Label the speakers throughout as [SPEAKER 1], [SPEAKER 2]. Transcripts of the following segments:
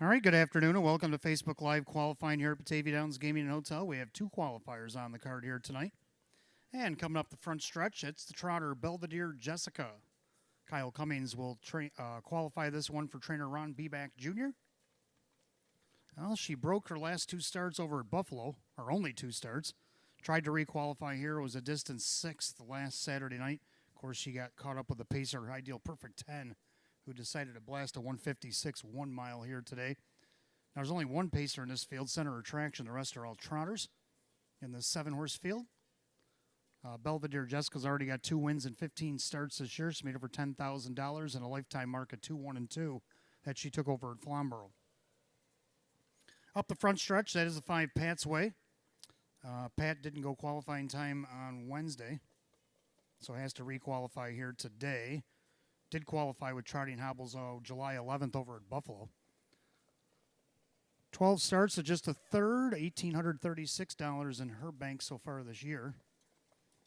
[SPEAKER 1] All right, good afternoon and welcome to Facebook Live qualifying here at Batavia Downs Gaming and Hotel. We have two qualifiers on the card here tonight. And coming up the front stretch, it's the trotter Belvedere Jessica. Kyle Cummings will qualify this one for trainer Ron Beback Jr. Well, she broke her last two starts over at Buffalo, or only two starts. Tried to requalify here. It was a distance sixth last Saturday night. Of course, she got caught up with the pacer Ideal Perfect 10, who decided to blast a 156 1 mile here today. Now, there's only one pacer in this field, Center Attraction. The rest are all trotters in the 7-horse field. Belvedere Jessica's already got 2 wins and 15 starts this year. She made over $10,000 and a lifetime mark of 2-1-2 that she took over at Flamborough. Up the front stretch, that is the 5 Pat's Way. Pat didn't go qualifying time on Wednesday, so has to requalify here today. Did qualify with Charting Hobbles July 11th over at Buffalo. 12 starts at just a third, $1,836 in her bank so far this year.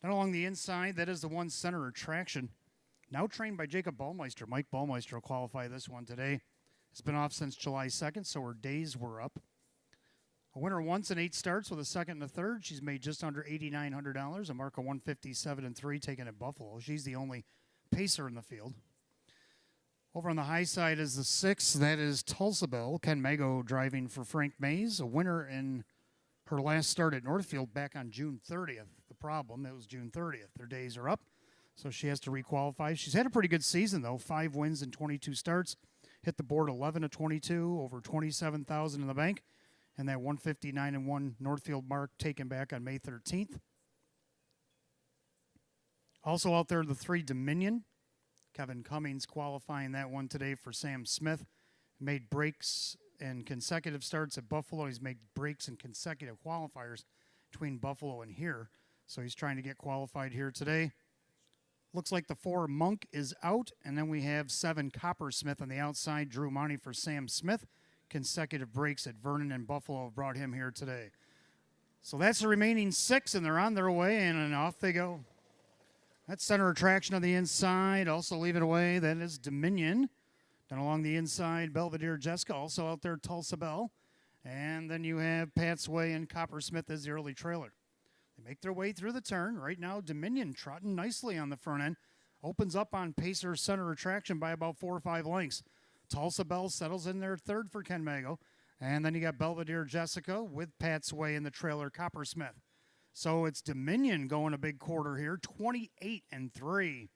[SPEAKER 1] Then along the inside, that is the one Center Attraction. Now trained by Jacob Baumeister. Mike Baumeister will qualify this one today. It's been off since July 2nd, so her days were up. A winner once in 8 starts with a second and a third. She's made just under $8,900, a mark of 157-3 taken at Buffalo. She's the only pacer in the field. Over on the high side is the 6. That is Tulsa Bell. Ken Mago driving for Frank Mays, a winner in her last start at Northfield back on June 30th. The problem, it was June 30th. Their days are up, so she has to requalify. She's had a pretty good season, though. 5 wins and 22 starts. Hit the board 11 of 22, over $27,000 in the bank. And that 159-1 Northfield mark taken back on May 13th. Also out there, the 3 Dominion. Kevin Cummings qualifying that one today for Sam Smith. Made breaks in consecutive starts at Buffalo. He's made breaks in consecutive qualifiers between Buffalo and here. So he's trying to get qualified here today. Looks like the 4 Monk is out. And then we have 7 Coppersmith on the outside. Drew Monty for Sam Smith. Consecutive breaks at Vernon and Buffalo have brought him here today. So that's the remaining 6, and they're on their way, and off they go. That's Center Attraction on the inside. Also leave it away. That is Dominion. Then along the inside, Belvedere Jessica. Also out there, Tulsa Bell. And then you have Pat's Way and Coppersmith as the early trailer. They make their way through the turn. Right now, Dominion trotting nicely on the front end. Opens up on pacer Center Attraction by about 4 or 5 lengths. Tulsa Bell settles in there third for Ken Mago. And then you got Belvedere Jessica with Pat's Way in the trailer, Coppersmith. So it's Dominion going a big quarter here, 28-3.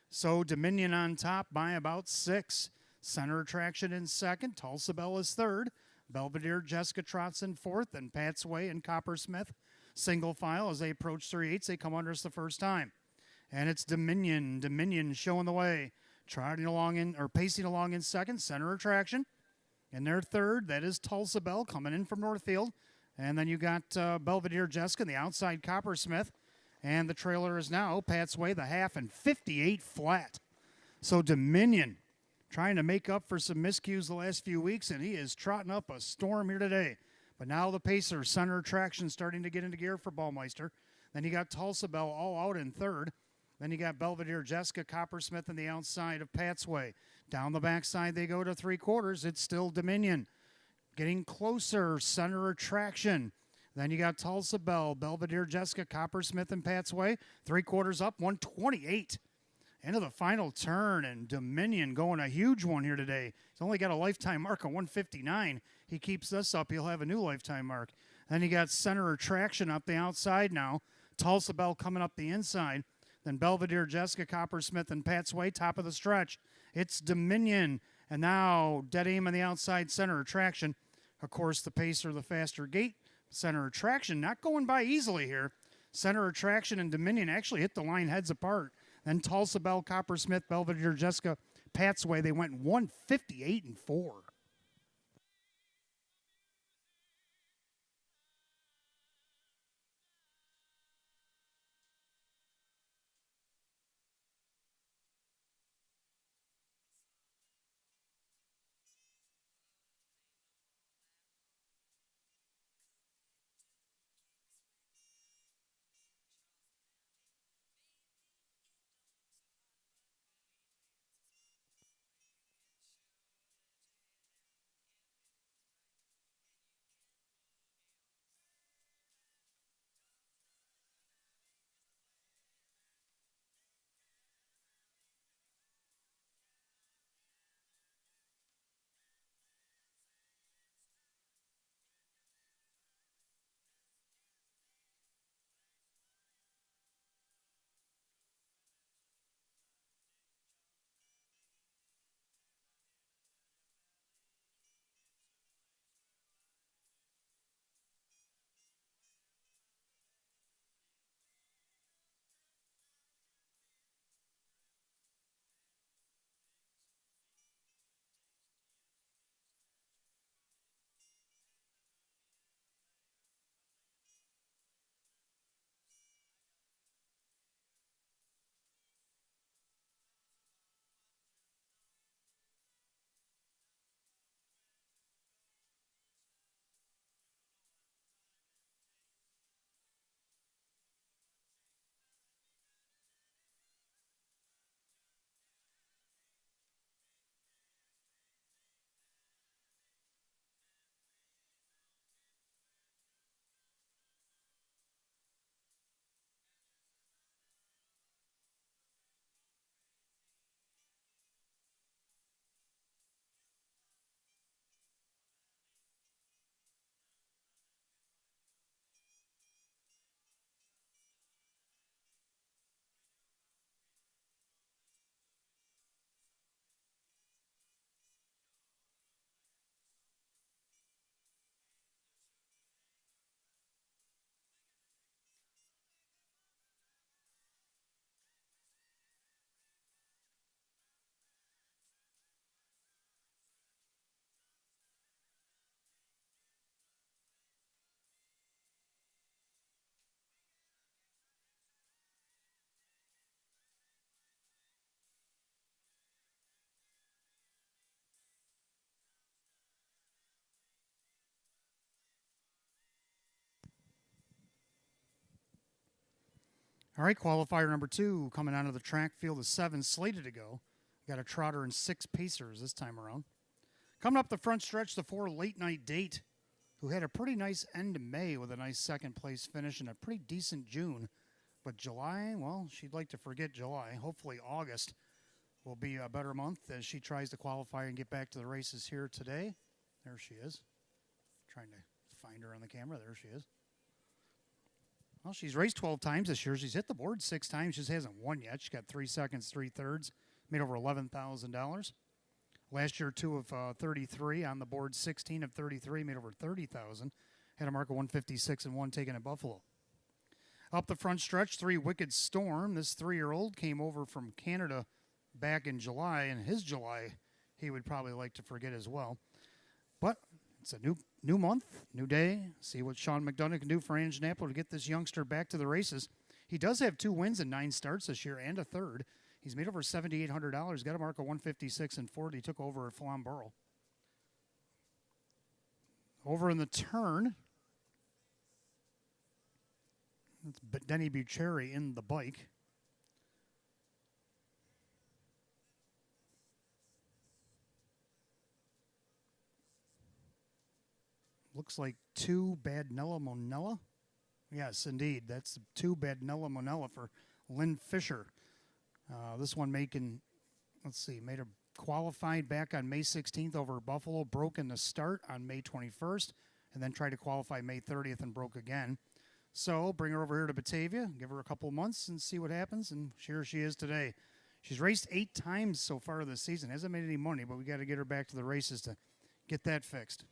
[SPEAKER 1] So Dominion on top by about 6. Center Attraction in second. Tulsa Bell is third. Belvedere Jessica trots in fourth. And Pat's Way and Coppersmith single file as they approach 3/8. They come under us the first time. And it's Dominion. Dominion showing the way. Trotting along in, or pacing along in second. Center Attraction. In their third, that is Tulsa Bell coming in from Northfield. And then you got Belvedere Jessica, the outside Coppersmith. And the trailer is now Pat's Way, the half, and 58 flat. So Dominion trying to make up for some miscues the last few weeks, and he is trotting up a storm here today. But now the pacer, Center Attraction, starting to get into gear for Baumeister. Then you got Tulsa Bell all out in third. Then you got Belvedere Jessica, Coppersmith on the outside of Pat's Way. Down the backside they go to 3/4. It's still Dominion. Getting closer, Center Attraction. Then you got Tulsa Bell, Belvedere Jessica, Coppersmith, and Pat's Way. 3/4 up, 128. Into the final turn, and Dominion going a huge one here today. He's only got a lifetime mark of 159. He keeps this up, he'll have a new lifetime mark. Then you got Center Attraction up the outside now. Tulsa Bell coming up the inside. Then Belvedere Jessica, Coppersmith, and Pat's Way, top of the stretch. It's Dominion. And now dead aim on the outside, Center Attraction. Of course, the pacer, the faster gate. Center Attraction not going by easily here. Center Attraction and Dominion actually hit the line heads apart. Then Tulsa Bell, Coppersmith, Belvedere Jessica, Pat's Way. They went 158-4. All right, qualifier number 2 coming out of the track field of 7 slated to go. Got a trotter and 6 pacers this time around. Coming up the front stretch, the 4 Late Night Date, who had a pretty nice end of May with a nice second place finish and a pretty decent June. But July, well, she'd like to forget July. Hopefully August will be a better month as she tries to qualify and get back to the races here today. There she is. Trying to find her on the camera. There she is. Well, she's raced 12 times this year. She's hit the board 6 times. She just hasn't won yet. She got 3 seconds, 3 thirds, made over $11,000. Last year, 2 of 33 on the board, 16 of 33, made over $30,000. Had a mark of 156 and 1 taken at Buffalo. Up the front stretch, 3 Wicked Storm. This 3-year-old came over from Canada back in July, and his July he would probably like to forget as well. But it's a new month, new day. See what Sean McDonough can do for Anjanapolo to get this youngster back to the races. He does have 2 wins in 9 starts this year and a third. He's made over $7,800. Got a mark of 156 and 40. He took over at Flamborough. Over in the turn, it's Denny Bucheri in the bike. Looks like 2 Badnella Monella. Yes, indeed. That's 2 Badnella Monella for Lynn Fisher. This one made her qualified back on May 16th over Buffalo, broke in the start on May 21st, and then tried to qualify May 30th and broke again. So bring her over here to Batavia, give her a couple months and see what happens, and here she is today. She's raced 8 times so far this season. Hasn't made any money, but we got to get her back to the races to get that fixed.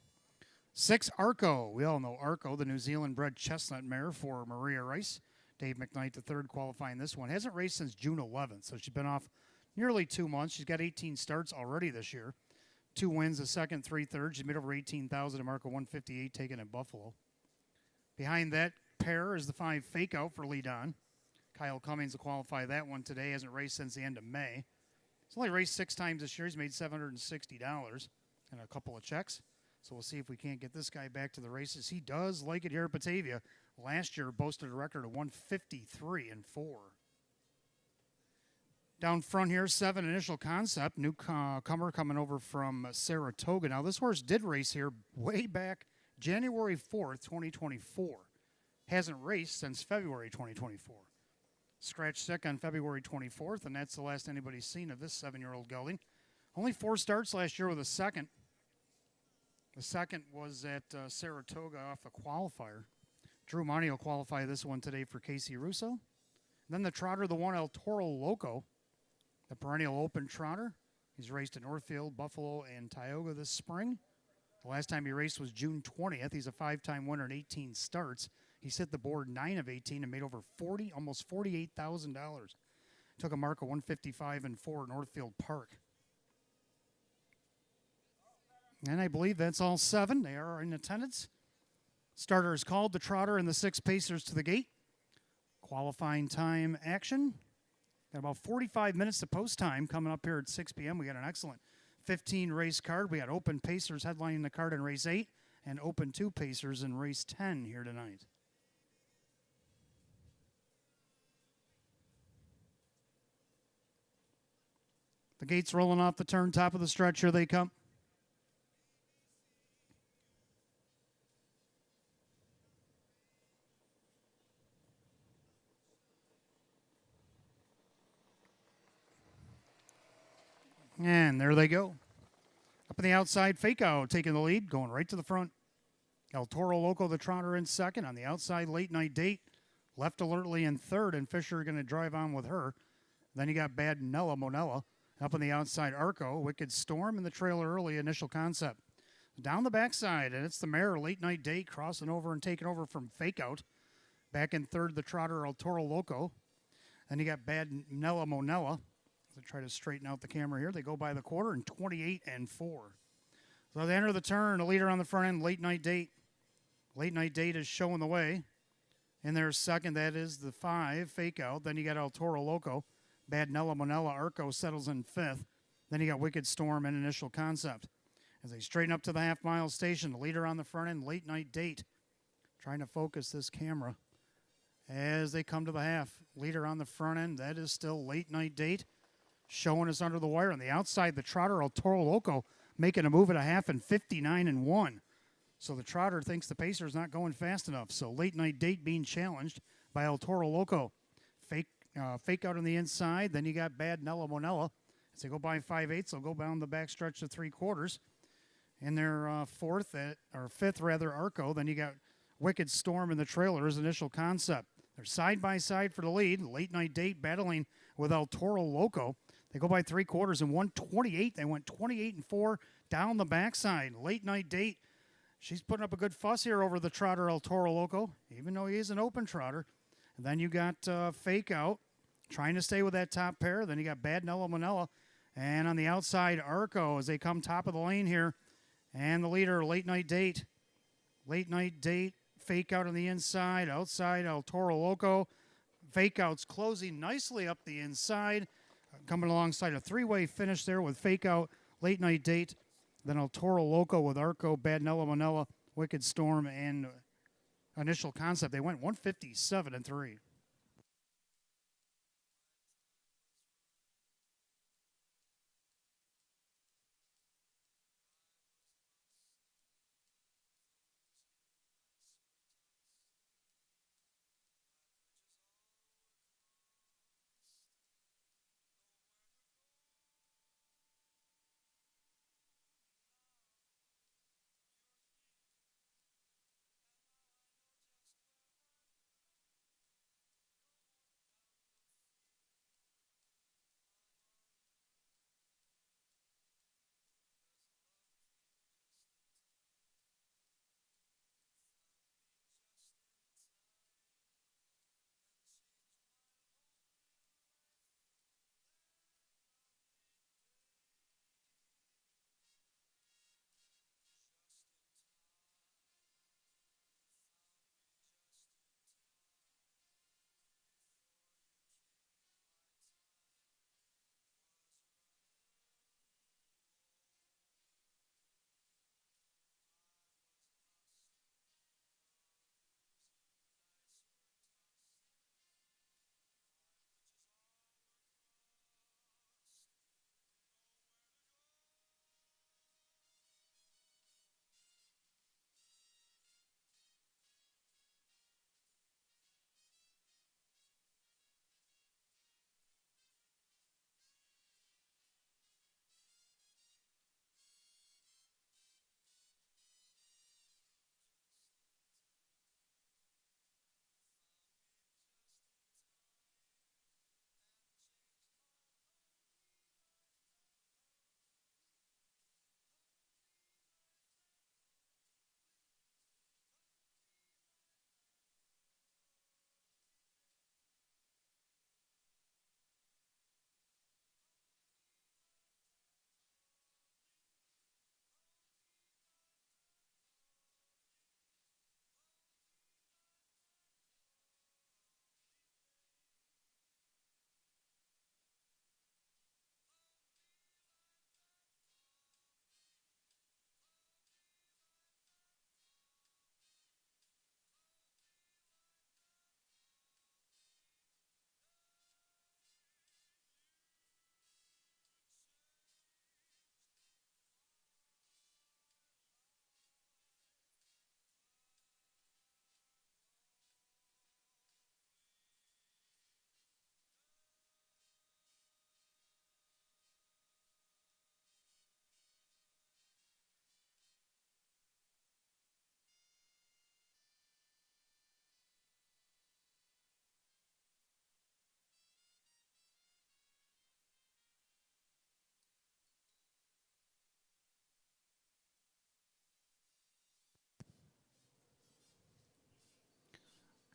[SPEAKER 1] 6 Arco. We all know Arco, the New Zealand-bred chestnut mare for Maria Rice. Dave McKnight, the third, qualifying this one. Hasn't raced since June 11th, so she's been off nearly 2 months. She's got 18 starts already this year. 2 wins, a second, 3 thirds. She's made over $18,000, a mark of 158 taken at Buffalo. Behind that pair is the 5 Fake Out for Lee Don. Kyle Cummings will qualify that one today. Hasn't raced since the end of May. He's only raced 6 times this year. He's made $760 and a couple of checks. So we'll see if we can't get this guy back to the races. He does like it here at Batavia. Last year boasted a record of 153 and 4. Down front here, 7 Initial Concept, newcomer coming over from Saratoga. Now this horse did race here way back January 4th, 2024. Hasn't raced since February 2024. Scratch sick on February 24th, and that's the last anybody's seen of this 7-year-old gelding. Only 4 starts last year with a second. The second was at Saratoga off a qualifier. Drew Monty will qualify this one today for Casey Russo. Then the trotter, the 1 El Toro Loco, the perennial open trotter. He's raced at Northfield, Buffalo, and Tioga this spring. The last time he raced was June 20th. He's a 5-time winner in 18 starts. He's hit the board 9 of 18 and made over almost $48,000. Took a mark of 155 and 4 at Northfield Park. And I believe that's all 7. They are in attendance. Starter is called, the trotter and the 6 pacers to the gate. Qualifying time action. Got about 45 minutes to post time coming up here at 6 p.m. We got an excellent 15 race card. We got open pacers headlining the card in race 8 and open 2 pacers in race 10 here tonight. The gates rolling off the turn, top of the stretch. Here they come. And there they go. Up on the outside, Fake Out taking the lead, going right to the front. El Toro Loco, the trotter, in second. On the outside, Late Night Date, left alertly in third, and Fisher going to drive on with her. Then you got Badnella Monella. Up on the outside, Arco, Wicked Storm, in the trailer early, Initial Concept. Down the backside, and it's the mare, Late Night Date, crossing over and taking over from Fake Out. Back in third, the trotter, El Toro Loco. Then you got Badnella Monella. To try to straighten out the camera here. They go by the quarter in 28 and 4. So they enter the turn. A leader on the front end, Late Night Date. Late Night Date is showing the way. In their second, that is the 5, Fake Out. Then you got El Toro Loco. Badnella Monella Arco settles in 5th. Then you got Wicked Storm and Initial Concept. As they straighten up to the half-mile station, the leader on the front end, Late Night Date. Trying to focus this camera as they come to the half. Leader on the front end, that is still Late Night Date, showing us under the wire. On the outside, the trotter El Toro Loco making a move at a half and 59-1. So the trotter thinks the pacer's not going fast enough. So Late Night Date being challenged by El Toro Loco. Fake out on the inside. Then you got Bad Nella Monella. As they go by 5/8, they'll go down the backstretch to 3/4. In their fifth, Arco. Then you got Wicked Storm in the trailers, Initial Concept. They're side by side for the lead. Late Night Date battling with El Toro Loco. They go by 3/4 and 128. They went 28-4 down the backside. Late Night Date, she's putting up a good fuss here over the trotter El Toro Loco, even though he is an open trotter. And then you got Fake Out, trying to stay with that top pair. Then you got Bad Nella Manella. And on the outside, Arco as they come top of the lane here. And the leader, Late Night Date. Late Night Date, Fake Out on the inside. Outside, El Toro Loco. Fake Out's closing nicely up the inside. Coming alongside a three-way finish there with Fake Out, Late Night Date. Then El Toro Loco with Arco, Bad Nella Manella, Wicked Storm, and Initial Concept. They went 157-3.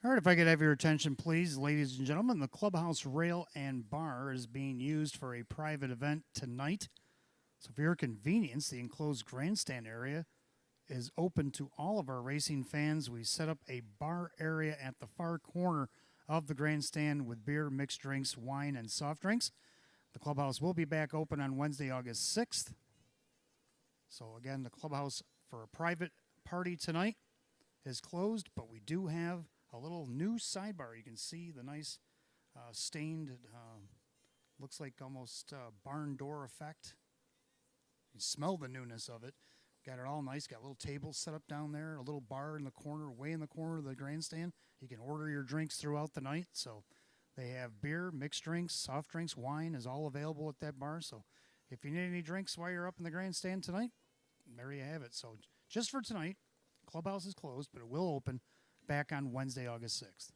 [SPEAKER 1] All right, if I could have your attention, please, ladies and gentlemen. The clubhouse rail and bar is being used for a private event tonight. So for your convenience, the enclosed grandstand area is open to all of our racing fans. We set up a bar area at the far corner of the grandstand with beer, mixed drinks, wine, and soft drinks. The clubhouse will be back open on Wednesday, August 6th. So again, the clubhouse for a private party tonight is closed, but we do have a little new sidebar. You can see the nice stained, looks like almost barn door effect. You smell the newness of it. Got it all nice. Got a little table set up down there, a little bar in the corner, way in the corner of the grandstand. You can order your drinks throughout the night. So they have beer, mixed drinks, soft drinks, wine is all available at that bar. So if you need any drinks while you're up in the grandstand tonight, there you have it. So just for tonight, clubhouse is closed, but it will open back on Wednesday, August 6th.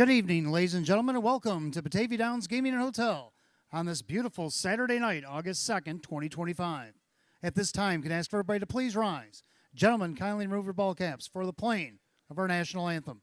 [SPEAKER 1] Good evening, ladies and gentlemen, and welcome to Batavia Downs Gaming and Hotel on this beautiful Saturday night, August 2nd, 2025. At this time, can I ask for everybody to please rise. Gentlemen, kindly remove your ball caps for the playing of our national anthem.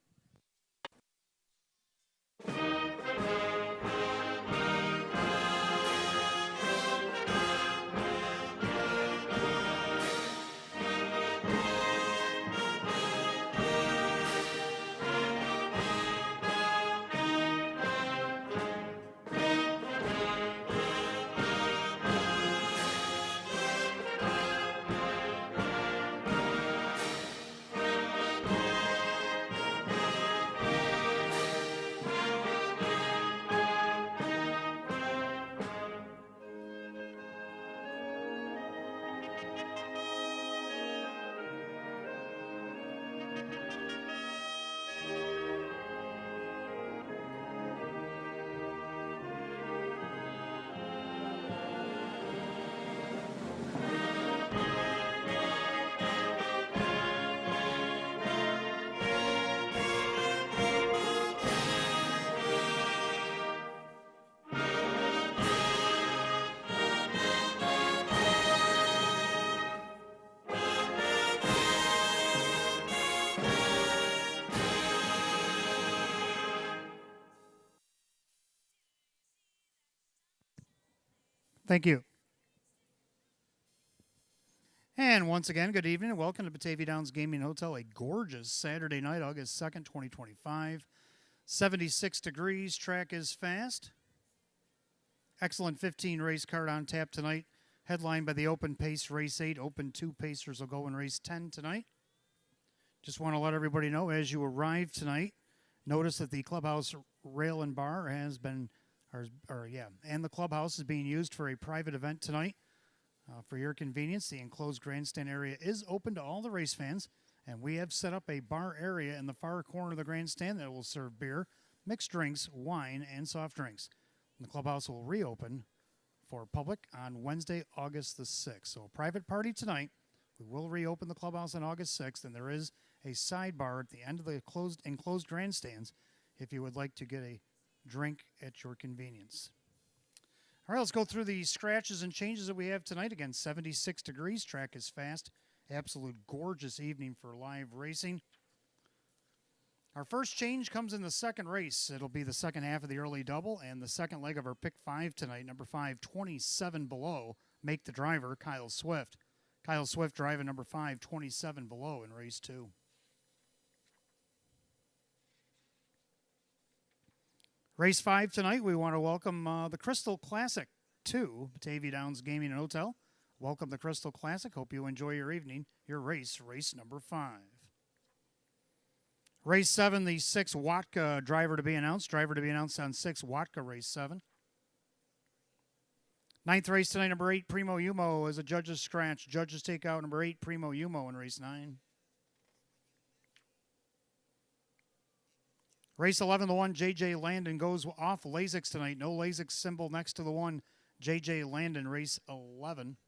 [SPEAKER 1] Thank you. And once again, good evening and welcome to Batavia Downs Gaming Hotel, a gorgeous Saturday night, August 2nd, 2025. 76 degrees, track is fast. Excellent 15 race card on tap tonight, headlined by the Open Pace Race 8. Open 2 Pacers will go in Race 10 tonight. Just want to let everybody know, as you arrive tonight, notice that the clubhouse rail and bar has been, and the clubhouse is being used for a private event tonight. For your convenience, the enclosed grandstand area is open to all the race fans, and we have set up a bar area in the far corner of the grandstand that will serve beer, mixed drinks, wine, and soft drinks. And the clubhouse will reopen for public on Wednesday, August the 6th. So a private party tonight. We will reopen the clubhouse on August 6th, and there is a sidebar at the end of the enclosed grandstands if you would like to get a drink at your convenience. All right, let's go through the scratches and changes that we have tonight. Again, 76 degrees, track is fast. Absolute gorgeous evening for live racing. Our first change comes in the second race. It'll be the second half of the early double and the second leg of our pick 5 tonight. Number 5, 27 below, make the driver, Kyle Swift. Kyle Swift driving number 5, 27 below in race 2. Race 5 tonight, we want to welcome the Crystal Classic to Batavia Downs Gaming and Hotel. Welcome the Crystal Classic. Hope you enjoy your evening. Your race number 5. Race 7, the 6 Watka driver to be announced. Driver to be announced on 6 Watka race 7. 9th race tonight, number 8 Primo Umo as a judge's scratch. Judges take out number 8 Primo Umo in race 9. Race 11, the 1, J.J. Landon goes off Lasix tonight. No Lasix symbol next to the 1, J.J. Landon, race 11.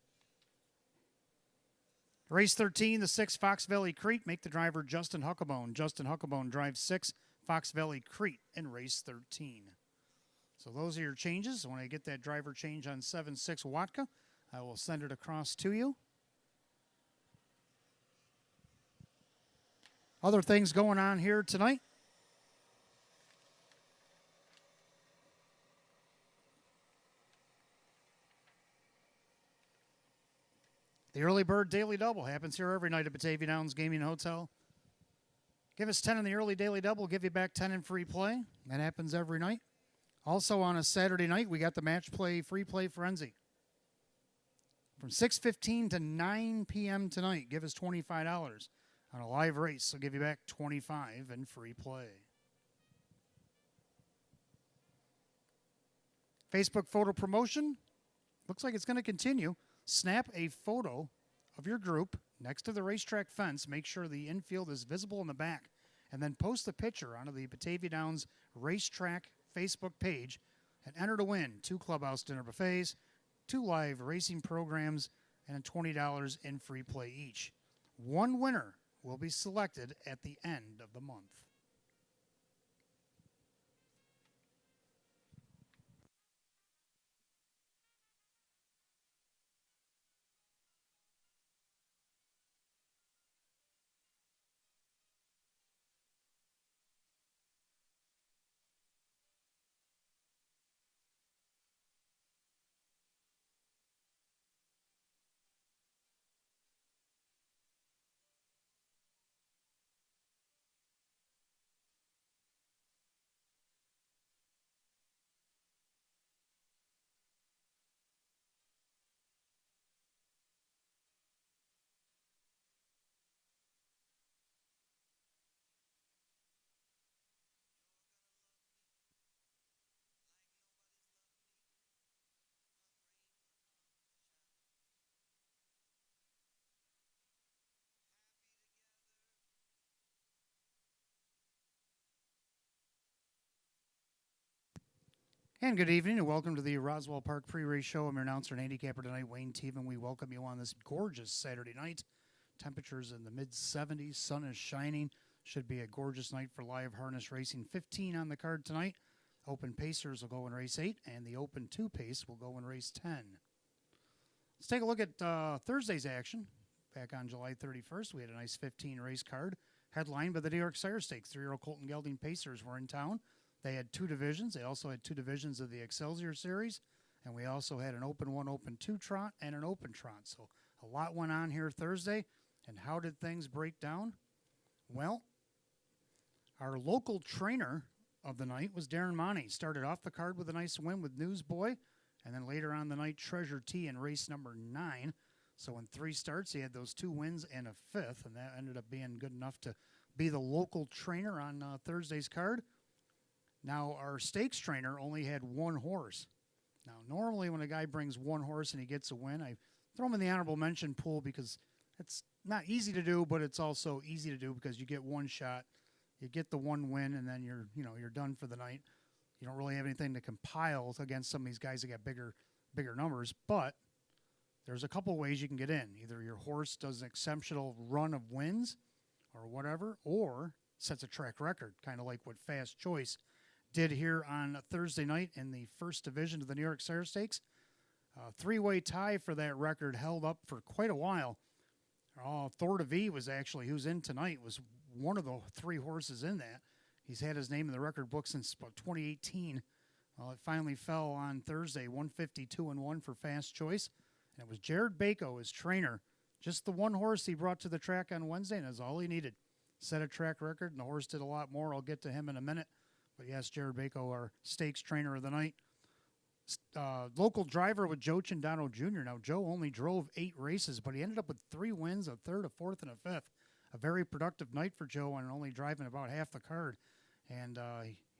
[SPEAKER 1] Race 13, the 6, Fox Valley Crete. Make the driver Justin Huckabone. Justin Huckabone drives 6, Fox Valley Crete in race 13. So those are your changes. When I get that driver change on 7-6 Watka, I will send it across to you. Other things going on here tonight. The Early Bird Daily Double happens here every night at Batavia Downs Gaming Hotel. Give us 10 in the Early Daily Double, give you back 10 in free play. That happens every night. Also on a Saturday night, we got the Match Play Free Play Frenzy. From 6:15 to 9 p.m. tonight, give us $25 on a live race. So give you back $25 in free play. Facebook photo promotion. Looks like it's going to continue. Snap a photo of your group next to the racetrack fence. Make sure the infield is visible in the back. And then post the picture onto the Batavia Downs Racetrack Facebook page and enter to win 2 clubhouse dinner buffets, 2 live racing programs, and $20 in free play each. One winner will be selected at the end of the month. And good evening, and welcome to the Roswell Park pre-race show. I'm your announcer and handicapper tonight, Wayne Teven. We welcome you on this gorgeous Saturday night. Temperatures in the mid-70s, sun is shining. Should be a gorgeous night for live harness racing. 15 on the card tonight. Open Pacers will go in race 8, and the Open 2 Pace will go in race 10. Let's take a look at Thursday's action. Back on July 31st, we had a nice 15-race card, headlined by the New York Sire Stakes. 3-year-old Colton Gelding Pacers were in town. They had 2 divisions. They also had 2 divisions of the Excelsior Series, and we also had an Open 1, Open 2 trot, and an Open trot. So a lot went on here Thursday. And how did things break down? Well, our local trainer of the night was Darren Monty. Started off the card with a nice win with Newsboy, and then later on the night, Treasure T in race number 9. So in 3 starts, he had those 2 wins and a 5th, and that ended up being good enough to be the local trainer on Thursday's card. Now, our stakes trainer only had 1 horse. Now, normally when a guy brings 1 horse and he gets a win, I throw him in the honorable mention pool because it's not easy to do, but it's also easy to do because you get 1 shot, you get the 1 win, and then you're done for the night. You don't really have anything to compile against some of these guys that got bigger numbers, but there's a couple ways you can get in. Either your horse does an exceptional run of wins or whatever, or sets a track record, kind of like what Fast Choice did here on Thursday night in the first division of the New York Sire Stakes. A 3-way tie for that record held up for quite a while. Thor de V was actually, who's in tonight, was one of the 3 horses in that. He's had his name in the record book since about 2018. Well, it finally fell on Thursday, 152-1 for Fast Choice. And it was Jared Bako, his trainer. Just the 1 horse he brought to the track on Wednesday, and that's all he needed. Set a track record, and the horse did a lot more. I'll get to him in a minute. But yes, Jared Bako, our stakes trainer of the night. Local driver with Joe Cindano Jr. Now, Joe only drove 8 races, but he ended up with 3 wins, a 3rd, a 4th, and a 5th. A very productive night for Joe and only driving about half the card. And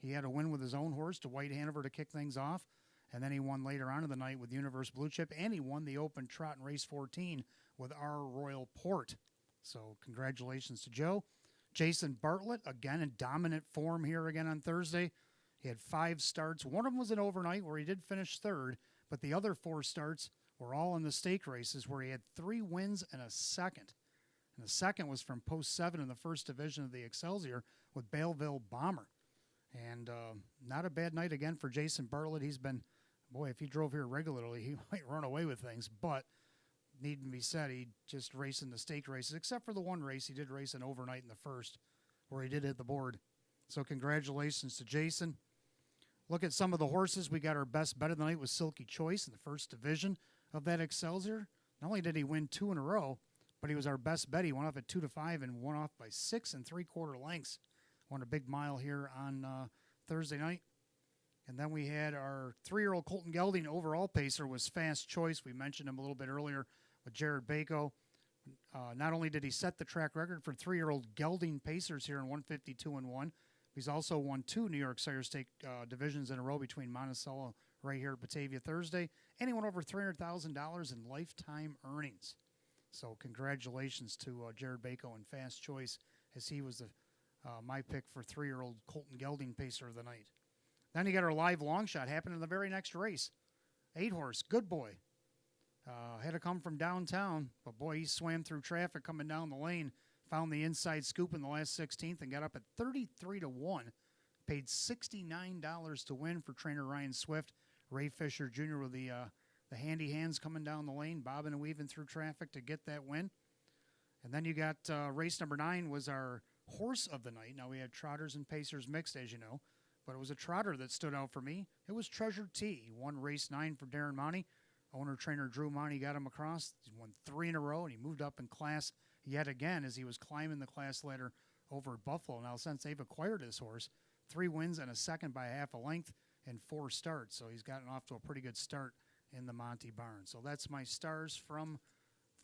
[SPEAKER 1] he had a win with his own horse to White Hanover to kick things off. And then he won later on in the night with Universe Blue Chip, and he won the Open Trot in race 14 with our Royal Port. So congratulations to Joe. Jason Bartlett, again in dominant form here again on Thursday. He had 5 starts. One of them was an overnight where he did finish 3rd, but the other 4 starts were all in the stake races where he had 3 wins and a 2nd. And the 2nd was from post 7 in the first division of the Excelsior with Baleville Bomber. And not a bad night again for Jason Bartlett. He's been, boy, if he drove here regularly, he might run away with things. But needn't be said, he just raced in the stake races, except for the 1 race. He did race an overnight in the first where he did hit the board. So congratulations to Jason. Look at some of the horses. We got our best bet of the night with Silky Choice in the first division of that Excelsior. Not only did he win 2 in a row, but he was our best bet. He went off at 2-5 and won off by 6 3/4 lengths. Won a big mile here on Thursday night. And then we had our 3-year-old Colton Gelding overall pacer was Fast Choice. We mentioned him a little bit earlier with Jared Bako. Not only did he set the track record for 3-year-old Gelding Pacers here in 152-1, he's also won 2 New York Sire Stake divisions in a row between Monticello right here at Batavia Thursday, and he won over $300,000 in lifetime earnings. So congratulations to Jared Bako and Fast Choice, as he was my pick for 3-year-old Colton Gelding Pacer of the night. Then you got our live long shot happening in the very next race. 8-horse, Good Boy. Had to come from downtown, but boy, he swam through traffic coming down the lane. Found the inside scoop in the last 16th and got up at 33-1. Paid $69 to win for trainer Ryan Swift. Ray Fisher Jr. with the handy hands coming down the lane, bobbing and weaving through traffic to get that win. And then you got race number 9 was our horse of the night. Now we had trotters and pacers mixed, as you know, but it was a trotter that stood out for me. It was Treasure T. He won race 9 for Darren Monty. Owner-trainer Drew Monty got him across. He won 3 in a row, and he moved up in class yet again as he was climbing the class ladder over at Buffalo. Now, since they've acquired this horse, 3 wins and a 2nd by half a length in 4 starts. So he's gotten off to a pretty good start in the Monty barn. So that's my stars from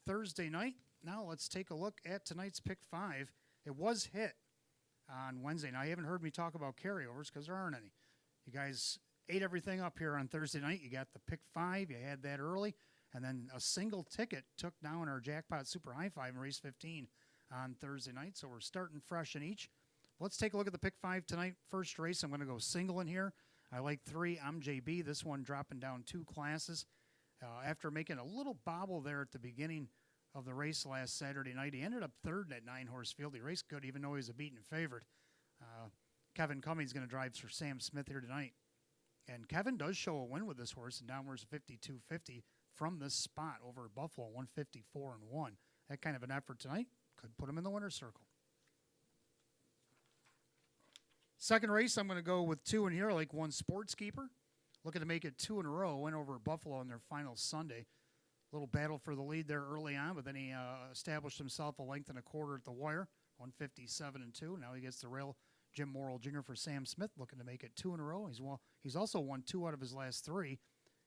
[SPEAKER 1] Thursday night. Now let's take a look at tonight's Pick 5. It was hit on Wednesday. Now, you haven't heard me talk about carryovers because there aren't any. You guys ate everything up here on Thursday night. You got the Pick 5. You had that early. And then a single ticket took down our Jackpot Super High 5 in race 15 on Thursday night. So we're starting fresh in each. Let's take a look at the Pick 5 tonight. First race, I'm going to go single in here. I like 3, I'm JB. This one dropping down 2 classes. After making a little bobble there at the beginning of the race last Saturday night, he ended up third in that 9-horse field. He raced good, even though he was a beaten favorite. Kevin Cummings going to drive for Sam Smith here tonight. And Kevin does show a win with this horse in downwards 52.50 from this spot over at Buffalo, 154-1. That kind of an effort tonight could put him in the winner's circle. Second race, I'm going to go with 2 in here, like 1 Sportskeeper. Looking to make it 2 in a row. Went over at Buffalo on their final Sunday. Little battle for the lead there early on, but then he established himself a length and a quarter at the wire, 157-2. Now he gets the rail. Jim Morrill Jr. for Sam Smith, looking to make it 2 in a row. He's also won 2 out of his last 3,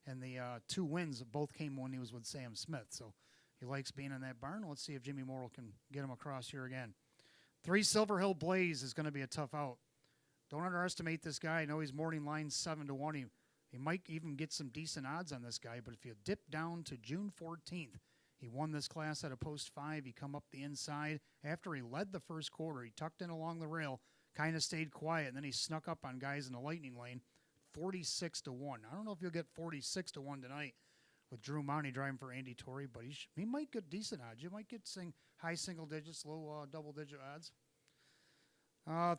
[SPEAKER 1] and the 2 wins both came when he was with Sam Smith. So he likes being in that barn. Let's see if Jimmy Morrill can get him across here again. 3 Silver Hill Blaze is going to be a tough out. Don't underestimate this guy. I know he's morning line 7-1. He might even get some decent odds on this guy, but if you dip down to June 14th, he won this class at a post 5. He come up the inside. After he led the first quarter, he tucked in along the rail, kind of stayed quiet, and then he snuck up on guys in the lightning lane, 46-1. I don't know if you'll get 46-1 tonight with Drew Mounty driving for Andy Torrey, but he might get decent odds. You might get high single digits, low double-digit odds.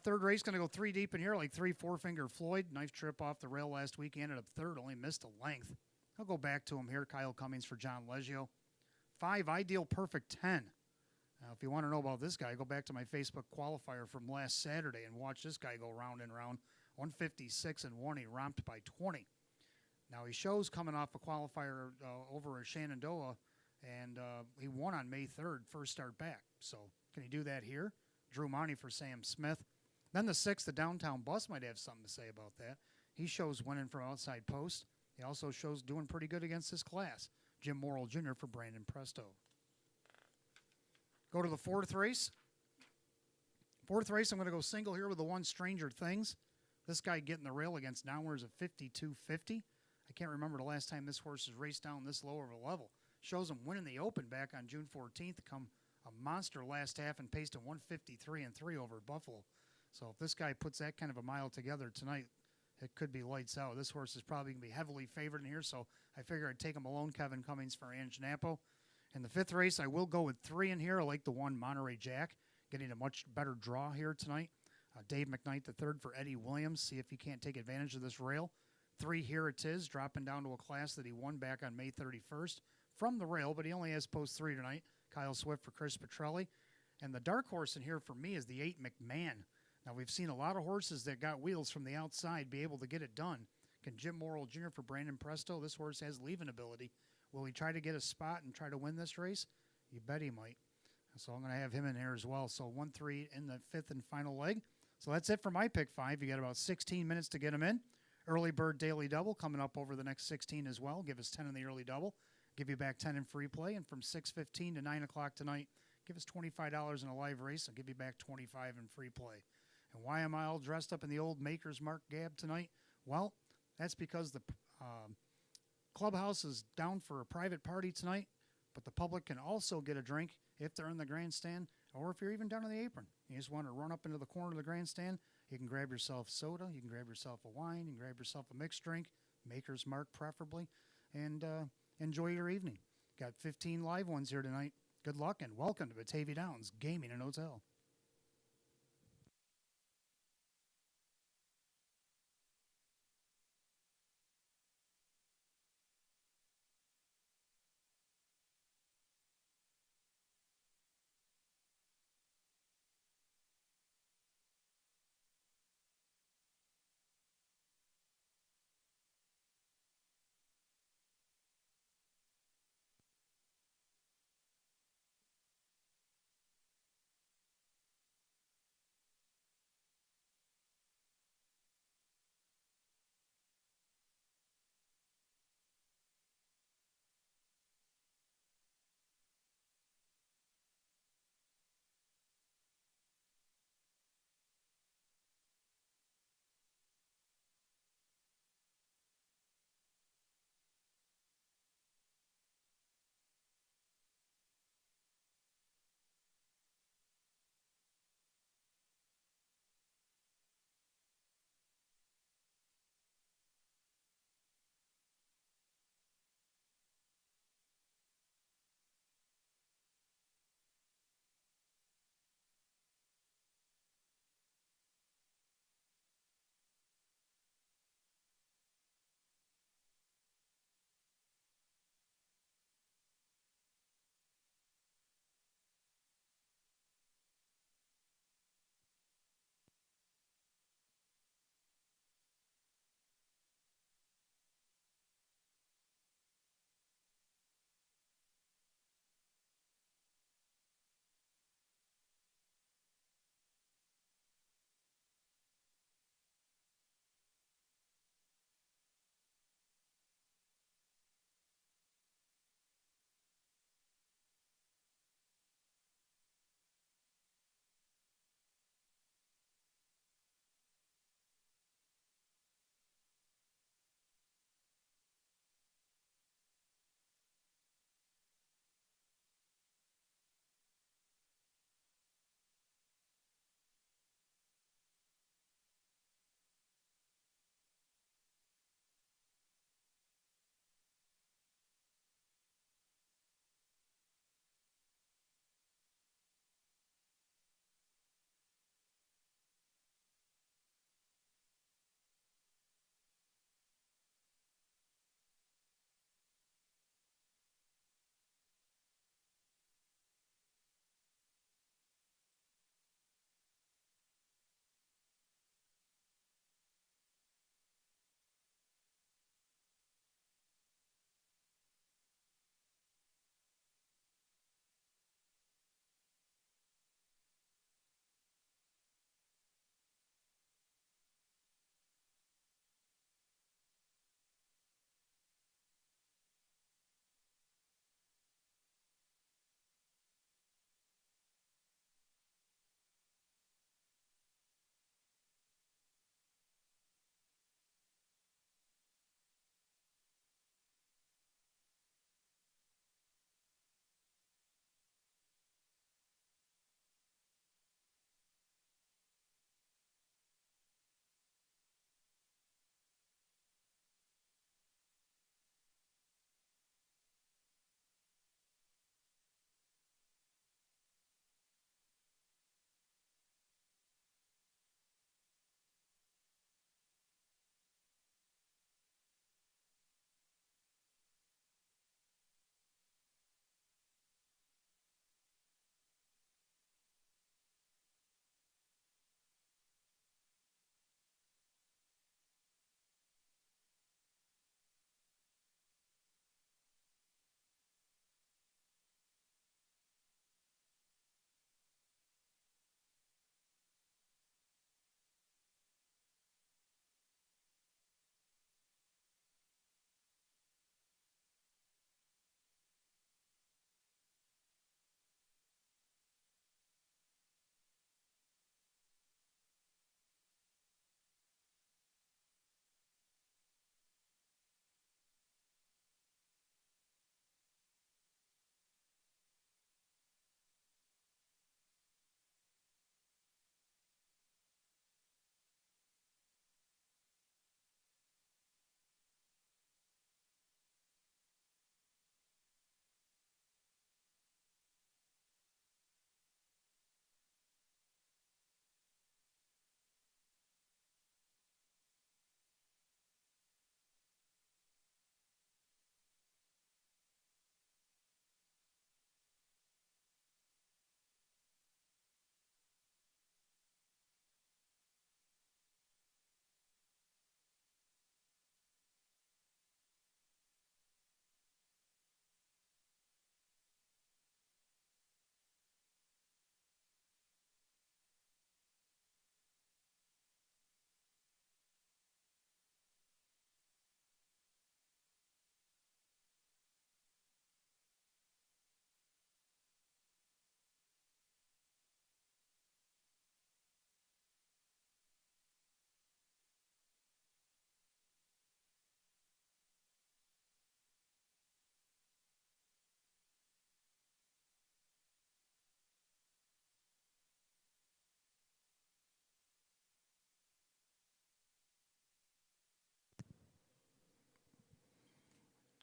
[SPEAKER 1] Third race, going to go 3 deep in here, like 3 Four-Finger Floyd. Nice trip off the rail last week. He ended up third, only missed a length. I'll go back to him here. Kyle Cummings for John Leggio. 5 Ideal Perfect 10. Now, if you want to know about this guy, go back to my Facebook qualifier from last Saturday and watch this guy go round and round. 156-1. He romped by 20. Now, he shows coming off a qualifier over at Shenandoah, and he won on May 3rd, first start back. So can he do that here? Drew Mounty for Sam Smith. Then the 6th, the Downtown Bus might have something to say about that. He shows winning from outside post. He also shows doing pretty good against this class. Jim Morrill Jr. for Brandon Presto. Go to the 4th race. 4th race, I'm going to go single here with the 1 Stranger Things. This guy getting the rail against downwards of 52.50. I can't remember the last time this horse has raced down this low of a level. Shows him winning the Open back on June 14th to come a monster last half and paced him 153-3 over at Buffalo. So if this guy puts that kind of a mile together tonight, it could be lights out. This horse is probably going to be heavily favored in here, so I figure I'd take him alone. Kevin Cummings for Ange Napo. In the 5th race, I will go with 3 in here. I like the 1 Monterey Jack, getting a much better draw here tonight. Dave McKnight the 3rd for Eddie Williams. See if he can't take advantage of this rail. 3 Here It Is, dropping down to a class that he won back on May 31st from the rail, but he only has post 3 tonight. Kyle Swift for Chris Petrelli. And the dark horse in here for me is the 8 McMahon. Now, we've seen a lot of horses that got wheels from the outside be able to get it done. Can Jim Morrill Jr. for Brandon Presto? This horse has leaving ability. Will he try to get a spot and try to win this race? You bet he might. So I'm going to have him in here as well. So 1-3 in the 5th and final leg. So that's it for my pick 5. You got about 16 minutes to get them in. Early Bird Daily Double coming up over the next 16 as well. Give us 10 in the early double. Give you back 10 in free play. And from 6:15 to 9 o'clock tonight, give us $25 in a live race. I'll give you back 25 in free play. And why am I all dressed up in the old Maker's Mark Gab tonight? Well, that's because the clubhouse is down for a private party tonight, but the public can also get a drink if they're in the grandstand or if you're even down in the apron. You just want to run up into the corner of the grandstand. You can grab yourself soda. You can grab yourself a wine. You can grab yourself a mixed drink, Maker's Mark preferably, and enjoy your evening. Got 15 live ones here tonight. Good luck and welcome to Batavia Downs Gaming and Hotel.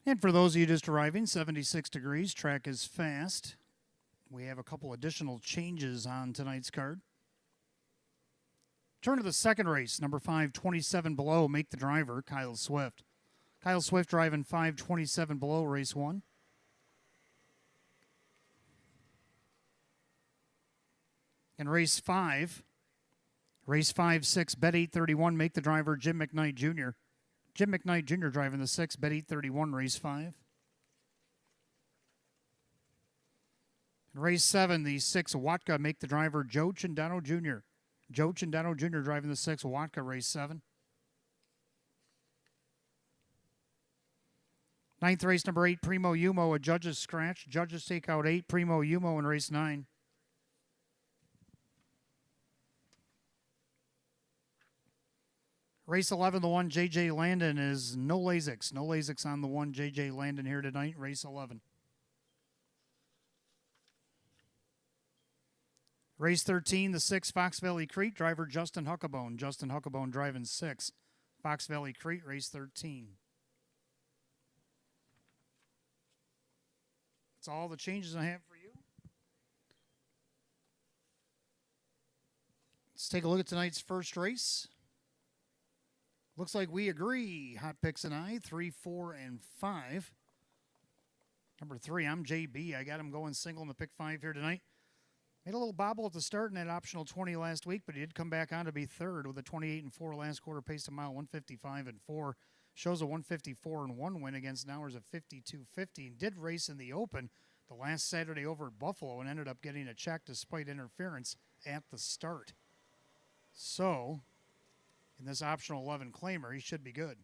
[SPEAKER 1] And for those of you just arriving, 76 degrees, track is fast. We have a couple additional changes on tonight's card. Turn to the second race, number 5, 27 below, make the driver, Kyle Swift. Kyle Swift driving 527 below, race 1. In race 5, 6, bet 831, make the driver, Jim McKnight Jr. Jim McKnight Jr. driving the 6, bet 831, race 5. In race 7, the 6, Watka, make the driver, Joe Cindano Jr. Joe Cindano Jr. driving the 6, Watka, race 7. Ninth race, number 8, Primo Umo, a judge's scratch. Judges take out 8, Primo Umo in race 9. Race 11, the 1, J.J. Landon is no Lasix. No Lasix on the 1, J.J. Landon here tonight, race 11. Race 13, the 6, Fox Valley Crete, driver Justin Huckabone. Justin Huckabone driving 6, Fox Valley Crete, race 13. That's all the changes I have for you. Let's take a look at tonight's first race. Looks like we agree, Hot Picks and I, 3, 4, and 5. Number 3, I'm JB. I got him going single in the pick 5 here tonight. Made a little bobble at the start in that optional 20 last week, but he did come back on to be third with a 28 and 4 last quarter, paced a mile 155 and 4. Shows a 154 and 1 win against Nowers of 52.50. Did race in the Open the last Saturday over at Buffalo and ended up getting a check despite interference at the start. So, in this optional 11 claimer, he should be good.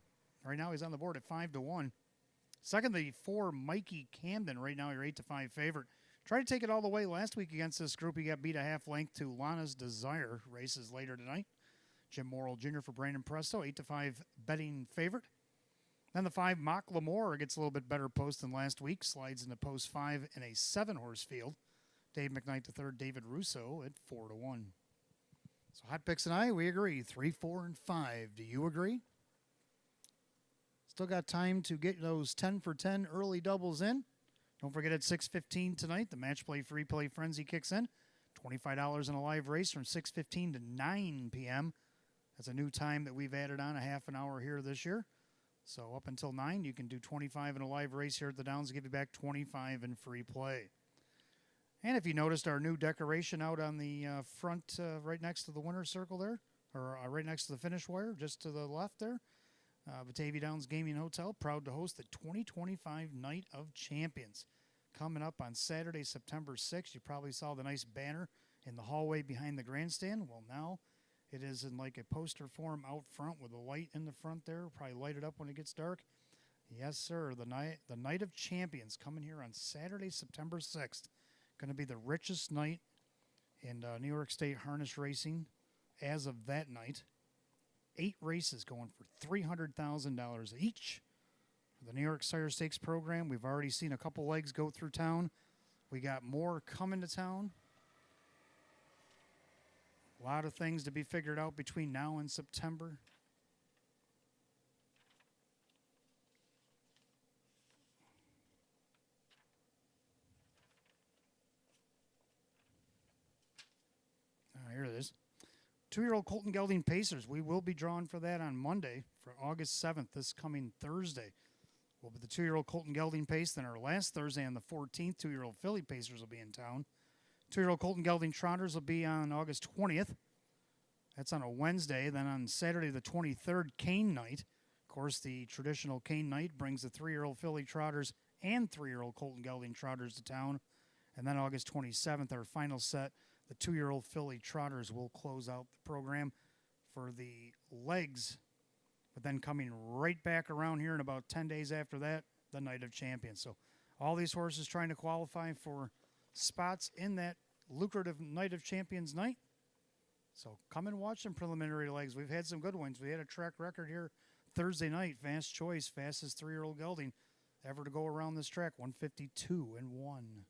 [SPEAKER 1] Right now he's on the board at 5-1. Second, the 4, Mikey Camden. Right now your 8-5 favorite. Tried to take it all the way last week against this group. He got beat a half length to Lana's Desire. Races later tonight. Jim Morrill Jr. for Brandon Presto, 8-5 betting favorite. Then the 5, Mock Lamore gets a little bit better post than last week. Slides into post 5 in a 7-horse field. Dave McKnight III, David Russo at 4-1. So Hot Picks and I, we agree, 3, 4, and 5. Do you agree? Still got time to get those 10 for 10 early doubles in. Don't forget at 6:15 tonight, the Match Play Free Play Frenzy kicks in. $25 in a live race from 6:15 to 9 p.m. That's a new time that we've added on, a half an hour here this year. So up until 9, you can do 25 in a live race here at the Downs, give you back 25 in free play. And if you noticed our new decoration out on the front, right next to the winner's circle there, or right next to the finish wire, just to the left there, Batavia Downs Gaming Hotel, proud to host the 2025 Night of Champions. Coming up on Saturday, September 6th. You probably saw the nice banner in the hallway behind the grandstand. Well, now it is in like a poster form out front with a light in the front there. Probably light it up when it gets dark. Yes, sir. The Night of Champions coming here on Saturday, September 6th. Going to be the richest night in New York State harness racing as of that night. 8 races going for $300,000 each. For the New York Sire Stakes program, we've already seen a couple legs go through town. We got more coming to town. A lot of things to be figured out between now and September. Here it is. 2-year-old Colton Gelding Pacers. We will be drawing for that on Monday for August 7th, this coming Thursday. Will be the 2-year-old Colton Gelding Pace. Then our last Thursday on the 14th, 2-year-old Philly Pacers will be in town. 2-year-old Colton Gelding Trotters will be on August 20th. That's on a Wednesday. Then on Saturday the 23rd, Cane Night. Of course, the traditional Cane Night brings the 3-year-old Philly Trotters and 3-year-old Colton Gelding Trotters to town. And then August 27th, our final set, the 2-year-old Philly Trotters will close out the program for the legs. But then coming right back around here in about 10 days after that, the Night of Champions. So all these horses trying to qualify for spots in that lucrative Night of Champions night. So come and watch some preliminary legs. We've had some good ones. We had a track record here Thursday night. Fast Choice, fastest 3-year-old gelding ever to go around this track, 152 and 1.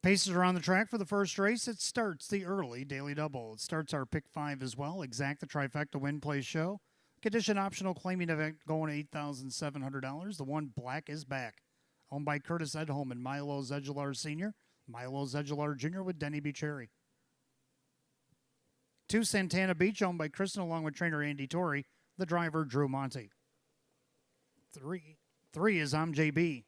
[SPEAKER 1] Paces are on the track for the first race. It starts the early daily double. It starts our pick five as well. Exact the trifecta win play show. Condition optional claiming event going $8,700. The one black is back. Owned by Curtis Edholm and Milo Zedular Sr. Milo Zedular Jr. with Denny B. Cherry. 2 Santana Beach owned by Kristen along with trainer Andy Torrey. The driver Drew Monty. 3 is I'm JB.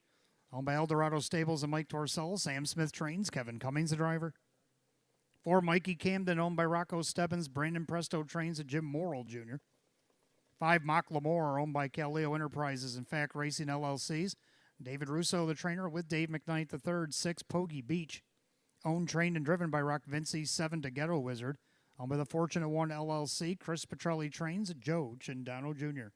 [SPEAKER 1] Owned by Eldorado Stables and Mike Torcell. Sam Smith trains. Kevin Cummings, the driver. 4, Mikey Camden, owned by Rocco Stebbins. Brandon Presto trains at Jim Morrill Jr. 5, Mock Lamore, owned by Caleo Enterprises and Fact Racing LLCs. David Russo, the trainer, with Dave McKnight the third. 6, Pogie Beach. Owned, trained, and driven by Rock Vinci. 7, to Ghetto Wizard. Owned by the Fortunate One LLC. Chris Petrelli trains at Joe Chindano Jr.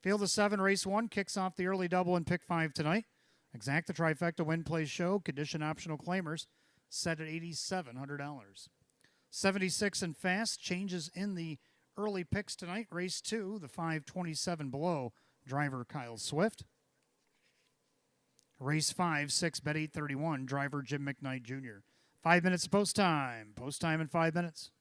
[SPEAKER 1] Field of 7, race 1, kicks off the early double in pick 5 tonight. Exact the trifecta win play show. Condition optional claimers set at $8,700. 76 and fast changes in the early picks tonight. Race 2, the 527 below. Driver Kyle Swift. Race 5, 6, bet 831. Driver Jim McKnight Jr. 5 minutes post time. Post time in 5 minutes.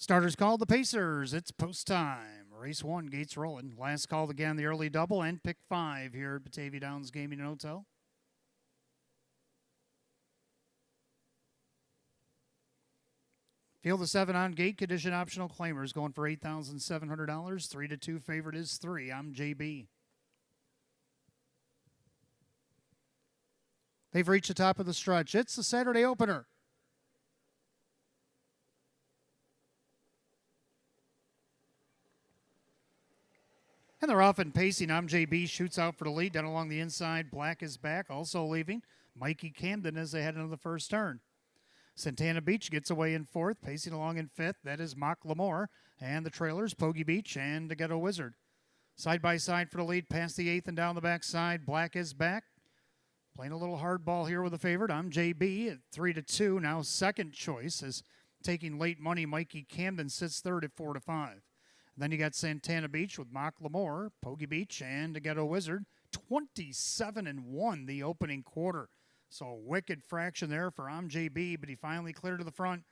[SPEAKER 1] Starters called the Pacers. It's post time. Race 1, gates rolling. Last called again, the early double and pick 5 here at Batavia Downs Gaming and Hotel. Field of 7 on gate, condition optional claimers going for $8,700. 3-2 favorite is 3. I'm JB. They've reached the top of the stretch. It's the Saturday opener. And they're off and pacing. I'm JB shoots out for the lead. Down along the inside, Black is back, also leaving. Mikey Camden as they head into the first turn. Santana Beach gets away in 4th, pacing along in 5th. That is Mock Lamore. And the trailers, Pogie Beach and the Ghetto Wizard. Side by side for the lead, past the 8th and down the backside. Black is back. Playing a little hard ball here with the favorite. I'm JB at 3-2. Now second choice is taking late money. Mikey Camden sits 3rd at 4-5. Then you got Santana Beach with Mock Lamore, Pogie Beach, and the Ghetto Wizard. 27-1 the opening quarter. So a wicked fraction there for JB, but he finally cleared to the front.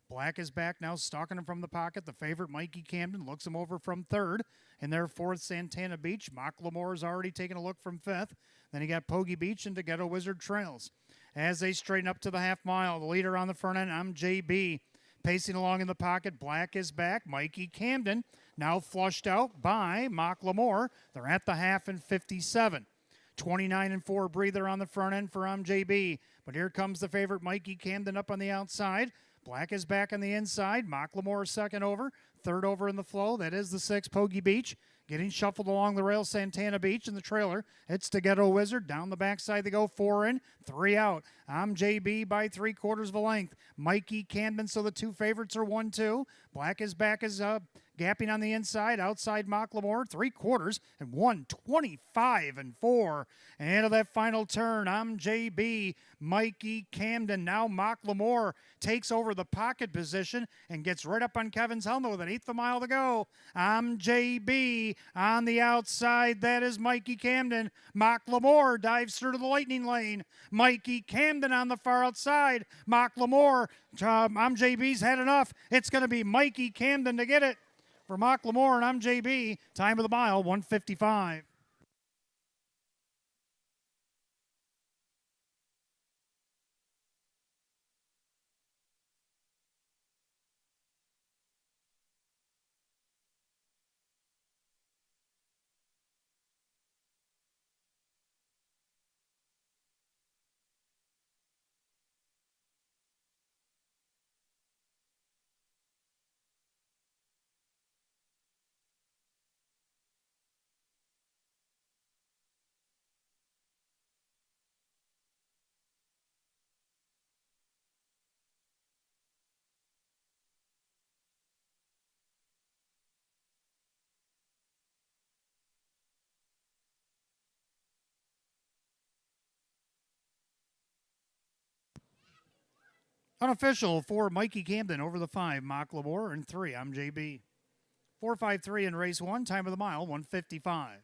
[SPEAKER 1] Black is back now, stalking him from the pocket. The favorite, Mikey Camden, looks him over from 3rd. In their 4th, Santana Beach. Mock Lamore is already taking a look from 5th. Then you got Pogie Beach and the Ghetto Wizard trails. As they straighten up to the half mile, the leader on the front end, JB. Pacing along in the pocket, Black is back. Mikey Camden now flushed out by Mock Lamore. They're at the half in 57. 29-4 breather on the front end for JB. But here comes the favorite, Mikey Camden, up on the outside. Black is back on the inside. Mock Lamore second over. 3rd over in the flow. That is the 6, Pogie Beach. Getting shuffled along the rail, Santana Beach in the trailer. It's the Ghetto Wizard. Down the backside they go, 4 in, 3 out. JB by 3/4 of a length. Mikey Camden, so the 2 favorites are 1-2. Black is back as gapping on the inside. Outside Mock Lamore, 3/4 and 125-4. And of that final turn, JB, Mikey Camden. Now Mock Lamore takes over the pocket position and gets right up on Kevin's helmet with an 1/8 of a mile to go. JB on the outside. That is Mikey Camden. Mock Lamore dives through to the lightning lane. Mikey Camden on the far outside. Mock Lamore. JB's had enough. It's going to be Mikey Camden to get it for Mock Lamore and JB. Time of the mile, 1:55. Unofficial for Mikey Camden over the 5, Mock Lamore, and 3, JB. 4:53 in race 1, time of the mile, 1:55.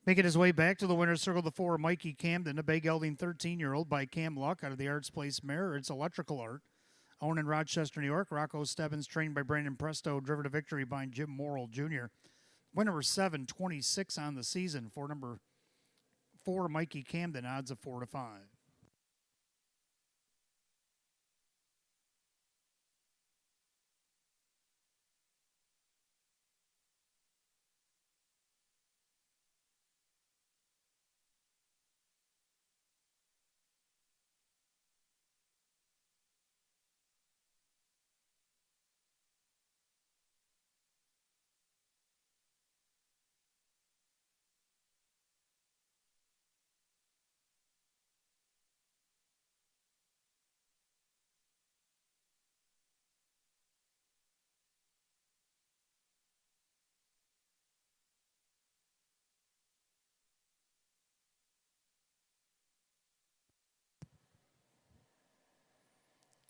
[SPEAKER 1] Making his way back to the winner's circle, the 4, Mikey Camden, a bay gelding 13-year-old by Cam Luck out of the Arts Place mare. It's Electrical Art. Owned in Rochester, New York. Rocco Stebbins, trained by Brandon Presto, driven to victory by Jim Morrill Jr. Win number 726 on the season for number 4, Mikey Camden, odds of 4-5.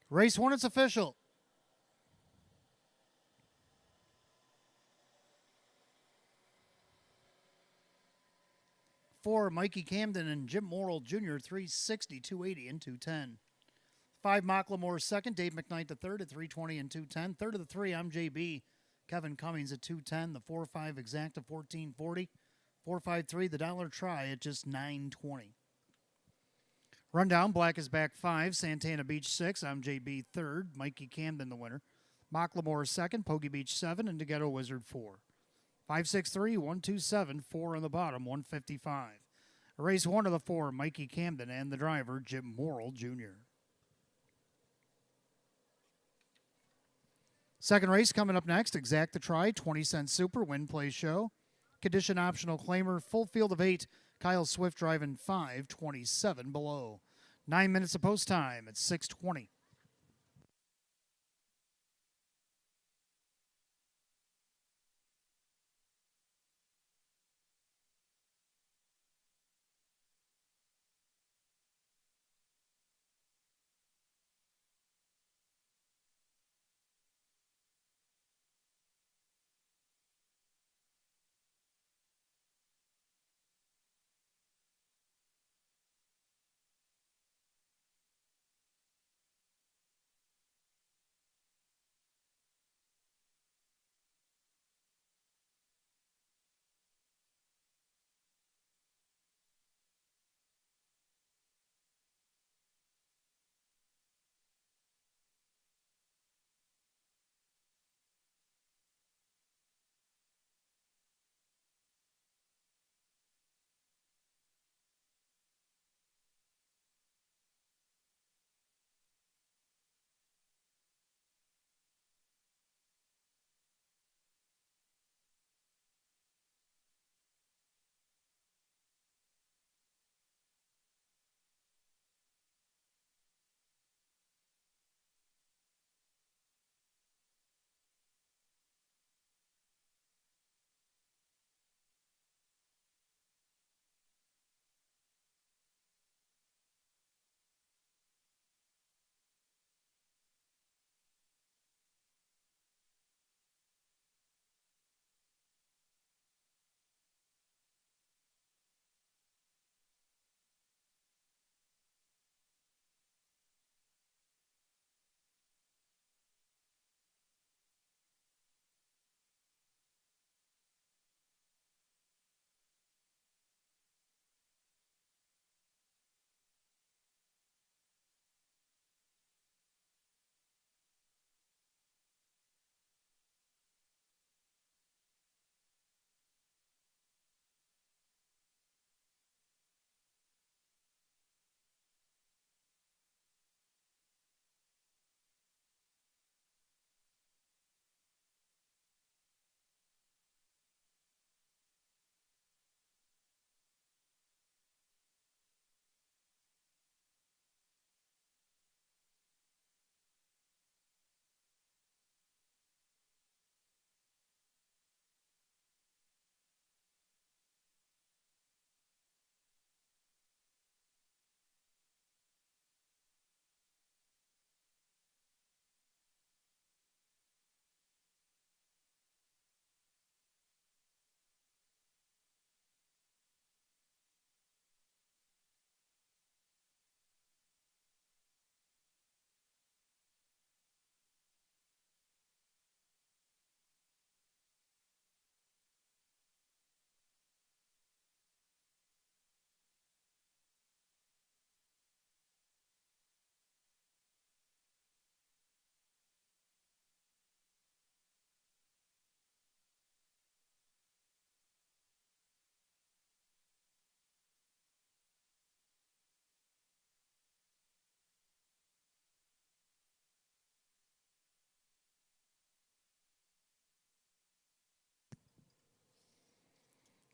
[SPEAKER 1] Race 1, it's official. 4, Mikey Camden and Jim Morrill Jr., 360, 280, and 210. 5, Mocklemore second, Dave McKnight the third at 320 and 210. Third of the 3, I'm JB, Kevin Cummings at 210. The 4-5 exact of 1440. 453, the dollar try at just 920. Rundown, Black is back 5, Santana Beach 6, I'm JB third, Mikey Camden the winner. Mocklemore second, Poggy Beach 7, and Ghetto Wizard 4. 563, 127, 4 on the bottom, 155. Race 1 of the 4, Mikey Camden and the driver, Jim Morrill Jr. Second race coming up next, Exact the Try, 20-cent super, win, play, show. Condition optional claimer, full field of 8, Kyle Swift driving 527 below. 9 minutes of post time at 6:20.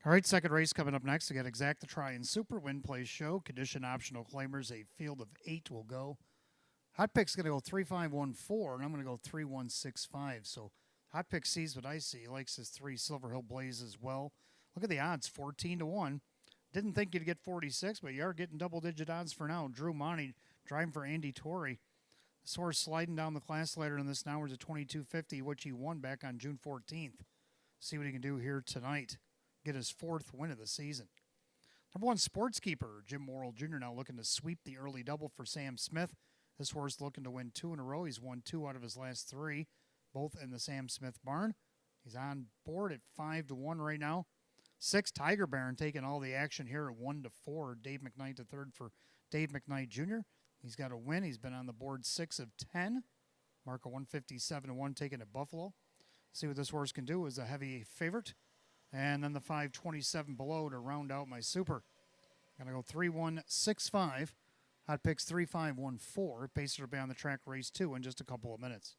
[SPEAKER 1] All right, second race coming up next. Again, Exact the Try and Super, win, play, show. Condition optional claimers, a field of 8 will go. Hot Pick's going to go 3514, and I'm going to go 3165. So Hot Pick sees what I see. He likes his 3 Silver Hill Blaze as well. Look at the odds, 14 to 1. Didn't think you'd get 46, but you are getting double-digit odds for now. Drew Monty driving for Andy Torrey. This horse sliding down the class ladder in this now is a 2250, which he won back on June 14th. See what he can do here tonight. Get his 4th win of the season. Number 1, Sportskeeper. Jim Morrill Jr. now looking to sweep the early double for Sam Smith. This horse looking to win 2 in a row. He's won 2 out of his last 3, both in the Sam Smith barn. He's on board at 5-1 right now. 6, Tiger Baron taking all the action here at 1-4. Dave McKnight to third for Dave McKnight Jr. He's got a win. He's been on the board 6 of 10. Marco 157-1 taking at Buffalo. See what this horse can do is a heavy favorite. And then the 527 below to round out my super. Gonna go 3-1-6-5. Hot picks 3-5-1-4. Pacers will be on the track race 2 in just a couple of minutes.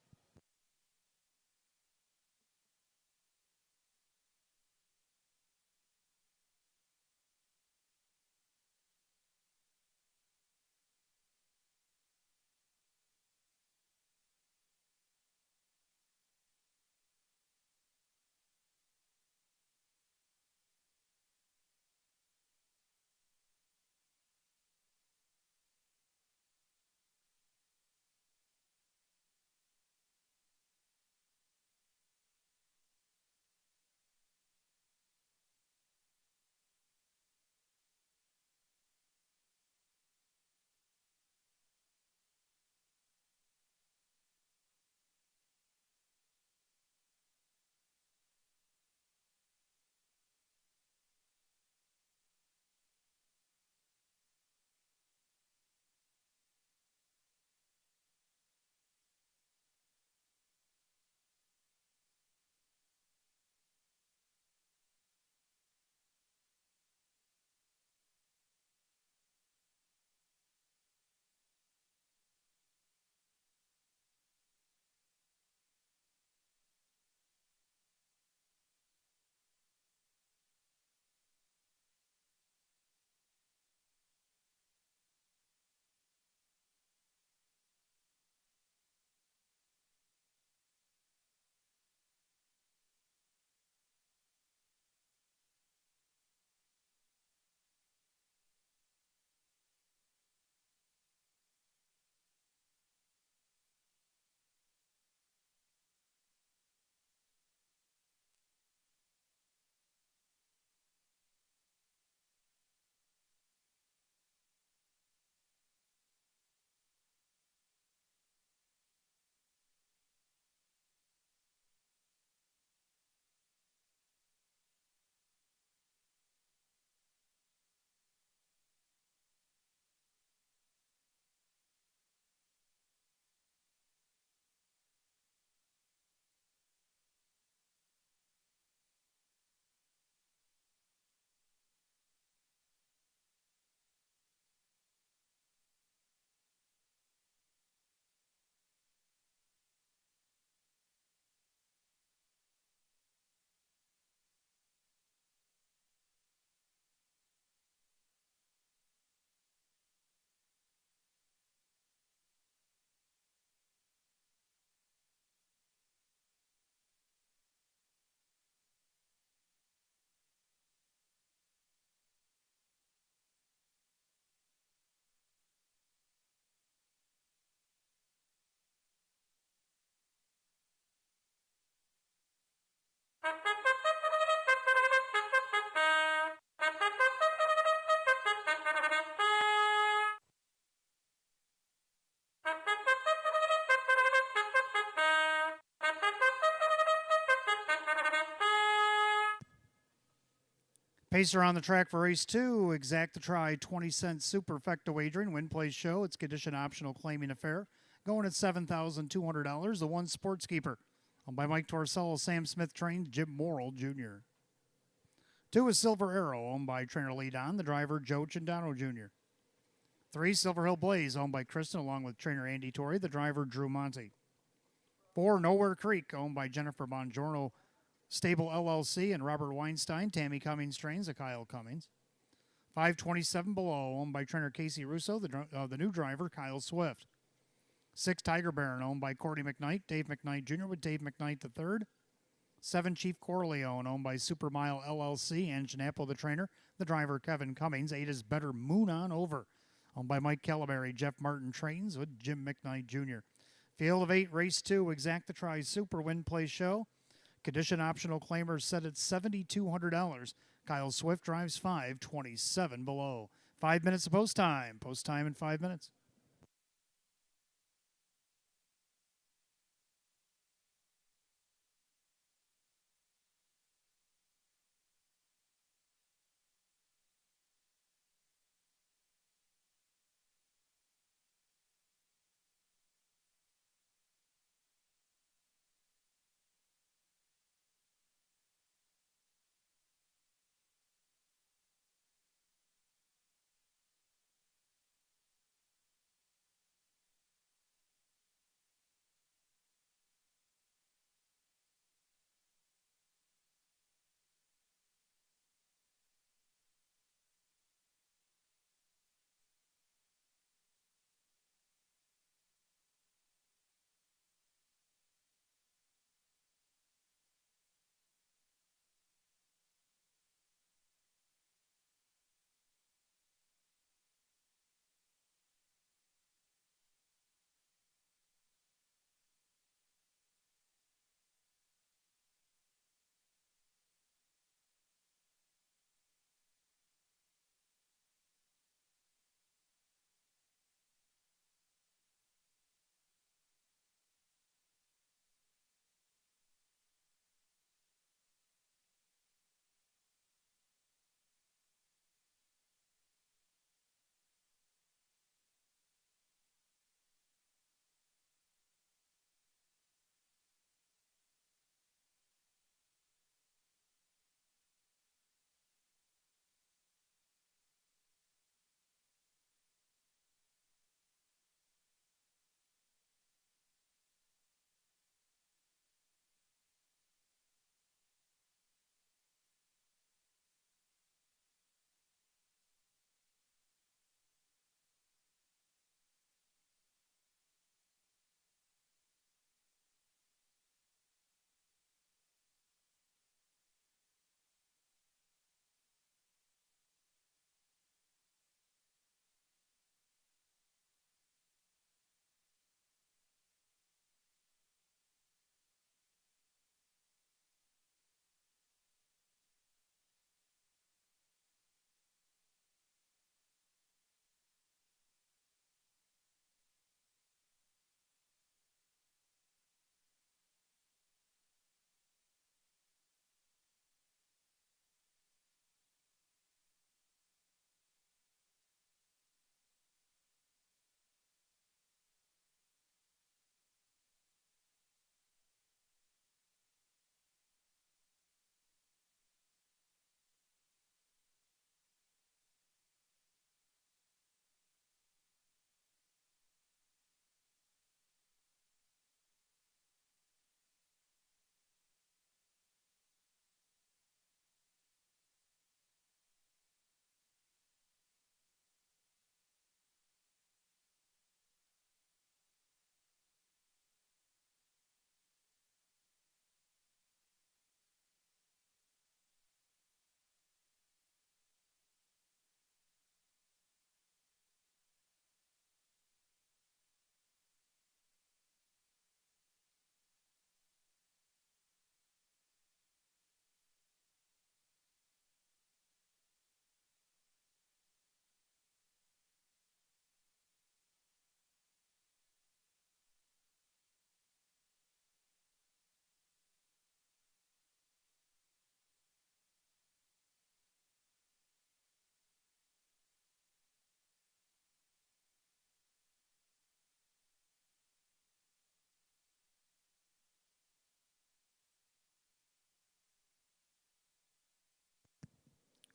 [SPEAKER 1] Pacer on the track for race 2. Exact to try 20-cent superfecta wagering. Win, play, show. It's condition optional claiming affair. Going at $7,200. The 1, Sportskeeper. Owned by Mike Torsello, Sam Smith trained, Jim Morrill Jr. 2 is Silver Arrow, owned by trainer Lee Don, the driver Joe Cindano Jr. 3, Silver Hill Blaze, owned by Kristen, along with trainer Andy Torrey, the driver Drew Monty. 4, Nowhere Creek, owned by Jennifer Bongiorno Stable LLC and Robert Weinstein, Tammy Cummings trains, a Kyle Cummings. 527 below, owned by trainer Casey Russo, the new driver Kyle Swift. 6, Tiger Baron, owned by Cordy McKnight, Dave McKnight Jr. with Dave McKnight III. 7, Chief Corleone, owned by Supermile LLC and Janapo, the trainer, the driver Kevin Cummings. 8 is Better Moon On Over, owned by Mike Calaberry, Jeff Martin trains with Jim McKnight Jr. Field of 8, race 2, Exacta Tri Super Win Play Show. Condition optional claimers set at $7,200. Kyle Swift drives 5, 27 below. 5 minutes of post time. Post time in 5 minutes.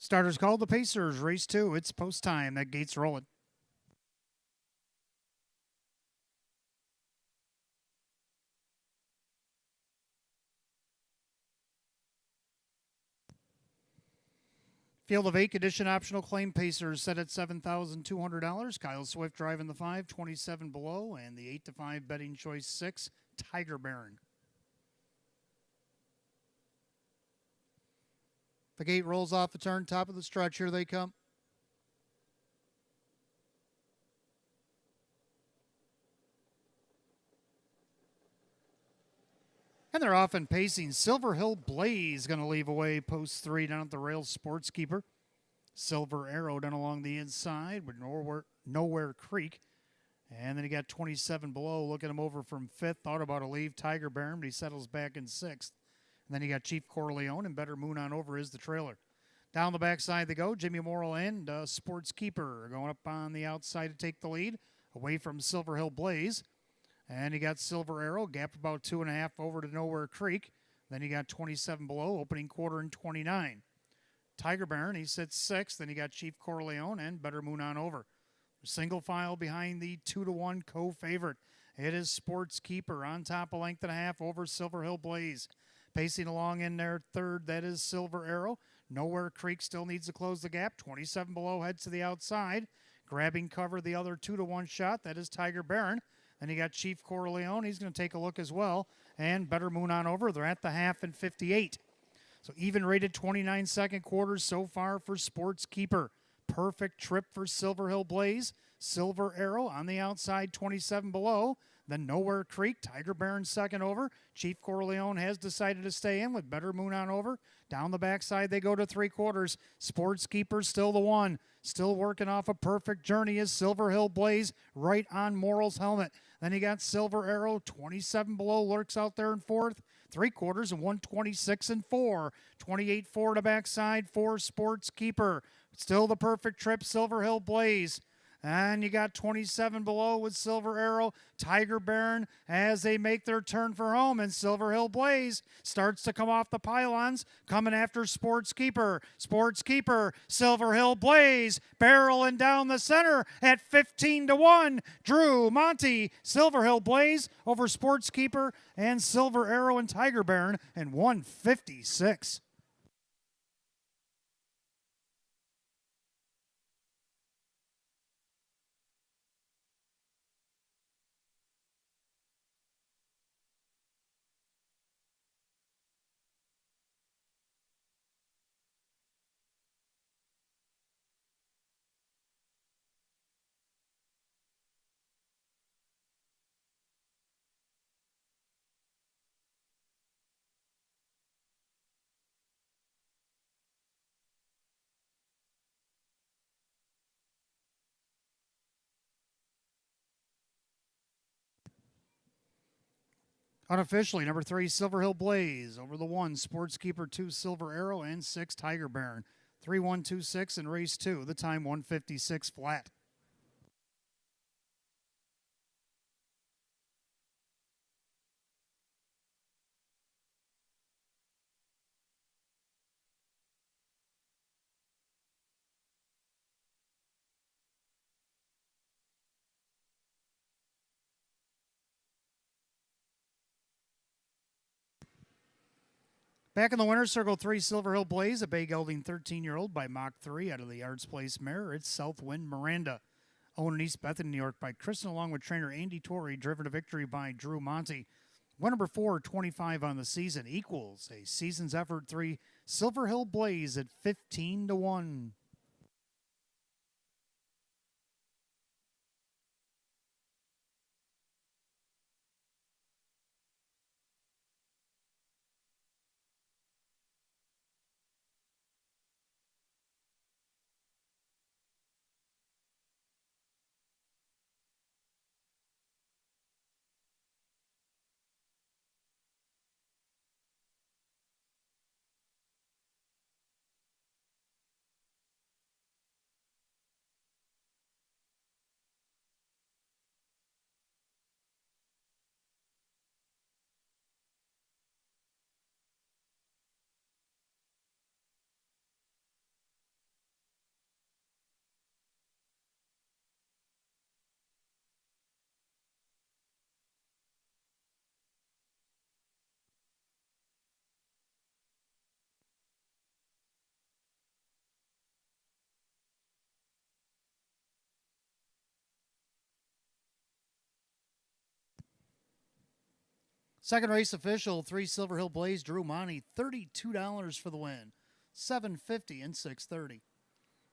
[SPEAKER 1] Starters called. The Pacers, race 2. It's post time. That gate's rolling. Field of 8, condition optional claim Pacers set at $7,200. Kyle Swift driving the 5, 27 below, and the 8 to 5 betting choice 6, Tiger Baron. The gate rolls off the turn, top of the stretch. Here they come. And they're off and pacing. Silver Hill Blaze going to leave away post 3 down at the rails. Sportskeeper. Silver Arrow down along the inside with Nowhere Creek. And then he got 27 below. Look at him over from 5th. Thought about a leave. Tiger Baron, but he settles back in 6th. And then you got Chief Corleone and Better Moon on Over is the trailer. Down the backside they go. Jimmy Morrill and Sportskeeper going up on the outside to take the lead. Away from Silver Hill Blaze. And you got Silver Arrow, gap about 2.5 over to Nowhere Creek. Then you got 27 below, opening quarter in 29. Tiger Baron, he sits 6th. Then you got Chief Corleone and Better Moon on Over. Single file behind the 2-1 co-favorite. It is Sportskeeper on top, a length and a half over Silver Hill Blaze. Pacing along in there third, that is Silver Arrow. Nowhere Creek still needs to close the gap. 27 below, heads to the outside. Grabbing cover, the other 2-1 shot, that is Tiger Baron. Then you got Chief Corleone. He's going to take a look as well. And Better Moon on Over. They're at the half and 58. So even rated 29 second quarters so far for Sportskeeper. Perfect trip for Silver Hill Blaze. Silver Arrow on the outside, 27 below. Then Nowhere Creek, Tiger Baron second over. Chief Corleone has decided to stay in with Better Moon on Over. Down the backside they go to 3/4. Sportskeeper still the one. Still working off a perfect journey is Silver Hill Blaze right on Morrill's helmet. Then you got Silver Arrow, 27 below, lurks out there in 4th. 3/4 and 126 and 4. 28-4 to backside for Sportskeeper. Still the perfect trip, Silver Hill Blaze. And you got 27 below with Silver Arrow, Tiger Baron as they make their turn for home. And Silver Hill Blaze starts to come off the pylons, coming after Sportskeeper. Sportskeeper, Silver Hill Blaze, barreling down the center at 15-1. Drew Monty, Silver Hill Blaze over Sportskeeper and Silver Arrow and Tiger Baron, and 156. Unofficially, number 3, Silver Hill Blaze. Over the 1, Sportskeeper 2, Silver Arrow, and 6, Tiger Baron. 3-1-2-6 in race 2. The time 156 flat. Back in the winner's circle, 3, Silver Hill Blaze, a bay gelding 13-year-old by Mach 3 out of the Arts Place mare. It's Southwind Miranda. Owned in East Bethany, New York by Kristen, along with trainer Andy Torrey, driven to victory by Drew Monty. Win number 4, 25 on the season, equals a season's effort. 3, Silver Hill Blaze at 15-1. Second race official, 3, Silver Hill Blaze, Drew Monty, $32 for the win. $7.50 and $6.30.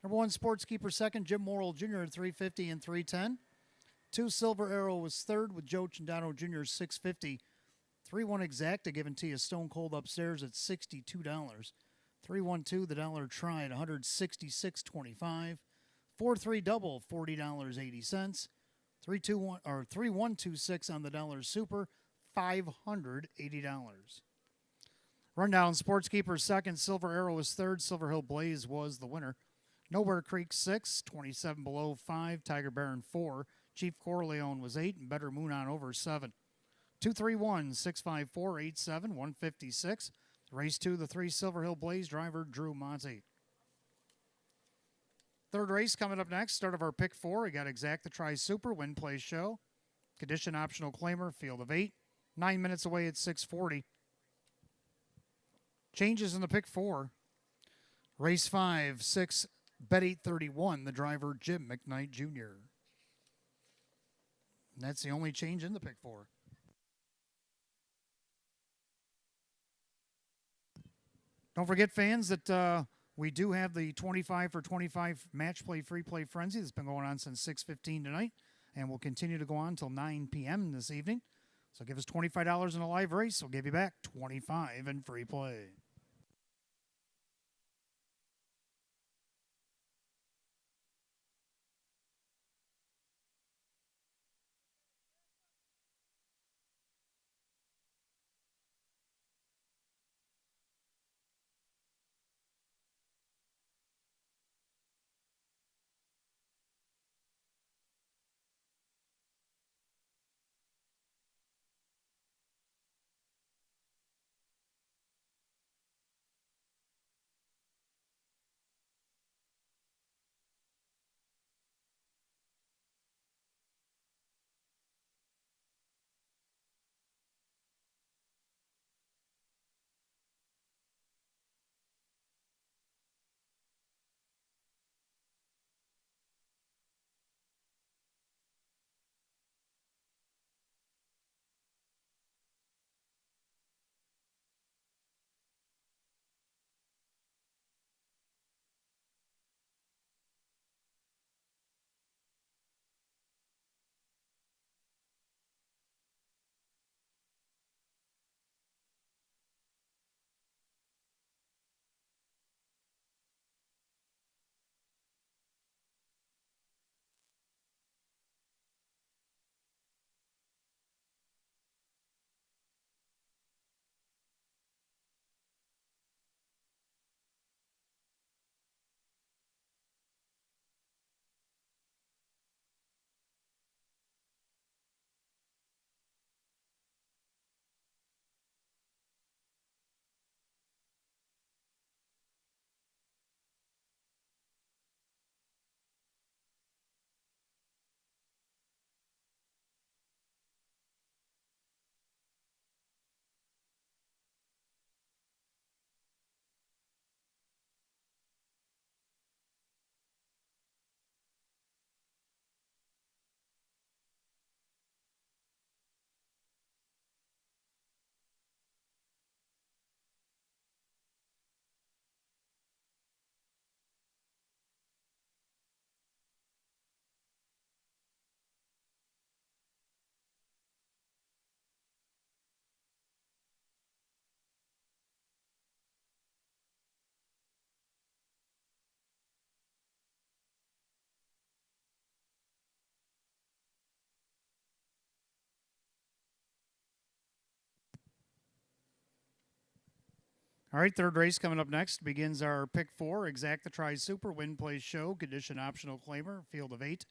[SPEAKER 1] Number 1, Sportskeeper second, Jim Morrill Jr. at $3.50 and $3.10. 2, Silver Arrow was third with Joe Chandano Jr. $6.50, 3-1 Exacta given to you Stone Cold upstairs at $62. 3-1-2 the dollar try at $166.25. 4-3 double $40.80. 3-2-1 or 3-1-2-6 on the dollar super $580. Rundown Sportskeeper second, Silver Arrow was third, Silver Hill Blaze was the winner. Nowhere Creek 6, 27 below 5, Tiger Baron 4, Chief Corleone was 8, and Better Moon on over 7. 231-654-87-156. Race 2, the 3 Silver Hill Blaze driver, Drew Monte. Third race coming up next. Start of our pick 4. We got Exacta Tri Super, Win Play Show. Condition optional claimer, field of 8. 9 minutes away at 6:40. Changes in the pick 4. Race 5, 6, bet 831, the driver, Jim McKnight Jr. And that's the only change in the pick 4. Don't forget, fans, that we do have the 25 for 25 match play free play frenzy that's been going on since 6:15 tonight and will continue to go on until 9 p.m. this evening. So give us $25 in a live race. We'll give you back $25 in free play. All right, third race coming up next begins our pick 4, Exacta Tri Super, Win Play Show, condition optional claimer, field of 8.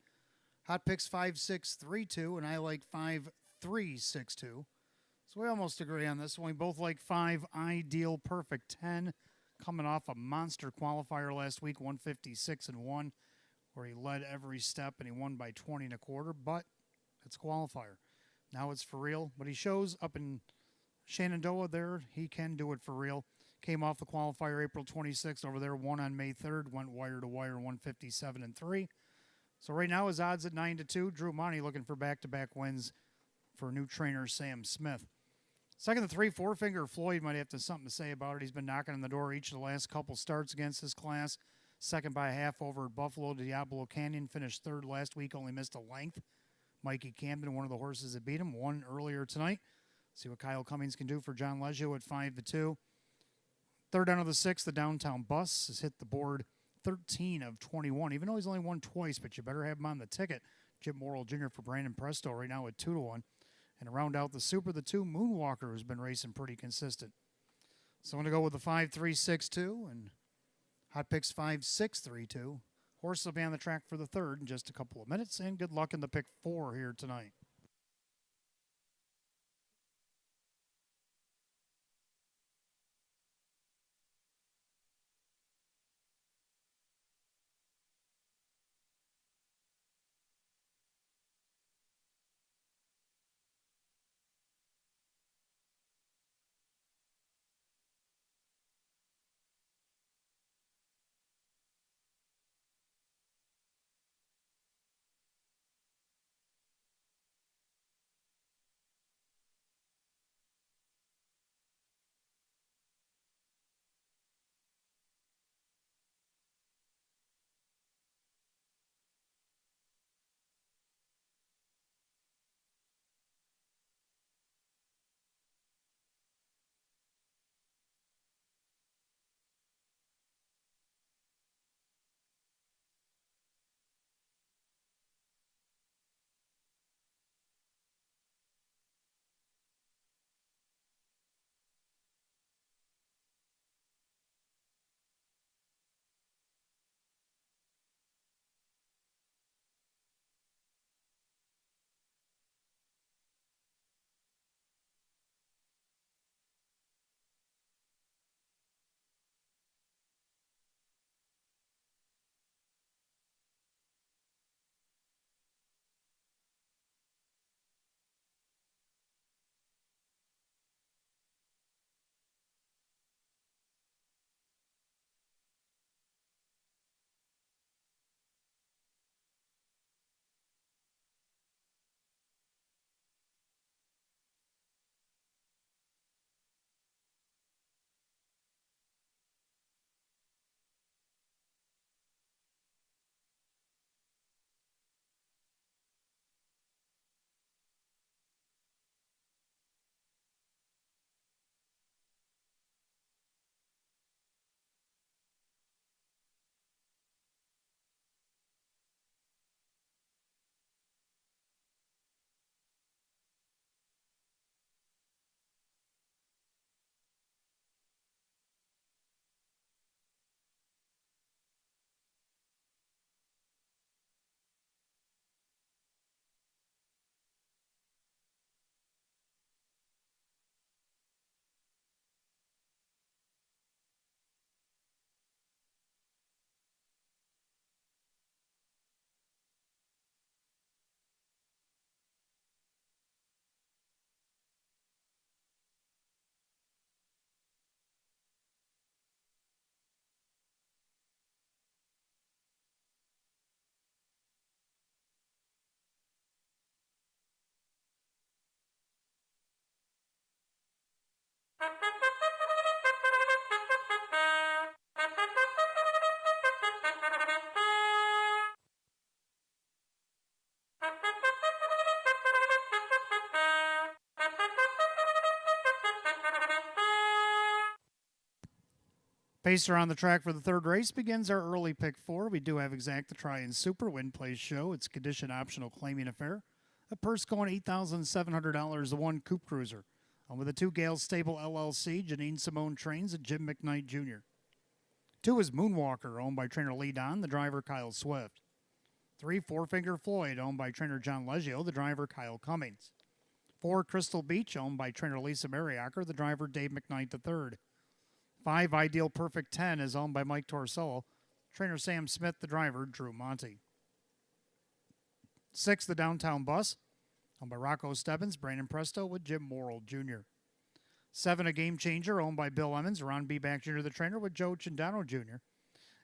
[SPEAKER 1] Hot picks 5, 6, 3, 2, and I like 5, 3, 6, 2. So we almost agree on this one. We both like 5, Ideal Perfect 10, coming off a monster qualifier last week, 156-1, where he led every step and he won by 20 1/4, but it's a qualifier. Now it's for real. But he shows up in Shenandoah there, he can do it for real. Came off the qualifier April 26th over there, won on May 3rd, went wire to wire 157-3. So right now his odds at 9-2. Drew Monte looking for back-to-back wins for new trainer Sam Smith. Second, the 3 4-finger Floyd might have something to say about it. He's been knocking on the door each of the last couple starts against his class. Second by a half over at Buffalo. Diablo Canyon finished third last week, only missed a length. Mikey Camden, one of the horses that beat him, won earlier tonight. See what Kyle Cummings can do for John Leggio at 5-2. Third down of the sixth, the downtown bus has hit the board 13 of 21. Even though he's only won twice, but you better have him on the ticket. Jim Morrill Jr. for Brandon Presto right now at 2-1. And to round out the Super, the 2, Moonwalker, who's been racing pretty consistent. So I'm going to go with the 5-3-6-2 and Hot Picks 5-6-3-2. Horse will be on the track for the third in just a couple of minutes, and good luck in the pick 4 here tonight. Pacer on the track for the third race begins our early pick 4. We do have Exact the Try and Super Win Place Show. It's condition optional claiming affair. A purse going $8,700 to 1 Coupe Cruiser. On with the 2 Gales Stable LLC, Janine Simone Trains, and Jim McKnight Jr. 2 is Moonwalker, owned by trainer Lee Don, the driver Kyle Swift. 3, Four Finger Floyd, owned by trainer John Leggio, the driver Kyle Cummings. 4, Crystal Beach, owned by trainer Lisa Mariacker, the driver Dave McKnight III. 5, Ideal Perfect 10 is owned by Mike Torsello. Trainer Sam Smith, the driver, Drew Monty. 6, the Downtown Bus, owned by Rocco Stebbins, Brandon Presto with Jim Morrill Jr. 7, a Game Changer, owned by Bill Emmons, Ron B. Back Jr., the trainer, with Joe Cindano Jr.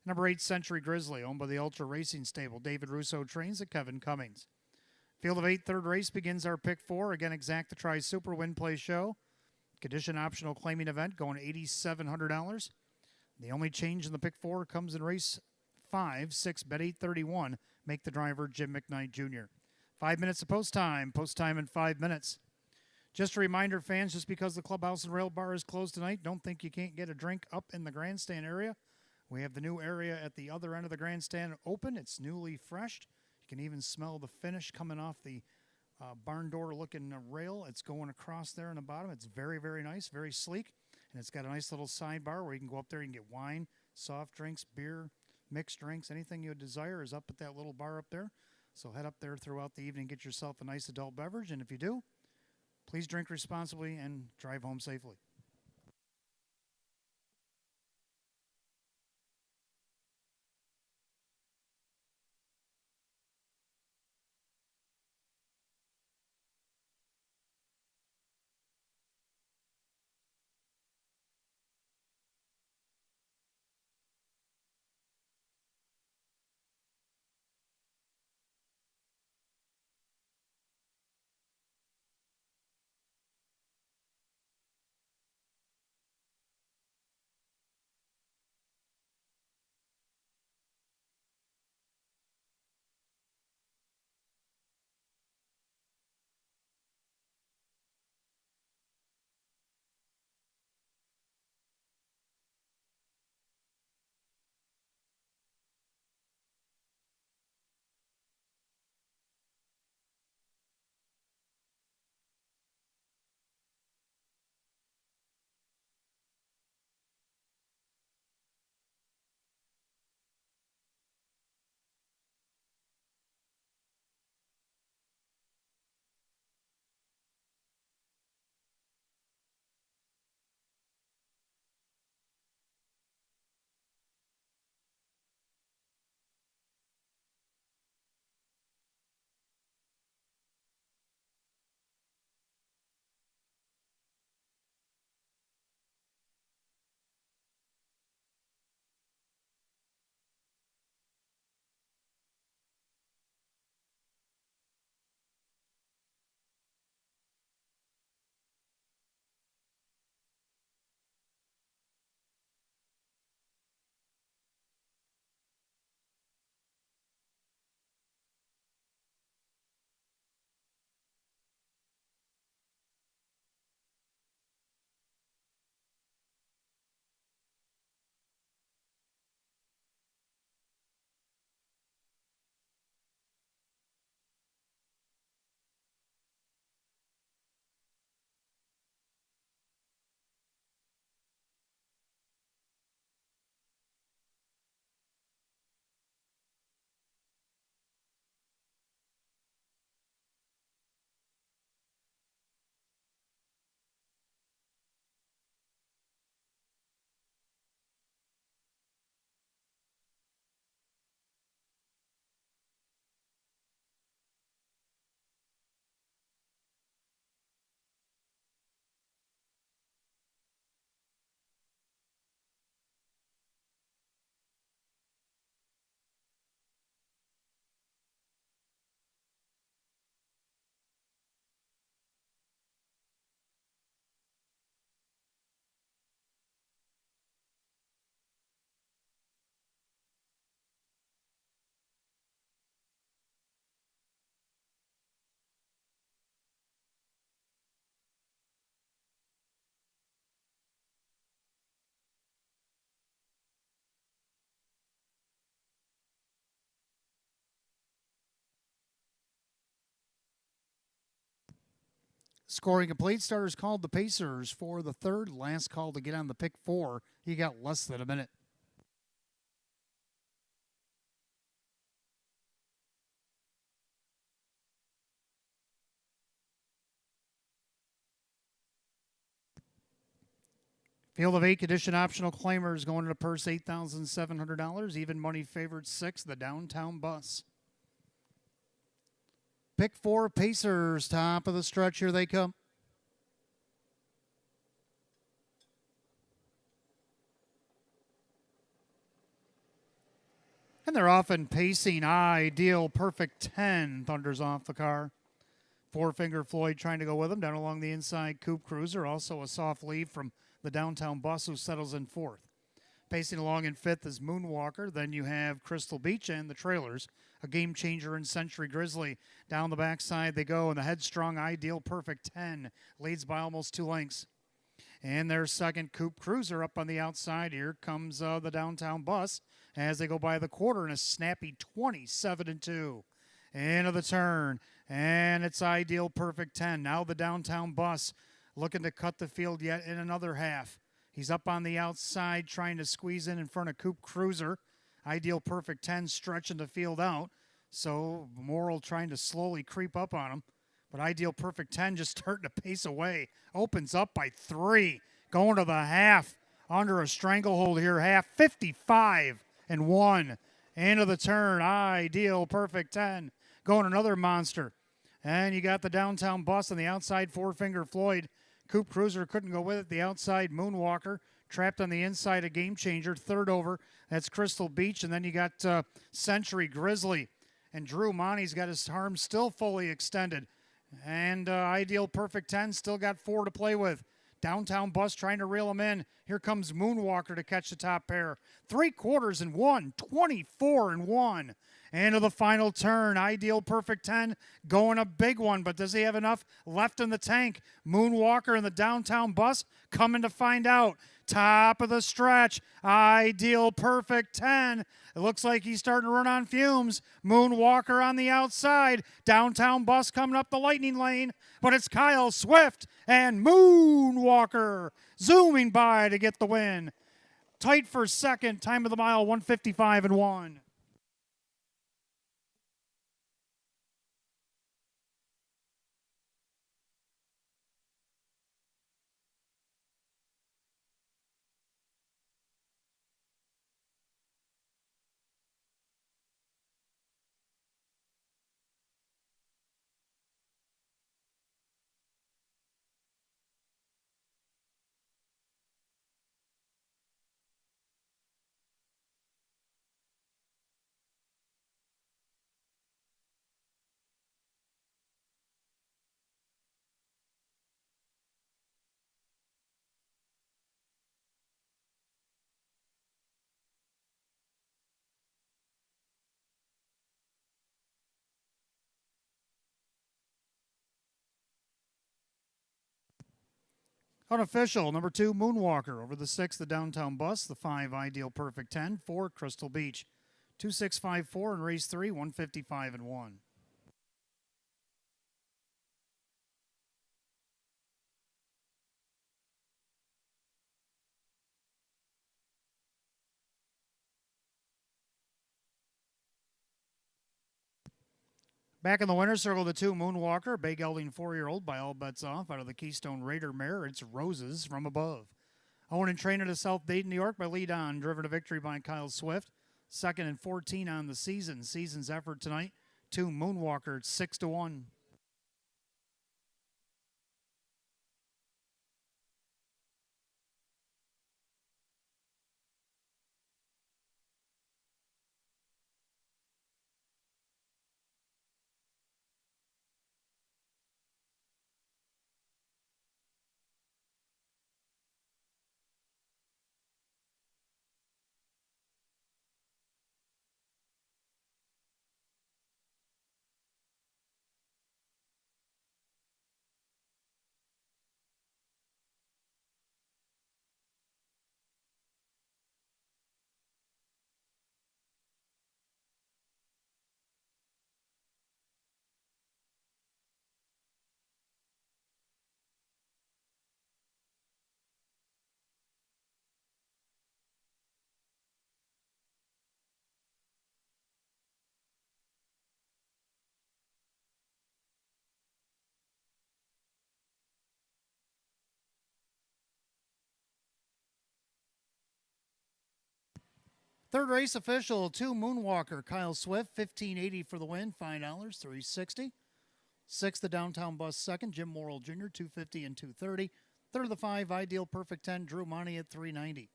[SPEAKER 1] Number 8, Century Grizzly, owned by the Ultra Racing Stable, David Russo Trains, and Kevin Cummings. Field of 8, third race begins our pick 4. Again, Exact the Try Super Win Play Show. Condition optional claiming event going $8,700. The only change in the pick 4 comes in race 5, 6, bet 831. Make the driver Jim McKnight Jr. 5 minutes of post time in 5 minutes. Just a reminder, fans, just because the clubhouse and rail bar is closed tonight, don't think you can't get a drink up in the grandstand area. We have the new area at the other end of the grandstand open. It's newly fresh. You can even smell the finish coming off the barn door looking rail. It's going across there in the bottom. It's very, very nice, very sleek. And it's got a nice little sidebar where you can go up there and get wine, soft drinks, beer, mixed drinks, anything you desire is up at that little bar up there. So head up there throughout the evening, get yourself a nice adult beverage. And if you do, please drink responsibly and drive home safely. Scoring complete. Starters called the Pacers for the third. Last call to get on the pick four. He got less than a minute. Field of 8 condition optional claimers going to the purse $8,700. Even money favored 6, the downtown bus. Pick 4, Pacers, top of the stretch. Here they come. And they're often pacing ideal, perfect 10. Thunders off the car. Four-finger Floyd trying to go with him. Down along the inside, Coupe Cruiser. Also a soft lead from the downtown bus who settles in 4th. Pacing along in 5th is Moonwalker. Then you have Crystal Beach and the trailers. A Game Changer and Century Grizzly. Down the backside they go, and the Headstrong Ideal Perfect 10 leads by almost 2 lengths. And their second Coupe Cruiser up on the outside. Here comes the Downtown Bus as they go by the quarter in a snappy 27-2. Into the turn, and it's Ideal Perfect 10. Now the Downtown Bus looking to cut the field yet in another half. He's up on the outside trying to squeeze in front of Coupe Cruiser. Ideal Perfect 10 stretching the field out. So Morrill trying to slowly creep up on him. But Ideal Perfect 10 just starting to pace away. Opens up by 3. Going to the half. Under a stranglehold here. Half 55-1. Into the turn. Ideal Perfect 10. Going another monster. And you got the Downtown Bus on the outside. Four Finger Floyd. Coupe Cruiser couldn't go with it. The outside Moonwalker. Trapped on the inside, a Game Changer. Third over, that's Crystal Beach. And then you got Century Grizzly. And Drew Monty's got his arms still fully extended. And Ideal Perfect 10 still got 4 to play with. Downtown Bus trying to reel him in. Here comes Moonwalker to catch the top pair. 3/4-1, 24-1. Into the final turn. Ideal Perfect 10 going a big one, but does he have enough left in the tank? Moonwalker and the Downtown Bus coming to find out. Top of the stretch. Ideal Perfect 10. It looks like he's starting to run on fumes. Moonwalker on the outside. Downtown Bus coming up the lightning lane, but it's Kyle Swift and Moonwalker zooming by to get the win. Tight for second. Time of the mile 155-1. Unofficial, number 2, Moonwalker. Over the 6, the Downtown Bus. The 5, Ideal Perfect 10. 4, Crystal Beach. 2-6-5-4 in race 3, 155-1. Back in the winner's circle, the 2, Moonwalker, big gelding 4-year-old by all bets off out of the Keystone Raider mare. It's Roses from Above. Owned and trained at South Dayton, New York by Lead On, driven to victory by Kyle Swift. 2nd and 14 on the season. Season's effort tonight, 2, Moonwalker, 6-1. Third race official, 2, Moonwalker, Kyle Swift, $15.80 for the win, $5, $3.60. 6th, the Downtown Bus 2nd, Jim Morrill Jr., $2.50 and $2.30. Third of the 5, Ideal Perfect 10, Drew Monty at $3.90.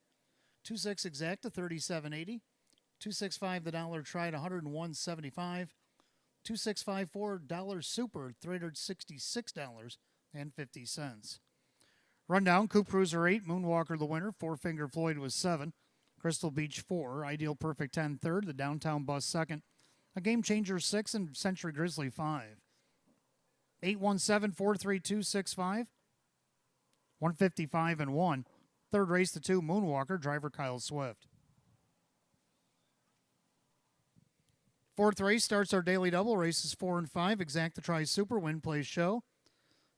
[SPEAKER 1] 2-6 Exacta, $37.80. 265 the dollar tried, $101.75. 2654 dollar super, $366.50. Rundown: Coupe Cruiser 8, Moonwalker the winner, Four Finger Floyd was 7, Crystal Beach 4, Ideal Perfect 10 third, the Downtown Bus 2nd, A Game Changer 6 and Century Grizzly 5. 817-432-65. 155 and 1. Third race, the 2 Moonwalker, driver Kyle Swift. Fourth race starts our daily double. Races 4 and 5. Exacta Tri Super, Win Play Show.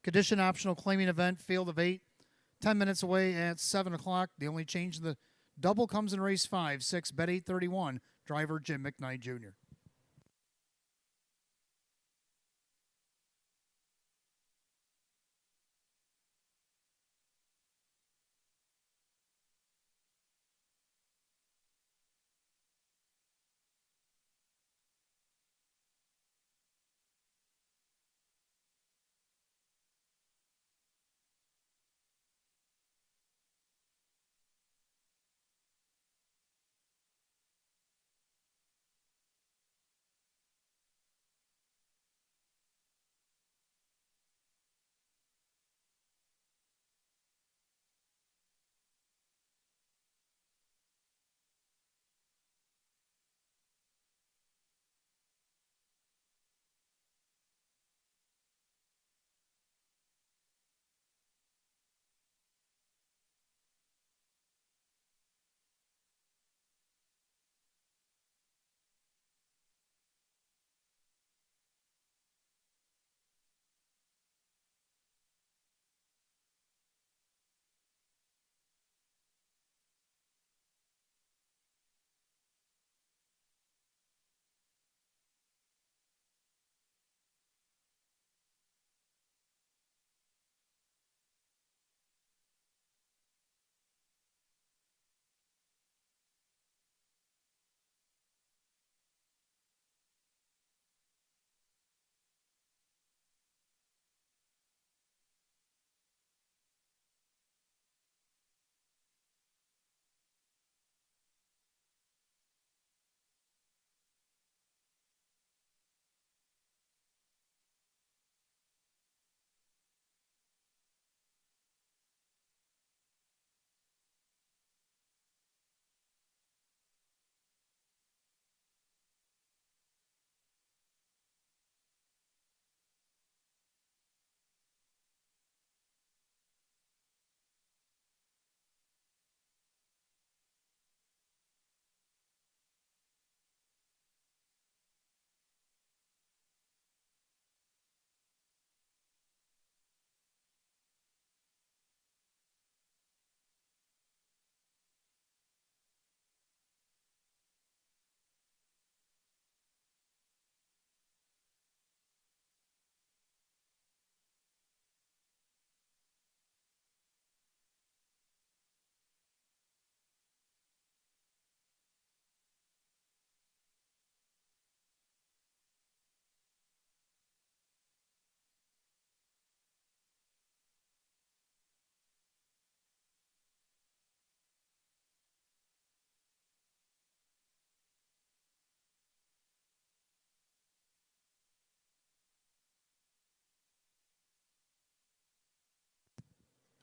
[SPEAKER 1] Condition optional claiming event, field of 8. 10 minutes away at 7 o'clock. The only change in the double comes in race 5, 6, bet 831, driver Jim McKnight Jr.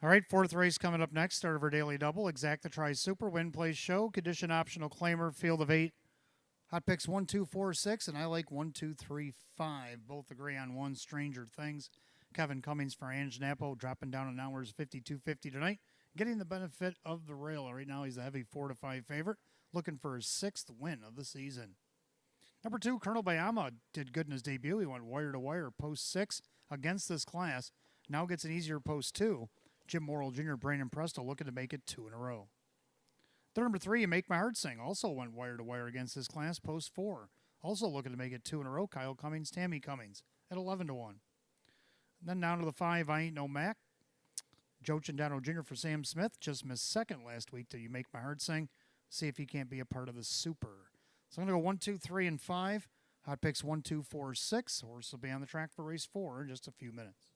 [SPEAKER 1] All right, fourth race coming up next. Start of our daily double. Exacta Tri Super, Win Play Show. Condition optional claimer, field of 8. Hot picks 1, 2, 4, 6, and I like 1, 2, 3, 5. Both agree on 1, Stranger Things. Kevin Cummings for Ange Napo, dropping down an hour's 52.50 tonight. Getting the benefit of the rail. Right now, he's a heavy 4 to 5 favorite. Looking for his 6th win of the season. Number 2, Colonel Bayama did good in his debut. He went wire to wire, post 6 against this class. Now gets an easier post 2. Jim Morrill Jr., Brandon Presto looking to make it 2 in a row. Third, number 3, You Make My Heart Sing, also went wire to wire against this class, post 4. Also looking to make it 2 in a row, Kyle Cummings, Tammy Cummings at 11 to 1. And then down to the 5, I Ain't No Mac. Joe Chandano Jr. for Sam Smith, just missed second last week to You Make My Heart Sing. See if he can't be a part of the Super. So I'm going to go 1, 2, 3, and 5. Hot picks 1, 2, 4, 6. Horse will be on the track for race 4 in just a few minutes.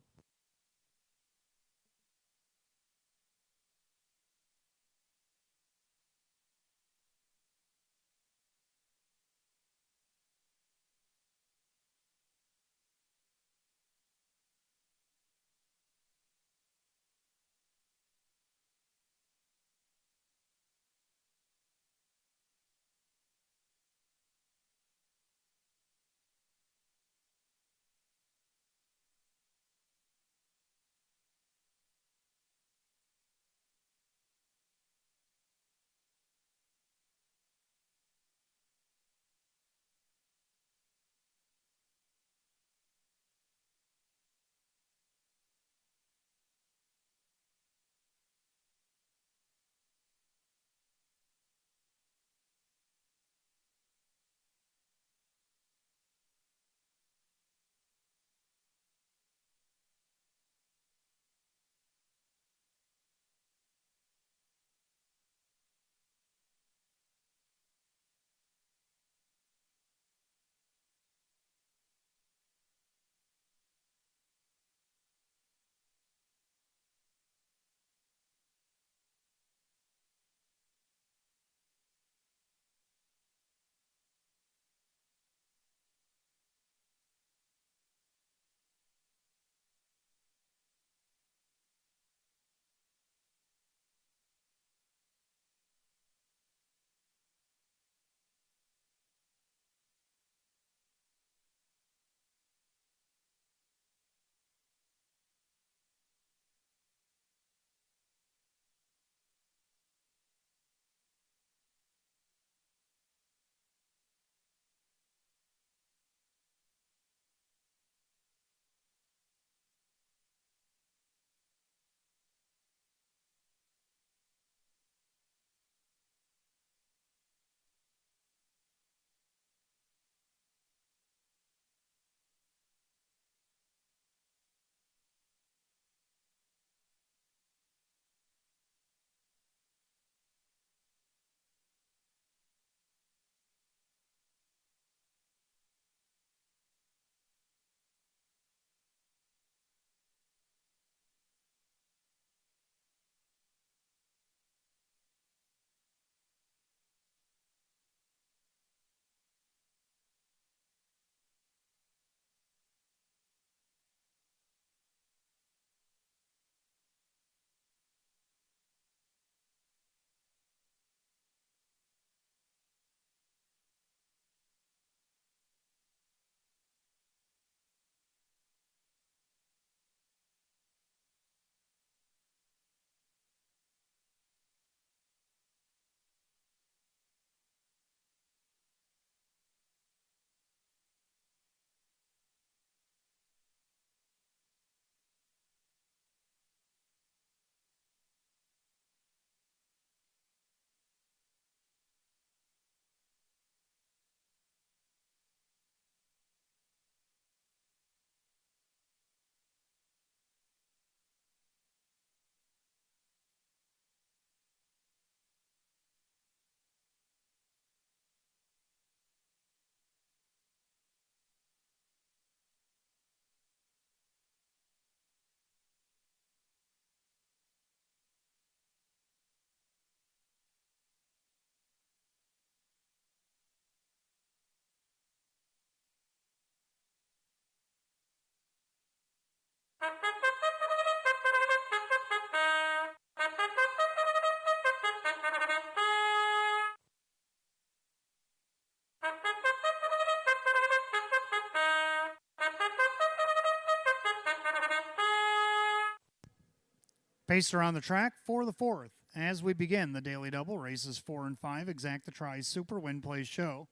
[SPEAKER 1] Pacer on the track for the fourth. As we begin the daily double, races 4 and 5, exact the tries super, win, plays, show.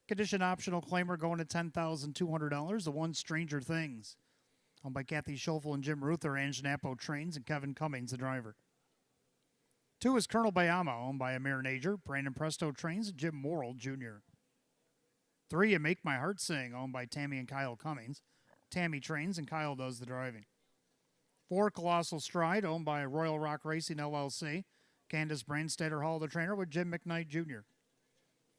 [SPEAKER 1] Condition optional claimer going to $10,200. The one Stranger Things, owned by Kathy Schofel and Jim Ruther, Anjanapo Trains, and Kevin Cummings, the driver. 2 is Colonel Bayama, owned by Amir Najer, Brandon Presto Trains, and Jim Morrill Jr. 3, and Make My Heart Sing, owned by Tammy and Kyle Cummings. Tammy trains and Kyle does the driving. 4, Colossal Stride, owned by Royal Rock Racing LLC. Candace Brandstetter Hall, the trainer, with Jim McKnight Jr.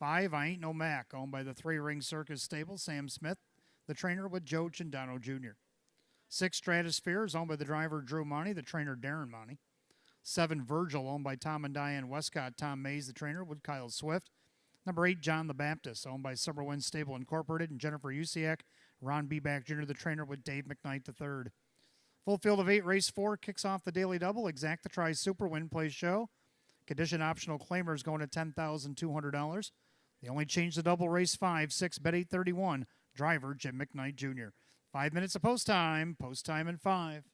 [SPEAKER 1] 5, I Ain't No Mac, owned by the 3 Ring Circus Stable, Sam Smith, the trainer, with Joe Chindano Jr. 6, Stratosphere is owned by the driver Drew Monty, the trainer Darren Monty. 7, Virgil, owned by Tom and Diane Westcott, Tom Mays, the trainer, with Kyle Swift. Number 8, John the Baptist, owned by Summerwind Stable Incorporated, and Jennifer Usiak, Ron Beback Jr., the trainer, with Dave McKnight III. Full field of 8, race 4 kicks off the daily double. Exact the try super, win, plays, show. Condition optional claimers going to $10,200. They only changed the double, race 5, 6, bet 831. Driver Jim McKnight Jr. 5 minutes of post time in 5.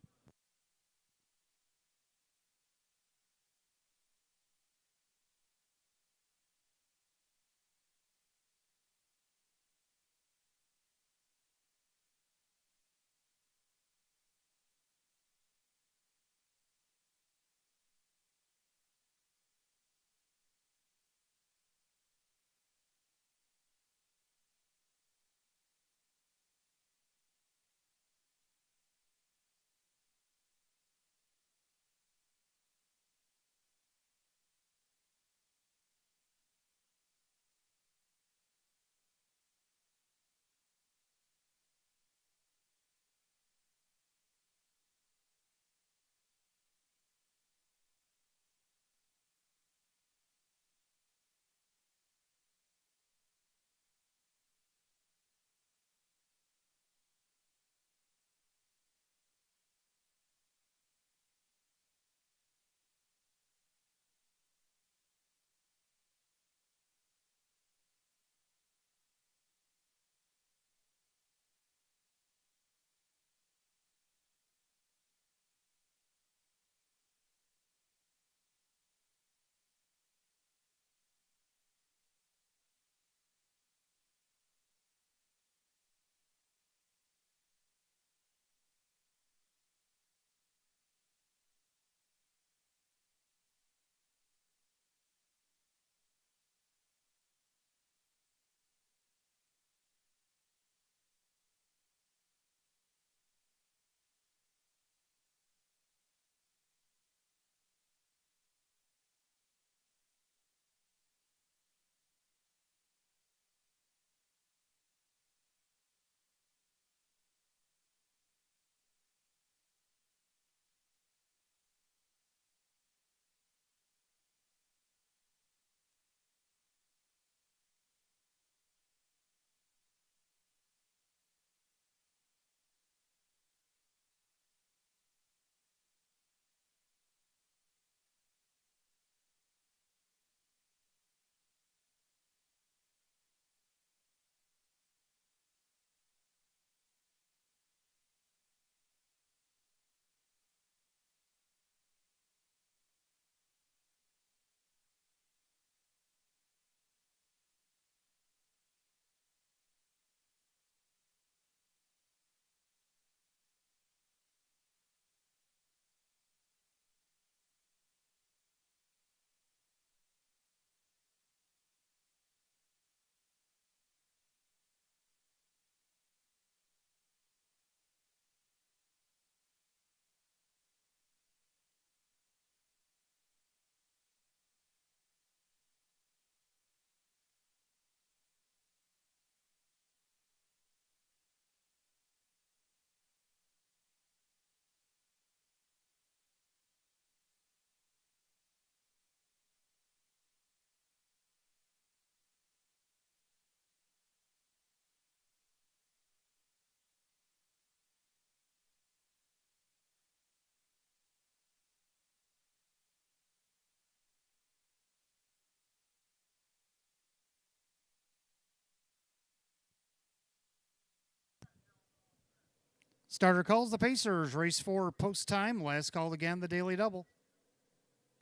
[SPEAKER 1] Starter calls the Pacers. Race 4 post time. Last call again, the daily double.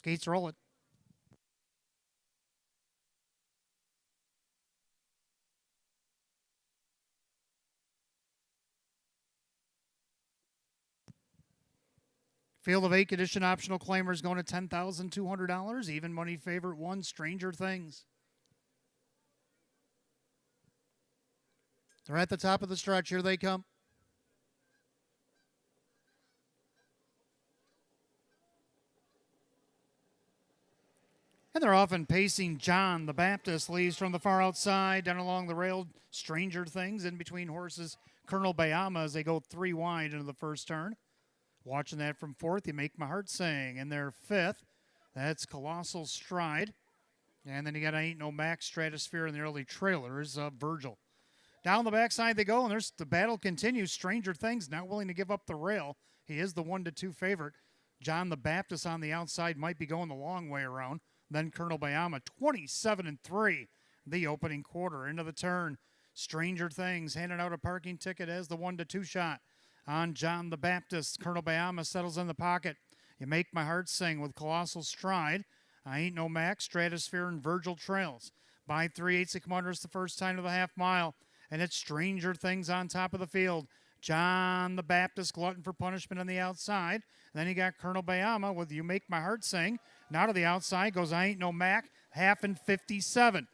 [SPEAKER 1] Gates roll it. Field of 8 condition optional claimers going to $10,200. Even money favorite 1, Stranger Things. They're at the top of the stretch. Here they come. And they're often pacing. John the Baptist leaves from the far outside, down along the rail. Stranger Things in between horses. Colonel Bayama as they go 3 wide into the first turn. Watching that from fourth, You Make My Heart Sing. In their fifth, that's Colossal Stride. And then you got Ain't No Max, Stratosphere, and the early trailers of Virgil. Down the backside they go, and there's the battle continues. Stranger Things not willing to give up the rail. He is the 1-2 favorite. John the Baptist on the outside might be going the long way around. Then Colonel Bayama, 27-3, the opening quarter. Into the turn, Stranger Things handing out a parking ticket as the 1-2 shot on John the Baptist. Colonel Bayama settles in the pocket. You Make My Heart Sing with Colossal Stride. I Ain't No Max, Stratosphere, and Virgil trails. By 3/8 of Commodus the first time to the half mile. And it's Stranger Things on top of the field. John the Baptist, glutton for punishment on the outside. Then you got Colonel Bayama with You Make My Heart Sing. Now to the outside goes I Ain't No Mac, half and 57.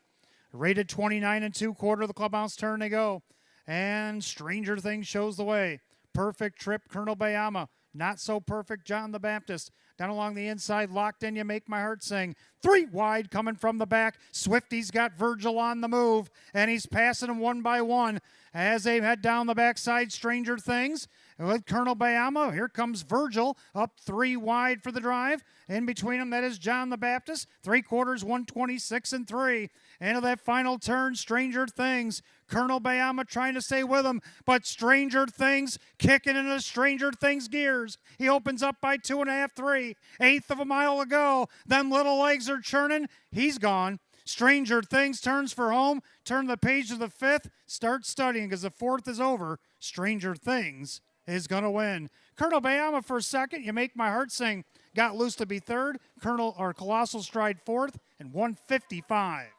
[SPEAKER 1] Rated 29 2/4, the clubhouse turn they go. And Stranger Things shows the way. Perfect trip, Colonel Bayama. Not so perfect, John the Baptist. Down along the inside, locked in, You Make My Heart Sing. 3 wide coming from the back. Swifty's got Virgil on the move, and he's passing them one by one as they head down the backside. Stranger Things with Colonel Bayama. Here comes Virgil up 3 wide for the drive. In between them, that is John the Baptist. 3/4, 126-3. Into that final turn, Stranger Things. Colonel Bayama trying to stay with him, but Stranger Things kicking into Stranger Things gears. He opens up by 2.5, 3. 1/8 of a mile to go. Then little legs are churning. He's gone. Stranger Things turns for home. Turn the page to the 5th. Start studying because the 4th is over. Stranger Things is going to win. Colonel Bayama for second. You Make My Heart Sing. Got loose to be third. Colossal Stride fourth, and 155.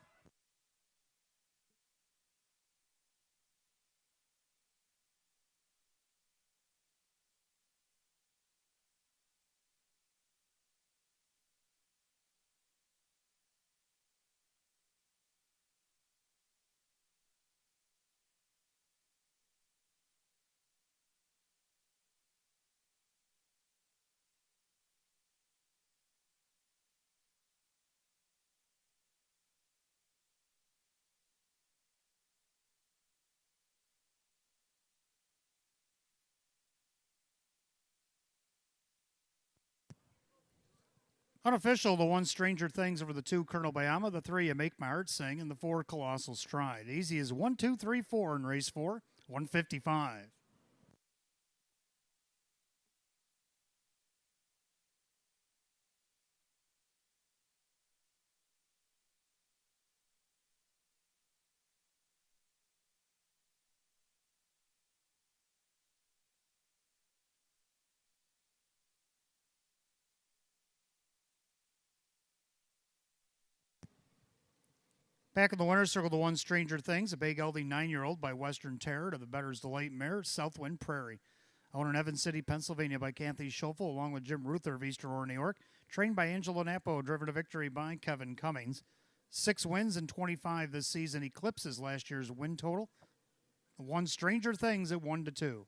[SPEAKER 1] Unofficial, the 1 Stranger Things over the 2 Colonel Bayama, the 3 You Make My Heart Sing, and the 4 Colossal Stride. Easy as 1, 2, 3, 4 in race 4, 155. Back in the winner's circle, the 1 Stranger Things, a Bay Gelding 9-year-old by Western Terror to the Better's Delight mare, Southwind Prairie. Owned in Evans City, Pennsylvania by Kathy Schoeffel, along with Jim Ruther of East Aurora, New York. Trained by Angelo Napo, driven to victory by Kevin Cummings. 6 wins and 25 this season, eclipses last year's win total. The 1 Stranger Things at 1-2.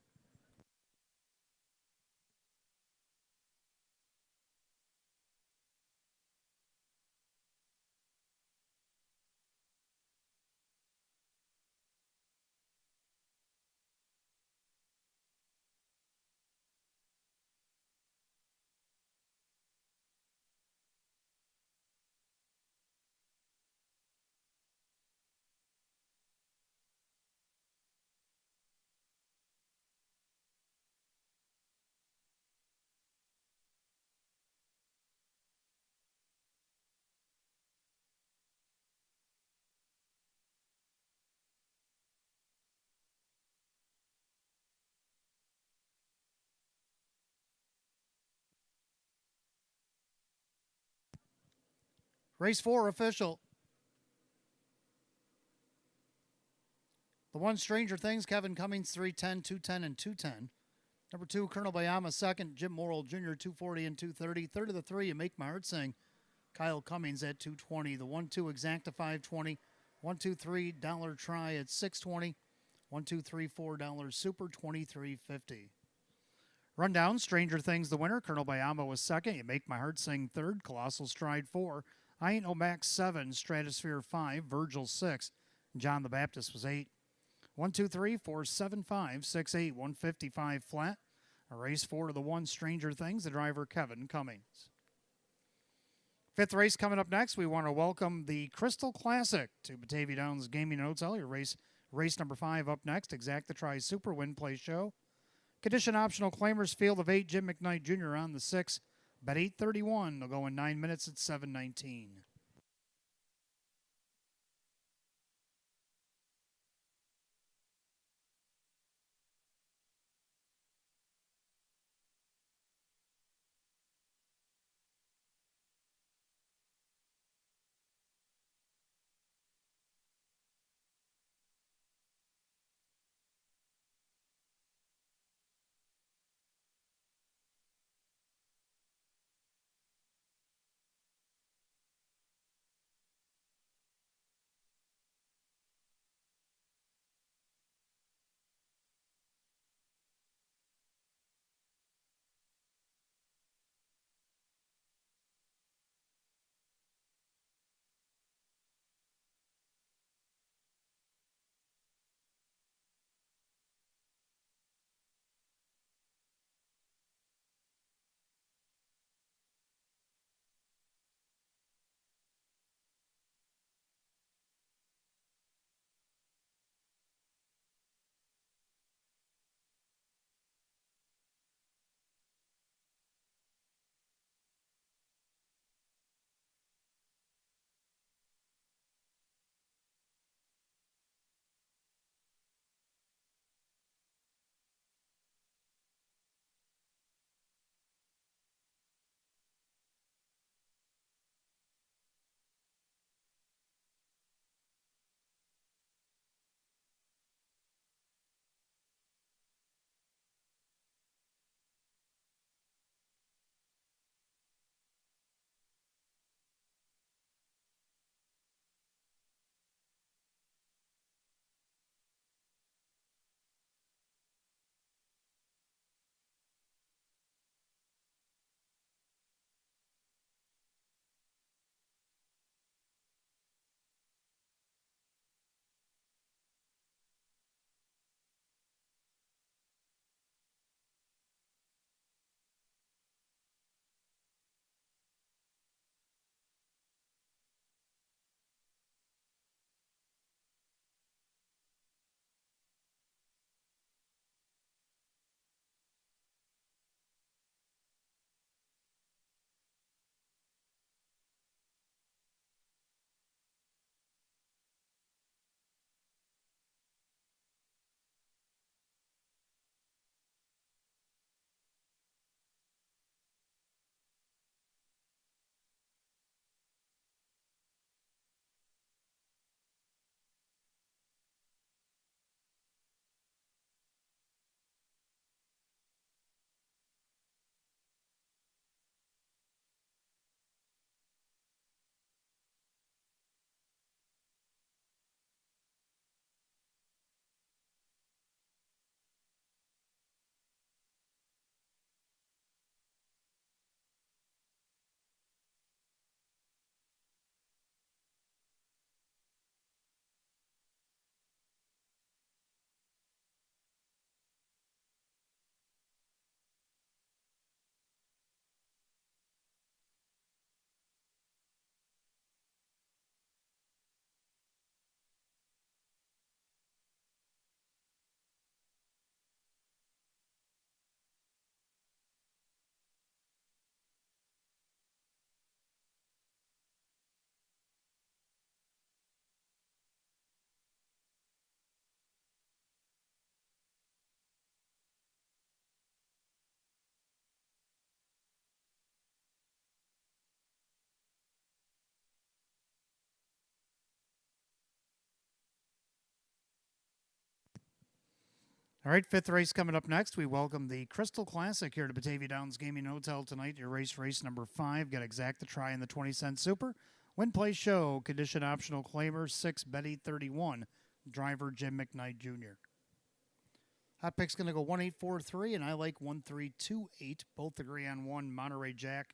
[SPEAKER 1] Race 4 official. The 1 Stranger Things, Kevin Cummings, 310, 210, and 210. Number 2, Colonel Bayama, second. Jim Morrill Jr., 240 and 230. Third of the 3, You Make My Heart Sing. Kyle Cummings at 220. The 1-2 Exacta 520. 1-2-3 Dollar Try at 620. 1-2-3 $4 Super 23.50. Rundown: Stranger Things the winner. Colonel Bayama was second. You Make My Heart Sing third. Colossal Stride 4. I Ain't No Max 7. Stratosphere 5. Virgil 6. John the Baptist was 8. 1-2-3 4-7-5 6-8 155 flat. A race 4 to the 1 Stranger Things. The driver Kevin Cummings. 5th race coming up next. We want to welcome the Crystal Classic to Batavia Downs Gaming and Hotel. Your race number 5 up next. Exacta Try Super Win Play Show. Condition optional claimers field of 8. Jim McKnight Jr. on the 6. Bet 8:31. They'll go in 9 minutes at 7:19. All right, fifth race coming up next. We welcome the Crystal Classic here to Batavia Downs Gaming Hotel tonight. Your race number 5. Got Exact the Try in the 20-cent Super. Win, play, show. Condition optional claimer 6, Betty 31. Driver Jim McKnight Jr. Hot pick's going to go 1843, and I like 1328. Both agree on 1, Monterey Jack.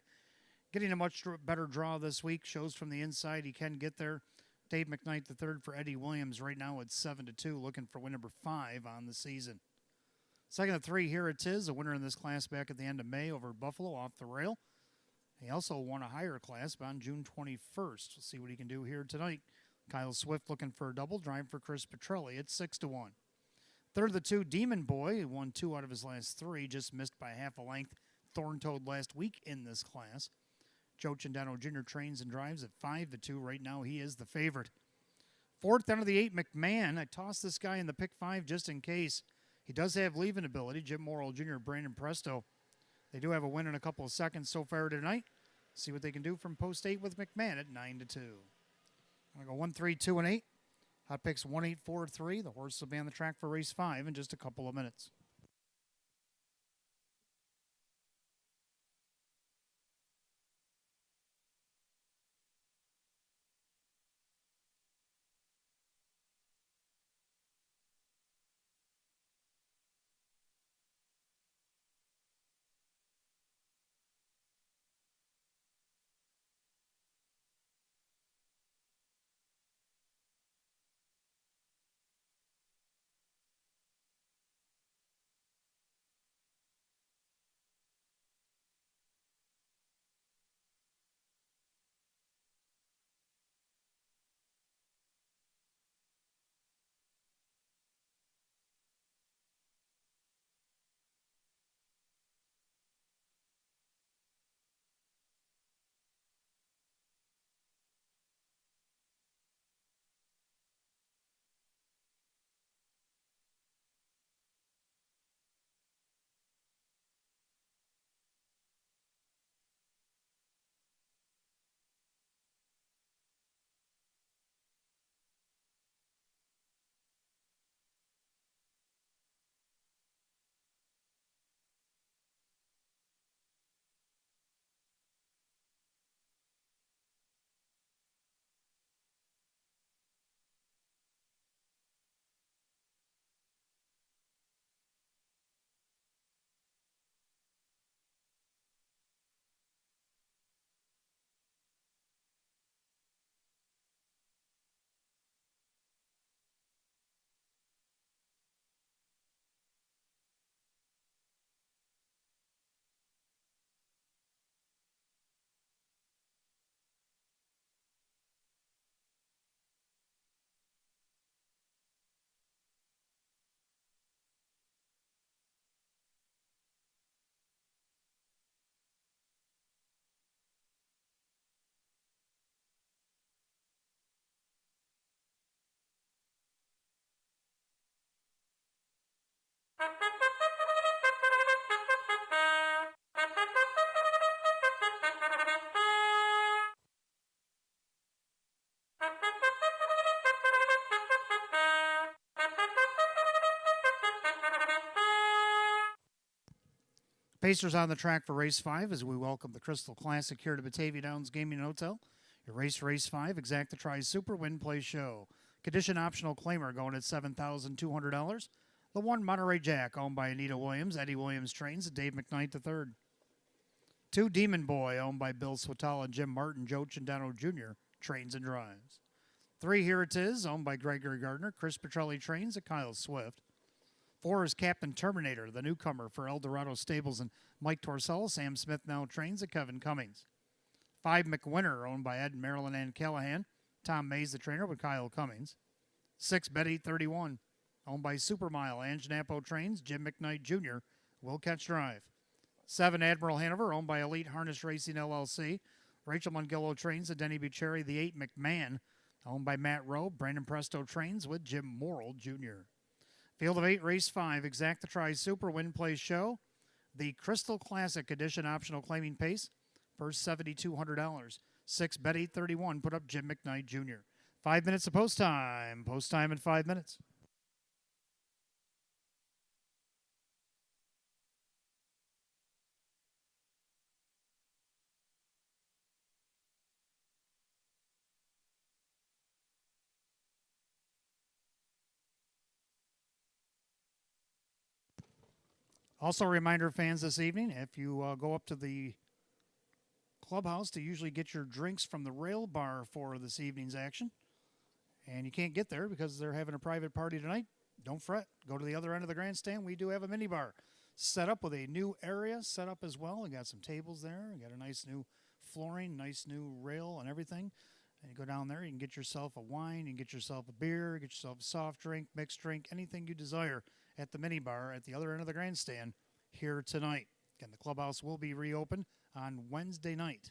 [SPEAKER 1] Getting a much better draw this week. Shows from the inside he can get there. Dave McKnight the third for Eddie Williams right now at 7-2, looking for win number 5 on the season. Second of 3, Here It Is, a winner in this class back at the end of May over Buffalo off the rail. He also won a higher class on June 21st. We'll see what he can do here tonight. Kyle Swift looking for a double drive for Chris Petrelli at 6-1. Third of the 2, Demon Boy, who won 2 out of his last 3, just missed by half a length. Thorn Toad last week in this class. Joe Chandano Jr. trains and drives at 5-2. Right now, he is the favorite. Fourth out of the 8, McMahon. I tossed this guy in the pick 5 just in case. He does have leaving ability. Jim Morrill Jr., Brandon Presto. They do have a win in a couple of seconds so far tonight. See what they can do from post 8 with McMahon at 9-2. I'm going to go 1, 3, 2, and 8. Hot picks 1, 8, 4, 3. The horse will be on the track for race 5 in just a couple of minutes. Pacers on the track for race 5 as we welcome the Crystal Classic here to Batavia Downs Gaming Hotel. Your race 5, Exact the Try Super Win Play Show. Condition optional claimer going at $7,200. The 1, Monterey Jack, owned by Anita Williams. Eddie Williams trains at Dave McKnight III. 2, Demon Boy, owned by Bill Swatala and Jim Martin. Joe Chandano Jr. trains and drives. 3, Here It Is, owned by Gregory Gardner. Chris Petrelli trains at Kyle Swift. 4 is Captain Terminator, the newcomer for El Dorado Stables and Mike Torcella. Sam Smith now trains at Kevin Cummings. 5, McWinner, owned by Ed Marilyn and Callahan. Tom Mays, the trainer, with Kyle Cummings. 6, Betty 31, owned by Supermile. Ange Napo trains. Jim McKnight Jr. will catch drive. 7, Admiral Hanover, owned by Elite Harness Racing LLC. Rachel Mungillo trains at Denny Bucherri. The 8, McMahon, owned by Matt Rowe. Brandon Presto trains with Jim Morrill Jr. Field of 8, race 5, Exact the Try Super Win Play Show. The Crystal Classic Edition optional claiming pace, first $7,200. 6, Betty 31, put up Jim McKnight Jr. 5 minutes of post time. Post time in 5 minutes. Also, a reminder, fans, this evening, if you go up to the clubhouse to usually get your drinks from the rail bar for this evening's action, and you can't get there because they're having a private party tonight, don't fret. Go to the other end of the grandstand. We do have a mini bar set up with a new area set up as well. We got some tables there. We got a nice new flooring, nice new rail and everything. And you go down there, you can get yourself a wine, you can get yourself a beer, get yourself a soft drink, mixed drink, anything you desire at the mini bar at the other end of the grandstand here tonight. Again, the clubhouse will be reopened on Wednesday night.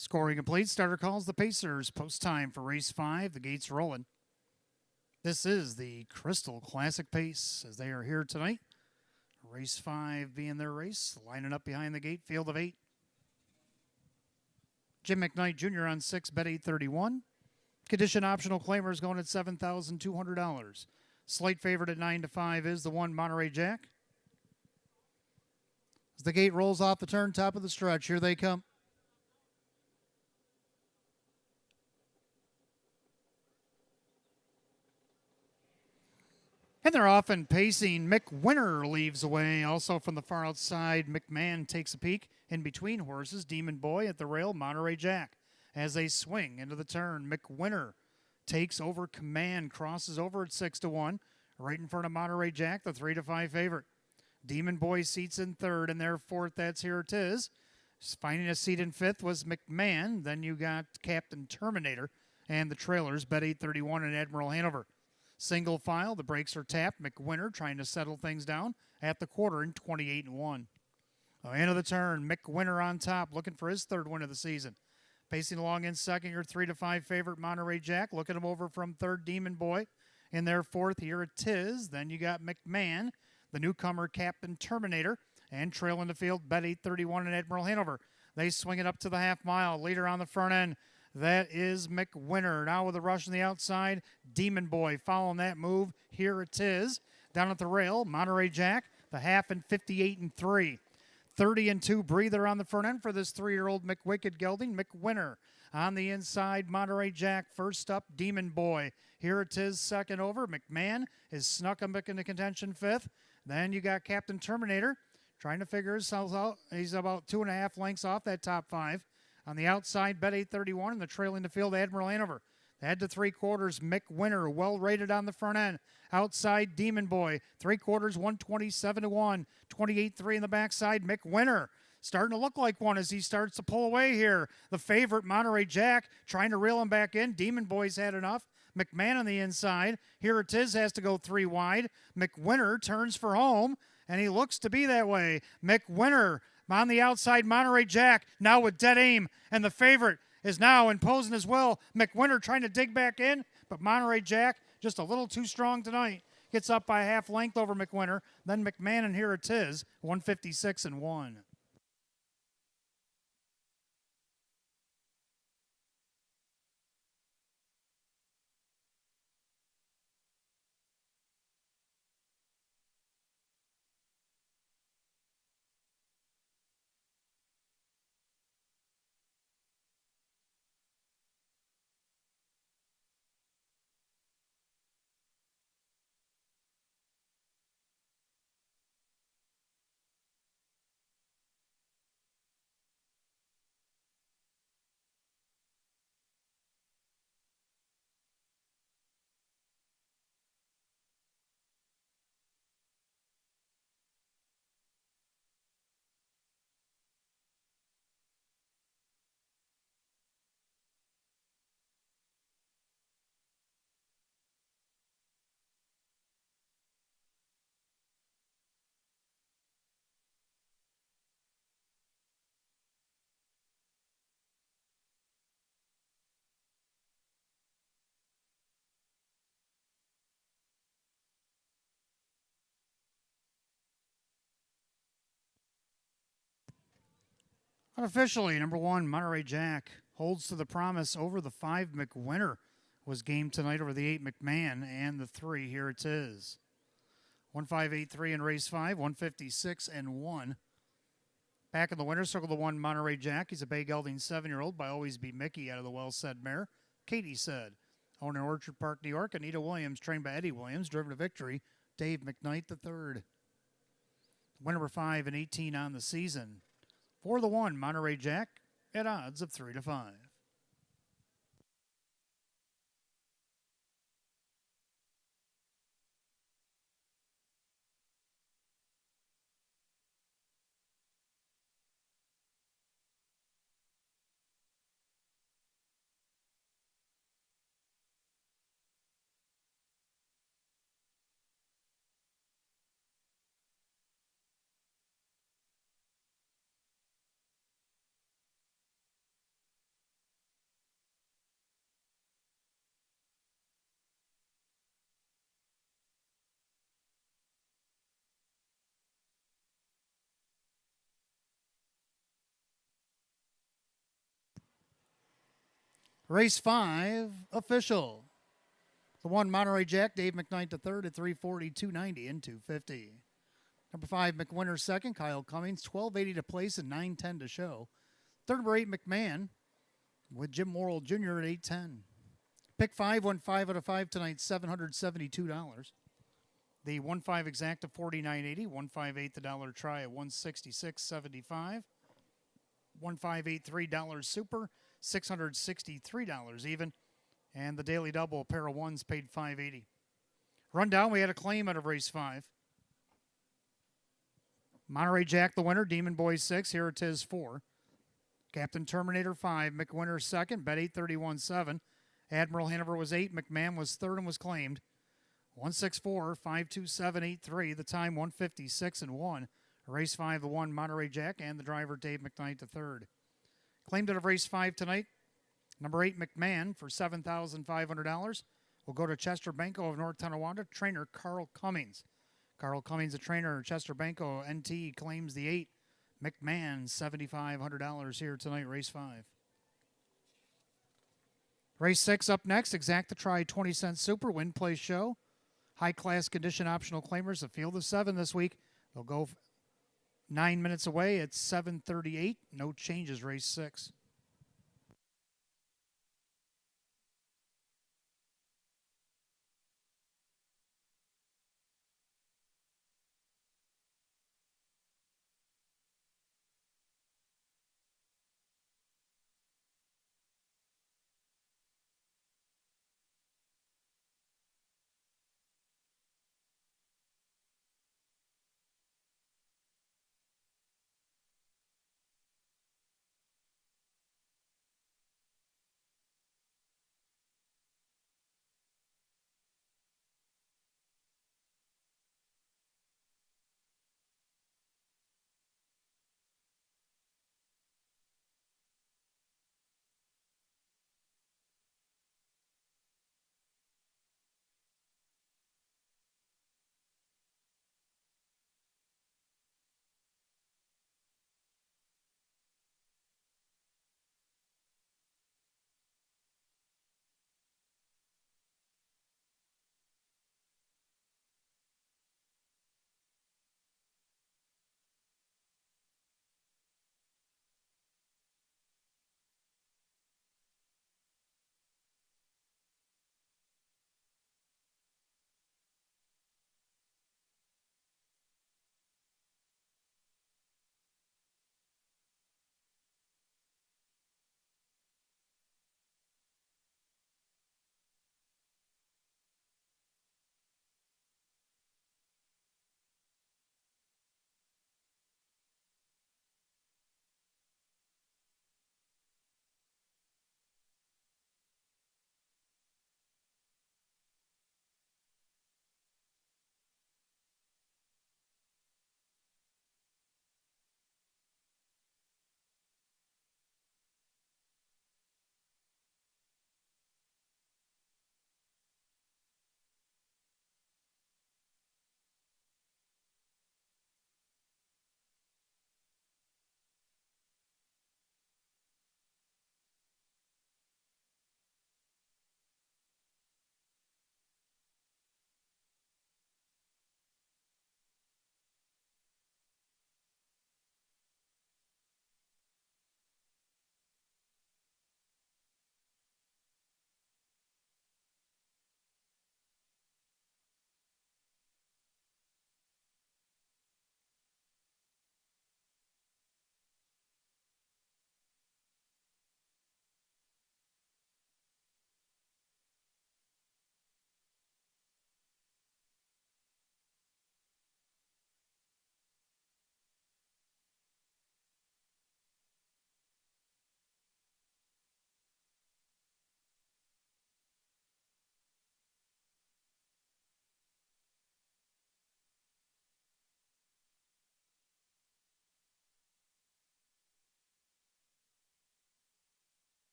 [SPEAKER 1] Scoring complete. Starter calls the Pacers. Post time for race 5. The gates rolling. This is the Crystal Classic Pace as they are here tonight. Race 5 being their race. Lining up behind the gate. Field of 8. Jim McKnight Jr. on 6, bet 831. Condition optional claimers going at $7,200. Slight favorite at 9-5 is the one Monterey Jack. As the gate rolls off the turn, top of the stretch, here they come. And they're off and pacing. Mick Winter leaves away. Also from the far outside, McMahon takes a peek. In between horses, Demon Boy at the rail, Monterey Jack. As they swing into the turn, Mick Winter takes over command, crosses over at 6-1. Right in front of Monterey Jack, the 3-5 favorite. Demon Boy seats in third, and their fourth, that's Here It Is. Finding a seat in fifth was McMahon. Then you got Captain Terminator and the trailers, bet 831 and Admiral Hanover. Single file, the brakes are tapped. McWinter trying to settle things down at the quarter in 28-1. End of the turn, McWinter on top, looking for his third win of the season. Pacing along in second, your 3-5 favorite, Monterey Jack. Looking him over from third, Demon Boy. In their fourth, Here It Is. Then you got the newcomer, Captain Terminator. And trailing the field, bet 831 and Admiral Hanover. They swing it up to the half mile. Leader on the front end. That is McWinter. Now with a rush on the outside. Demon Boy following that move. Here it is. Down at the rail, Monterey Jack, the half in 58-3. 30-2 breather on the front end for this 3-year-old McWicked gelding. McWinter on the inside. Monterey Jack first up. Demon Boy. Here it is second over. McMahon is snuck him back into contention fifth. Then you got Captain Terminator trying to figure himself out. He's about 2.5 lengths off that top five. On the outside, Bet 831, and the trailing the field, Admiral Hanover. Head to 3/4, McWinter, well rated on the front end. Outside, Demon Boy, 3/4, 127-1. 28-3 in the backside, McWinter. Starting to look like one as he starts to pull away here. The favorite, Monterey Jack, trying to reel him back in. Demon Boy's had enough. McMahon on the inside. Here it is, has to go 3 wide. McWinter turns for home, and he looks to be that way. McWinter on the outside, Monterey Jack, now with dead aim, and the favorite is now imposing as well. McWinter trying to dig back in, but Monterey Jack just a little too strong tonight. Gets up by half length over McWinter. Then McMahon, and here it is, 156-1. Unofficially, number 1, Monterey Jack holds to the promise over the 5. McWinter was game tonight over the 8 McMahon and the 3. Here it is. 1583 in race 5, 156-1. Back in the winner's circle, the 1, Monterey Jack. He's a bay gelding 7-year-old by Always Be Mickey out of the well-said mare. Katie said. Owned in Orchard Park, New York. Anita Williams, trained by Eddie Williams, driven to victory. Dave McKnight III. Win number 5 and 18 on the season. For the 1, Monterey Jack, at odds of 3-5. Race 5, official. The 1, Monterey Jack, Dave McKnight III at 340, 290, and 250. Number 5, McWinter second, Kyle Cummings, 1280 to place and 910 to show. Third, number 8, McMahon with Jim Morrill Jr. at 810. Pick 5 won 5 out of 5 tonight, $772. The 1-5 exacta, $49.80. 1-5 the dollar try at $166.75. 1-5 $3 super, $663 even. And the daily double, a pair of ones, paid $580. Rundown, we had a claim out of race 5. Monterey Jack, the winner. Demon Boy 6. Here it is 4. Captain Terminator 5. McWinter second. Bet 831.7. Admiral Hanover was 8. McMahon was third and was claimed. 164-527.83. The time 156-1. Race 5, the 1, Monterey Jack, and the driver Dave McKnight III. Claimed out of race 5 tonight. Number 8, McMahon for $7,500. Will go to Chester Banco of North Tonawanda. Trainer Carl Cummings. Carl Cummings, a trainer. Chester Banco NT claims the 8. McMahon, $7,500 here tonight, race 5. Race 6 up next, Exacta Try 20-cent Super, Win Place Show. High-class condition optional claimers, a field of 7 this week. They'll go 9 minutes away at 7:38. No changes, race 6.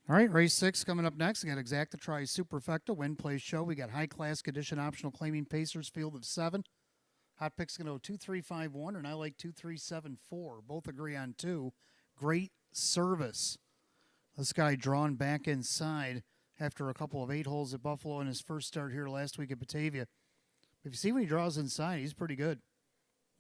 [SPEAKER 1] All right, race 6 coming up next. We got Exacta Try Superfecta, Win Place Show. We got high-class condition optional claiming Pacers, field of 7. Hot picks going to go 2-3-5-1, and I like 2-3-7-4. Both agree on 2. Great service. This guy drawn back inside after a couple of 8 holes at Buffalo in his first start here last week at Batavia. If you see when he draws inside, he's pretty good,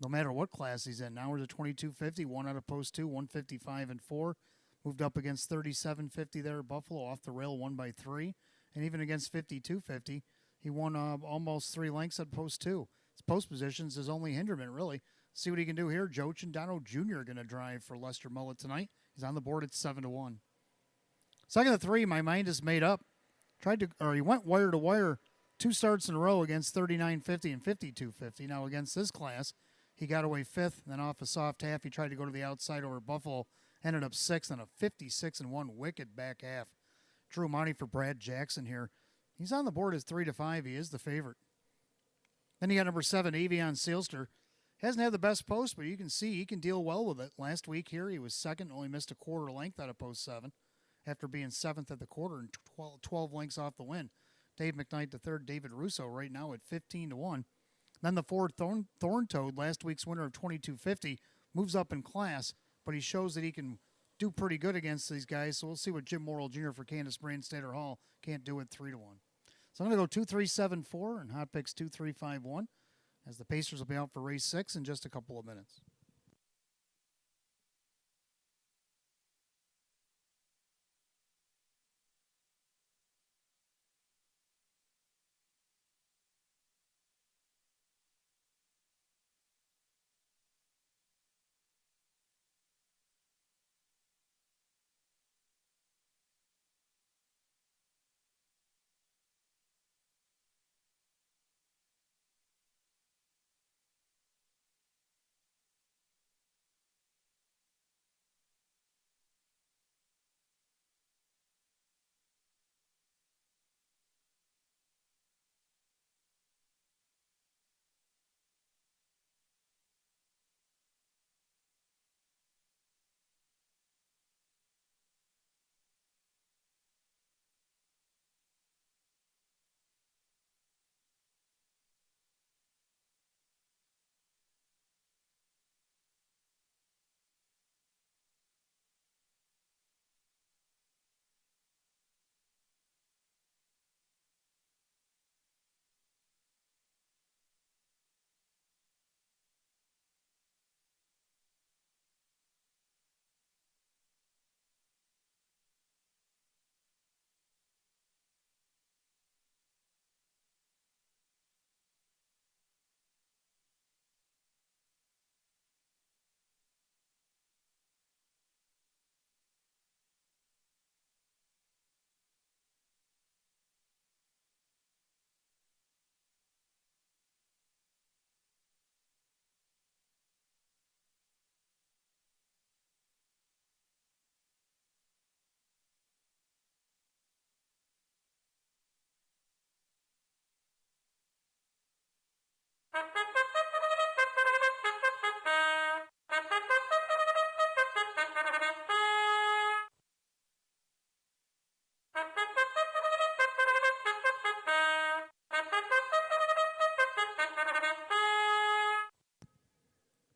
[SPEAKER 1] no matter what class he's in. Now we're at 2250, 1 out of post 2, 155 and 4. Moved up against 3750 there at Buffalo, off the rail, 1 by 3. And even against 5250, he won almost 3 lengths at post 2. His post positions is only hinderment, really. See what he can do here. Joe Chandano Jr. going to drive for Lester Mullet tonight. He's on the board at 7-1. Second of 3, my mind is made up. He went wire to wire 2 starts in a row against 3950 and 5250. Now against this class, he got away 5th, then off a soft half. He tried to go to the outside over Buffalo, ended up 6th on a 56-1 wicked back half. Drew money for Brad Jackson here. He's on the board as 3-5. He is the favorite. Then you got number 7, Avion Sealster. Hasn't had the best post, but you can see he can deal well with it. Last week here, he was second, only missed a quarter length out of post 7 after being 7th at the quarter and 12 lengths off the win. Dave McKnight III, David Russo right now at 15-1. Then the Ford Thorn Toad, last week's winner of 2250, moves up in class, but he shows that he can do pretty good against these guys. So we'll see what Jim Morrill Jr. for Candace Brandstater Hall can't do at 3-1. So I'm going to go 2-3-7-4 and hot picks 2-3-5-1 as the Pacers will be out for race 6 in just a couple of minutes.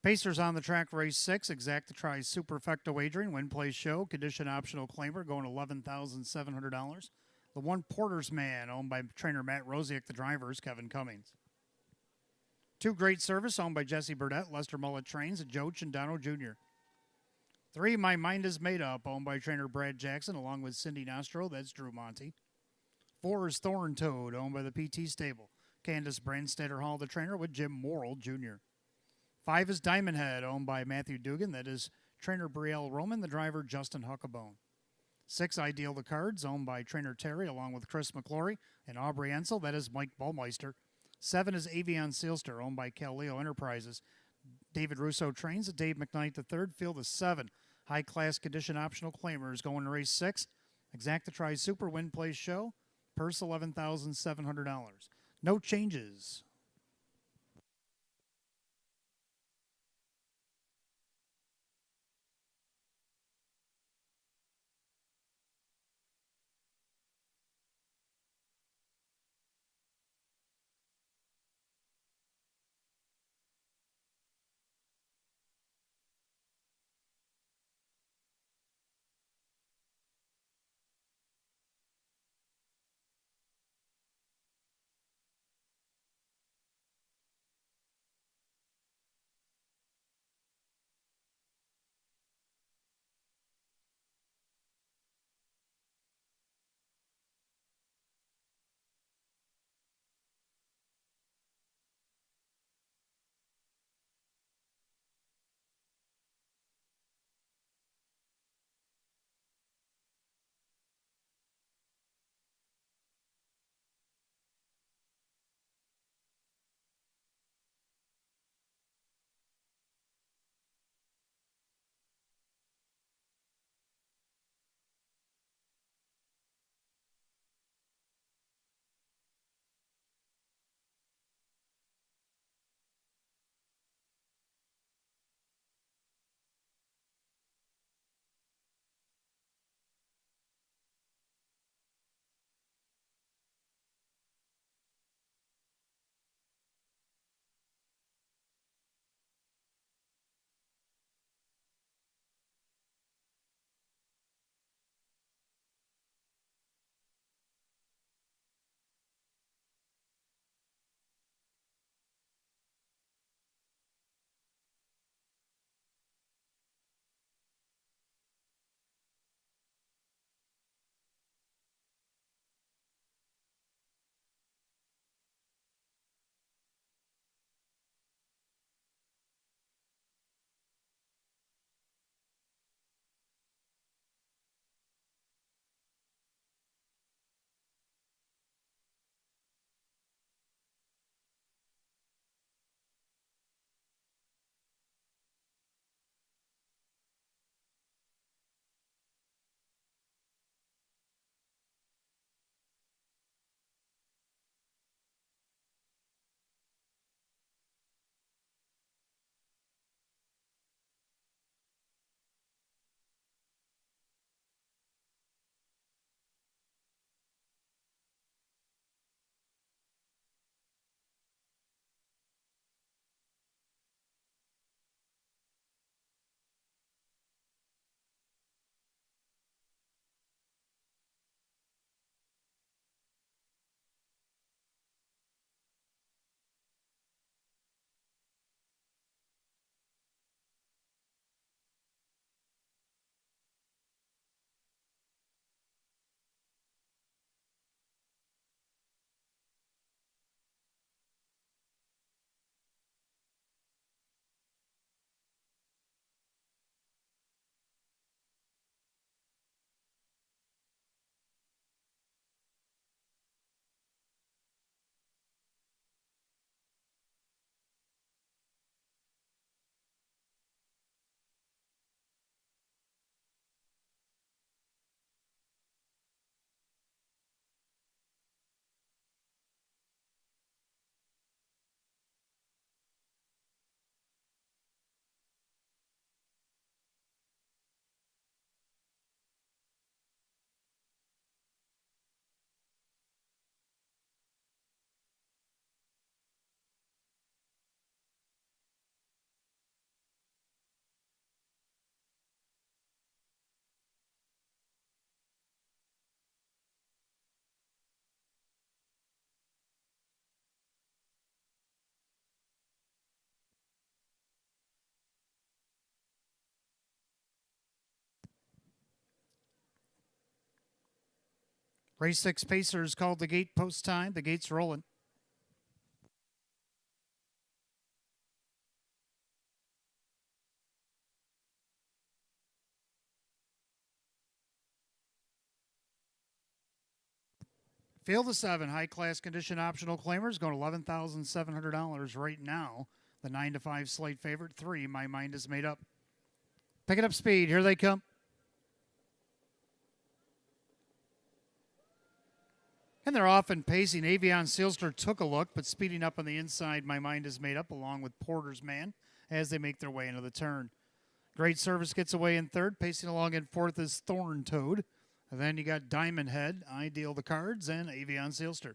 [SPEAKER 1] Pacers on the track, race 6. Exacta tries Superfecta wagering, win, play, show, condition optional claimer, going $11,700. The One Porter's Man, owned by trainer Matt Rosiak, the drivers, Kevin Cummings. Two Great Service, owned by Jesse Burdett, Lester Mullet Trains, and Joe Chindano Jr. 3 My Mind Is Made Up, owned by trainer Brad Jackson, along with Cindy Nostro, that's Drew Monty. 4 is Thorn Toad, owned by the PT Stable, Candace Brandstater Hall, the trainer, with Jim Morrill Jr. 5 is Diamond Head, owned by Matthew Dugan. That is trainer Brielle Roman, the driver Justin Huckabone. 6, Ideal the Cards, owned by trainer Terry, along with Chris McClory and Aubrey Ensel. That is Mike Ballmeister. 7 is Avion Sealster, owned by Caleo Enterprises. David Russo trains. Dave McKnight III. Field is 7. High-class condition optional claimers going to race 6. Exacta tries Super Win Place Show. Purse $11,700. No changes. Race 6 Pacers called the gate post time. The gate's rolling. Field of 7 high class condition optional claimers going $11,700 right now. The 9 to 5 slate favorite 3. My mind is made up. Picking up speed. Here they come. And they're off and pacing. Avion Sealster took a look, but speeding up on the inside, My Mind is Made Up, along with Porter's Man, as they make their way into the turn. Great Service gets away in third. Pacing along in fourth is Thorn Toad. And then you got Diamond Head, I Deal the Cards, and Avion Sealster.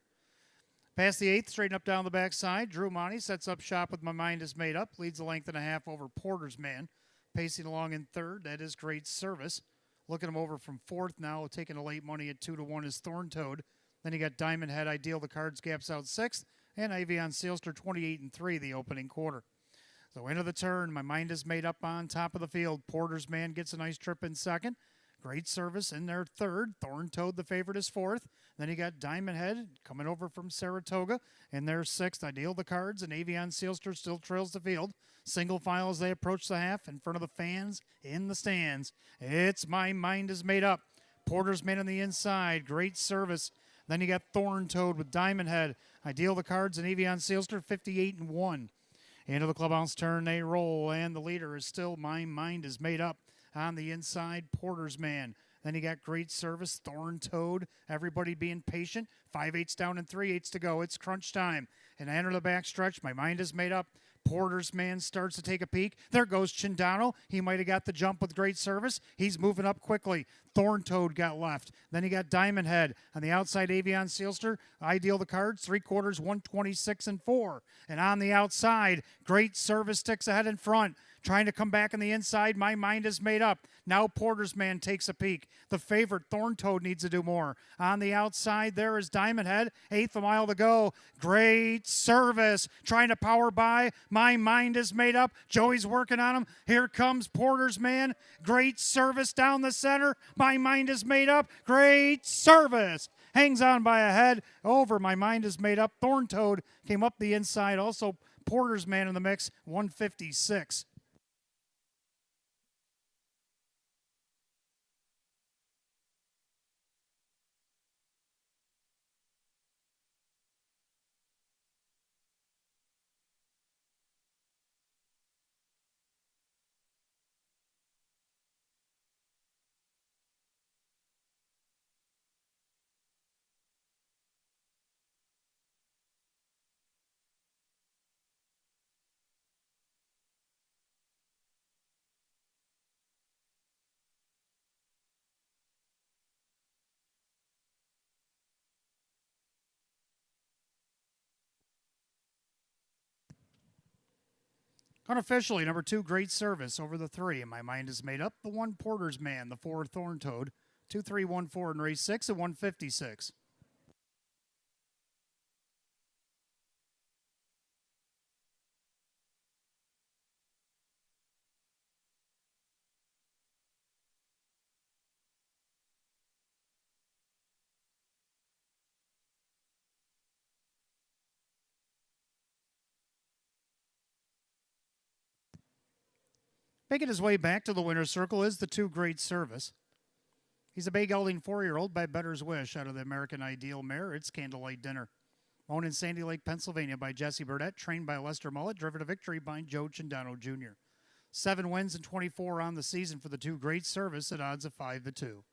[SPEAKER 1] Past the eighth, straighten up down the backside. Drew Monty sets up shop with My Mind is Made Up. Leads a length and a half over Porter's Man. Pacing along in third, that is Great Service. Looking him over from fourth now, taking a late money at 2 to 1 is Thorn Toad. Then you got Diamond Head, Ideal the Cards, gaps out sixth, and Avion Sealster 28 and 3 the opening quarter. So into the turn, My Mind is Made Up on top of the field. Porter's Man gets a nice trip in second. Great Service in there third. Thorn Toad, the favorite, is fourth. Then you got Diamond Head coming over from Saratoga in there sixth. Ideal the Cards, and Avion Sealster still trails the field. Single file as they approach the half in front of the fans in the stands. It's My Mind is Made Up. Porter's Man on the inside. Great Service. Then you got Thorn Toad with Diamond Head. Ideal the Cards and Avion Sealster 58 and 1. Into the clubhouse turn, they roll, and the leader is still My Mind is Made Up. On the inside, Porter's Man. Then you got Great Service, Thorn Toad, everybody being patient. 5/8 down and 3/8 to go. It's crunch time. And I enter the back stretch. My Mind is Made Up. Porter's Man starts to take a peek. There goes Chindano. He might have got the jump with Great Service. He's moving up quickly. Thorn Toad got left. Then he got Diamond Head. On the outside, Avion Sealster. Ideal the Cards. 3/4, 126 and 4. And on the outside, Great Service sticks ahead in front. Trying to come back on the inside, My Mind is Made Up. Now Porter's Man takes a peek. The favorite, Thorn Toad, needs to do more. On the outside, there is Diamond Head. Eighth a mile to go. Great Service. Trying to power by. My Mind is Made Up. Joey's working on him. Here comes Porter's Man. Great Service down the center. My Mind is Made Up. Great Service. Hangs on by a head. Over. My Mind is Made Up. Thorn Toad came up the inside. Also, Porter's Man in the mix. 156. Unofficially, number 2, Great Service over the 3. And My Mind is Made Up. The 1, Porter's Man. The 4, Thorn Toad. 2, 3, 1, 4 in race 6 at 156. Making his way back to the winner's circle is the 2, Great Service. He's a bay gelding 4-year-old by Better's Wish out of the American Ideal mare. It's Candlelight Dinner. Owned in Sandy Lake, Pennsylvania by Jesse Burdett, trained by Lester Mullet, driven to victory by Joe Chindano Jr. 7 wins and 24 on the season for the 2, Great Service at odds of 5 to 2.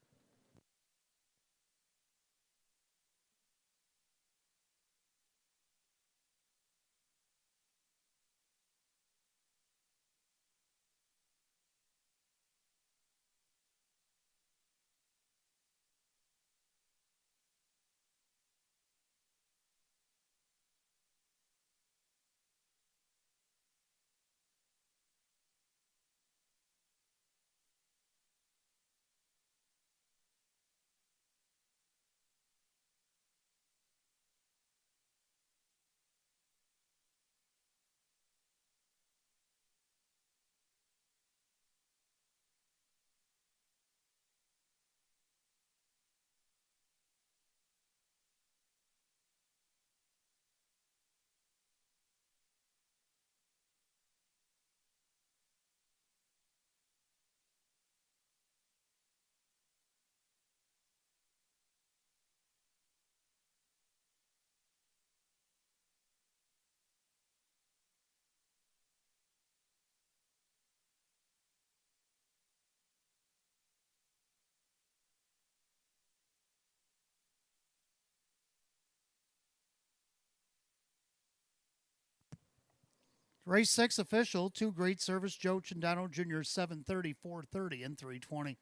[SPEAKER 1] Race 6 official, 2 great service, Joe Chandano Jr., 730, 430, and 320.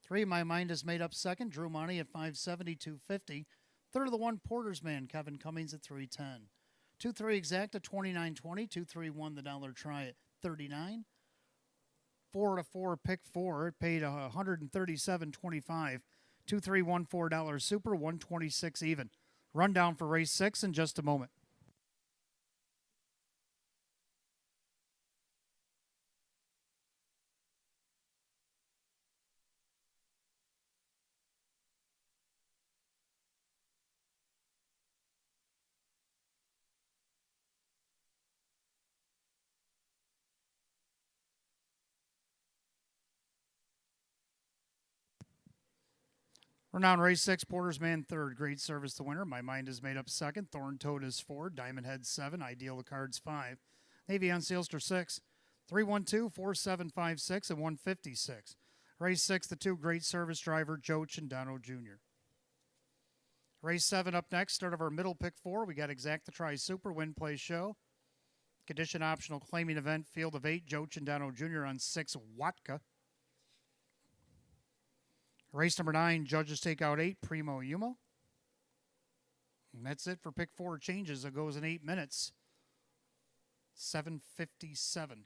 [SPEAKER 1] 3, My Mind is Made Up second, Drew Money at 570, 250. Third of the 1, Porter's Man, Kevin Cummings at 310. 2-3 exact at 29.20. 2-3 won the dollar try at 39. 4-4 pick 4, it paid 137.25. 2-3 won $4 super, 126 even. Rundown for race 6 in just a moment. Renown race 6, Porter's Man third. Great service the winner. My Mind is Made Up second. Thorn Toad is 4. Diamond Head 7. Ideal the Cards 5. Navy on Sealster 6. 312, 4756, and 156. Race 6, the 2 great service driver, Joe Chandano Jr. Race 7 up next. Start of our middle pick 4. We got Exact the Try Super, Win Play Show. Condition optional claiming event, field of 8, Joe Chandano Jr. on 6, Watka. Race number 9, judges take out 8, Primo Yuma. And that's it for pick 4 changes. It goes in 8 minutes. 7:57.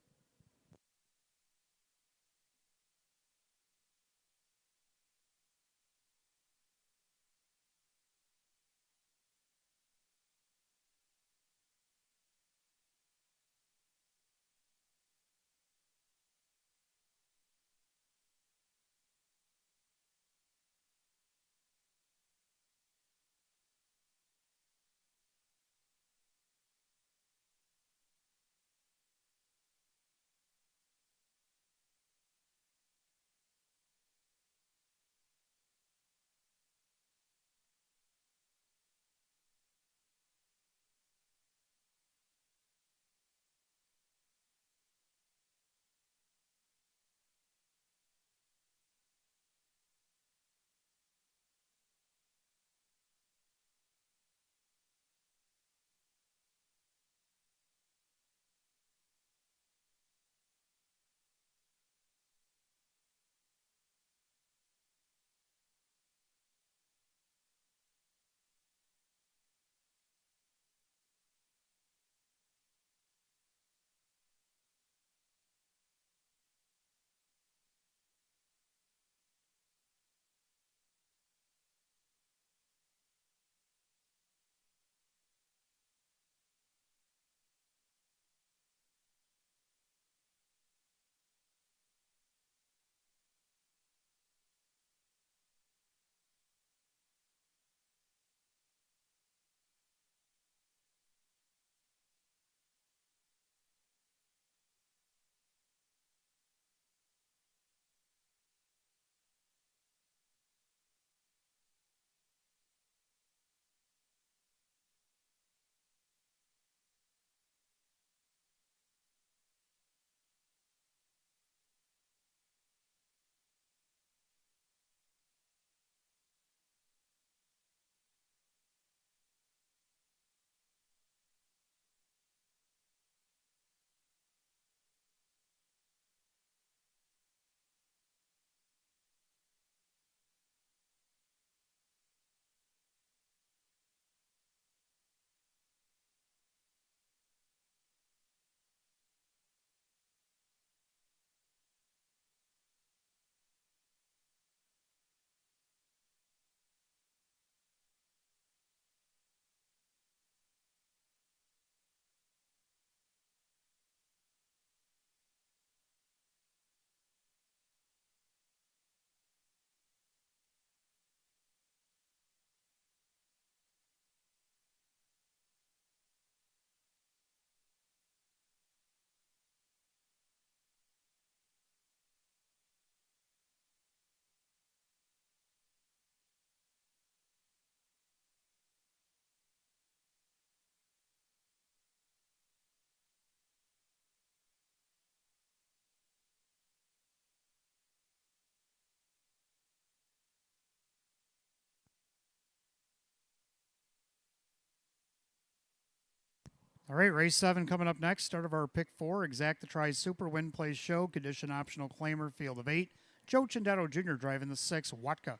[SPEAKER 1] All right, race 7 coming up next. Start of our pick 4. Exact the Try Super Win Plays Show. Condition optional claimer. Field of 8. Joe Chindato Jr. driving the 6. Watka.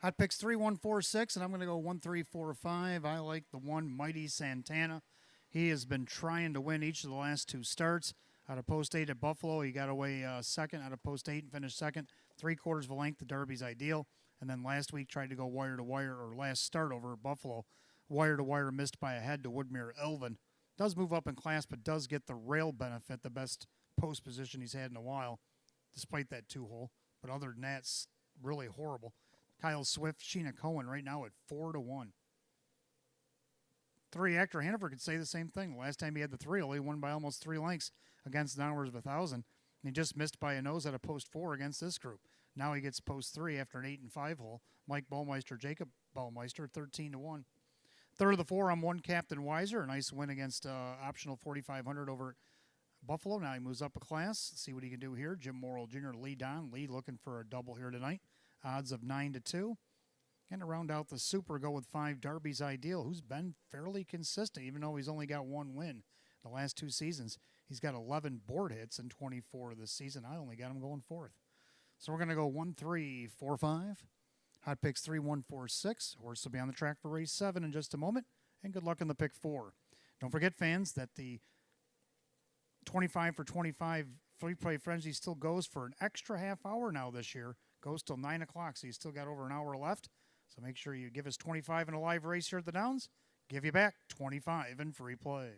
[SPEAKER 1] Hot picks 3, 1, 4, 6, and I'm going to go 1, 3, 4, 5. I like the 1, Mighty Santana. He has been trying to win each of the last 2 starts. Out of post 8 at Buffalo, he got away second out of post 8 and finished second. 3/4 of a length, the Derby's ideal. And then last week tried to go wire to wire, or last start over at Buffalo. Wire to wire missed by a head to Woodmere Elvin. Does move up in class, but does get the rail benefit, the best post position he's had in a while, despite that 2-hole. But other than that, it's really horrible. Kyle Swift, Sheena Cohen right now at 4-1. 3 Actor Hanover could say the same thing. Last time he had the 3-hole, he won by almost 3 lengths against Hours of 1,000. And he just missed by a nose at a post 4 against this group. Now he gets post 3 after an 8 and 5 hole. Mike Ballmeister, Jacob Ballmeister, 13-1. Third of the 4, I'm 1 Captain Weiser. A nice win against optional 4,500 over at Buffalo. Now he moves up a class. Let's see what he can do here. Jim Morrill Jr. lead on. Lee looking for a double here tonight. Odds of 9-2. And to round out the Super, go with 5 Darby's Ideal, who's been fairly consistent, even though he's only got 1 win the last 2 seasons. He's got 11 board hits in 24 this season. I only got him going 4th. So we're going to go 1, 3, 4, 5. Hot picks 3, 1, 4, 6. Horse will be on the track for race 7 in just a moment. And good luck in the pick 4. Don't forget, fans, that the 25 for 25 free play frenzy still goes for an extra half hour now this year. Goes till 9 o'clock, so you still got over an hour left. So make sure you give us 25 in a live race here at the Downs. Give you back 25 in free play.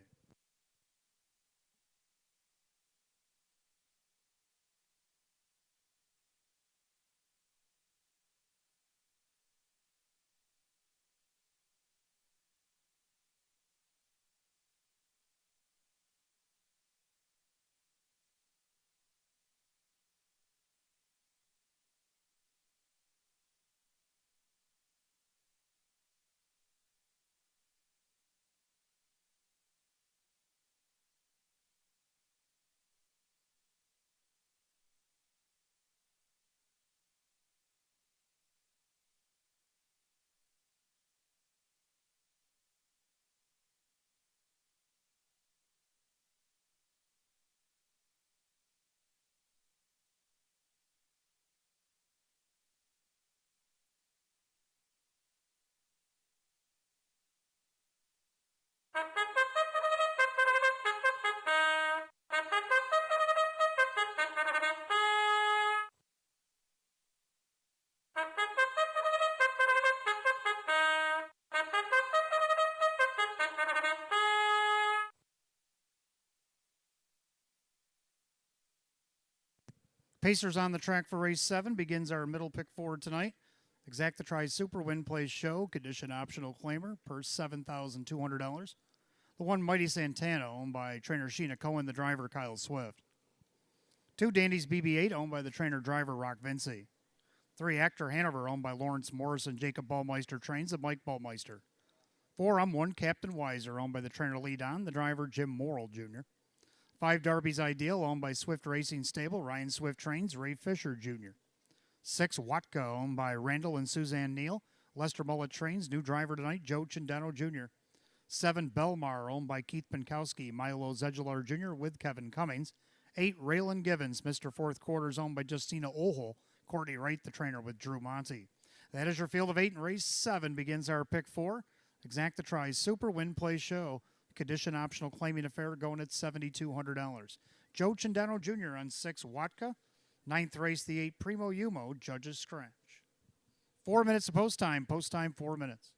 [SPEAKER 1] Pacers on the track for race 7 begins our middle pick 4 tonight. Exact the Try Super Win Plays Show, condition optional claimer, purse $7,200. The 1 Mighty Santana, owned by trainer Sheena Cohen, the driver Kyle Swift. 2 Dandy's BB-8, owned by the trainer driver Rock Vinci. 3 Actor Hanover, owned by Lawrence Morrison, Jacob Ballmeister trains, and Mike Ballmeister. 4 I'm 1 Captain Weiser, owned by the trainer Lee Don, the driver Jim Morrill Jr. 5 Darby's Ideal, owned by Swift Racing Stable, Ryan Swift trains, Ray Fisher Jr. 6 Watka, owned by Randall and Suzanne Neal, Lester Mullet trains, new driver tonight, Joe Chindato Jr. 7 Belmar, owned by Keith Pinkowski, Milo Zedular Jr. with Kevin Cummings. 8 Raylan Givens, Mr. Fourth Quarters, owned by Justina Ohol, Courtney Wright, the trainer with Drew Monty. That is your field of 8, and race 7 begins our pick 4. Exact the Try Super Win Play Show. Condition optional claiming affair going at $7,200. Joe Chindato Jr. on 6 Watka. 9th race, the 8 Primo Umo, judges scratch. 4 minutes of post time. Post time, 4 minutes.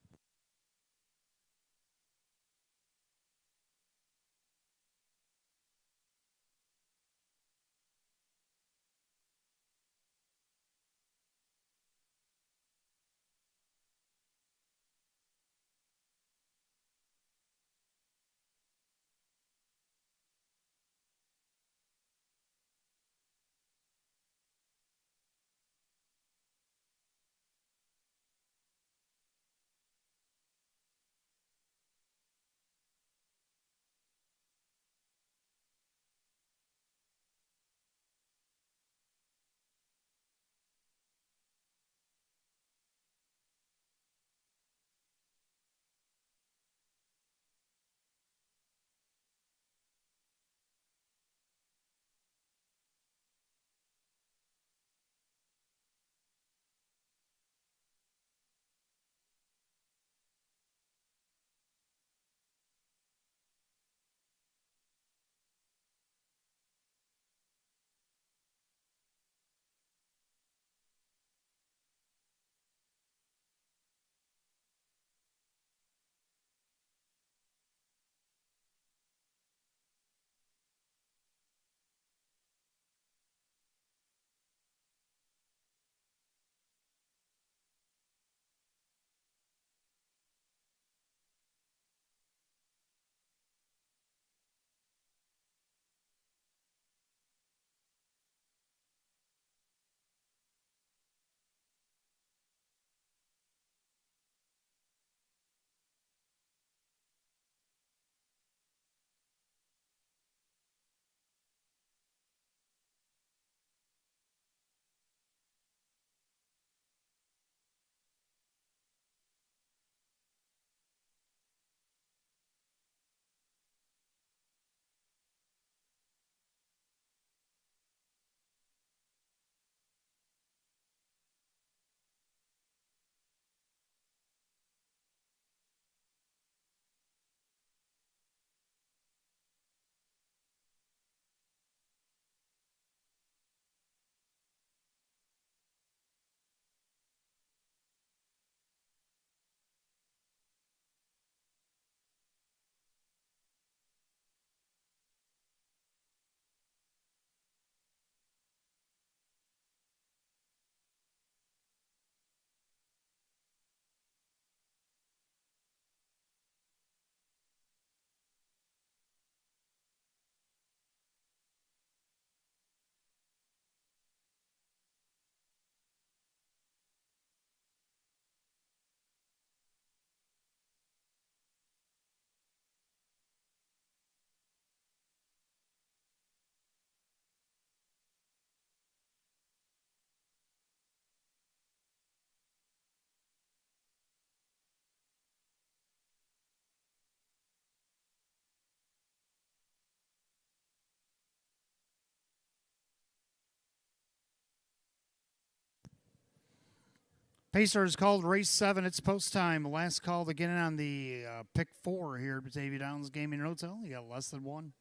[SPEAKER 1] Pacers called race 7. It's post time. Last call to get in on the pick 4 here at Batavia Downs Gaming and Hotel. You got less than one.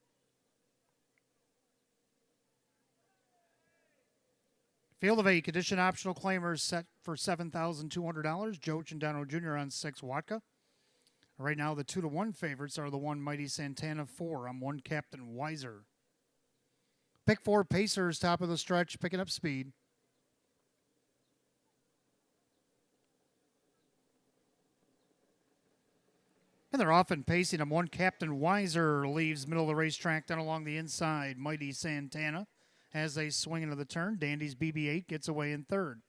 [SPEAKER 1] Field of 8, condition optional claimers set for $7,200. Joe Chandano Jr. on 6 Watka. Right now, the 2-1 favorites are the 1 Mighty Santana 4. I'm 1 Captain Weiser. Pick 4 Pacers, top of the stretch, picking up speed. And they're often pacing him. 1 Captain Weiser leaves middle of the racetrack down along the inside. Mighty Santana has a swing into the turn. Dandy's BB-8 gets away in 3rd.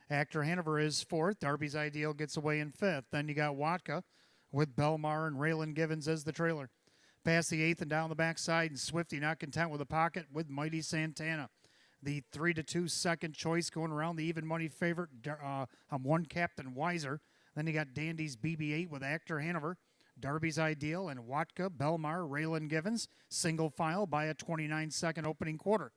[SPEAKER 1] Actor Hanover is 4th. Darby's Ideal gets away in 5th. Then you got Watka with Belmar and Raylan Givens as the trailer. Past the 8th and down the backside, and Swifty not content with a pocket with Mighty Santana. The 3-2 second choice going around the even money favorite. I'm 1 Captain Weiser. Then you got Dandy's BB-8 with Actor Hanover. Darby's Ideal and Watka, Belmar, Raylan Givens. Single file by a 29-second opening quarter.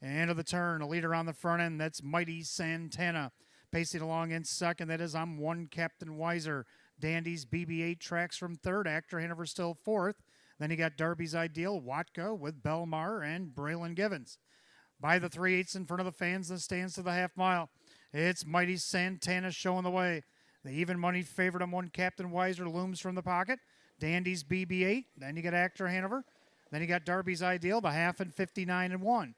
[SPEAKER 1] End of the turn, a leader on the front end. That's Mighty Santana. Pacing along in 2nd, that is I'm 1 Captain Weiser. Dandy's BB-8 tracks from 3rd. Actor Hanover still 4th. Then you got Darby's Ideal, Watka with Belmar and Raylan Givens. By the 3/8 in front of the fans, the stands to the half mile. It's Mighty Santana showing the way. The even money favorite on 1 Captain Weiser looms from the pocket. Dandy's BB-8. Then you got Actor Hanover. Then you got Darby's Ideal, the half and 59-1.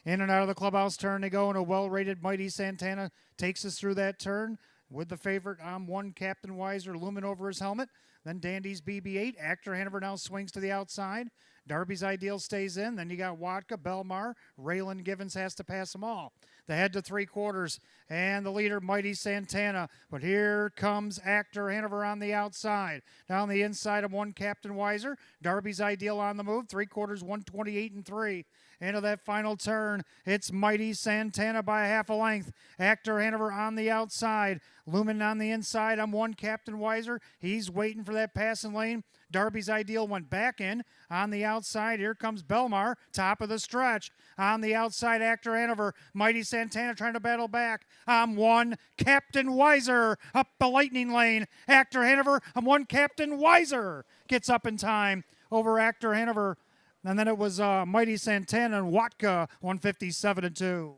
[SPEAKER 1] In and out of the clubhouse turn they go, and a well-rated Mighty Santana takes us through that turn with the favorite on 1 Captain Weiser looming over his helmet. Then Dandy's BB-8. Actor Hanover now swings to the outside. Darby's Ideal stays in. Then you got Watka, Belmar. Raylan Givens has to pass them all. The head to 3/4, and the leader, Mighty Santana. But here comes Actor Hanover on the outside. Down the inside of 1 Captain Weiser. Darby's Ideal on the move. 3/4, 128-3. Into that final turn, it's Mighty Santana by a half a length. Actor Hanover on the outside. Lumen on the inside. I'm 1 Captain Weiser. He's waiting for that passing lane. Darby's Ideal went back in. On the outside, here comes Belmar, top of the stretch. On the outside, Actor Hanover. Mighty Santana trying to battle back. I'm 1 Captain Weiser up the lightning lane. Actor Hanover, I'm 1 Captain Weiser. Gets up in time over Actor Hanover. And then it was Mighty Santana and Watka, 157-2.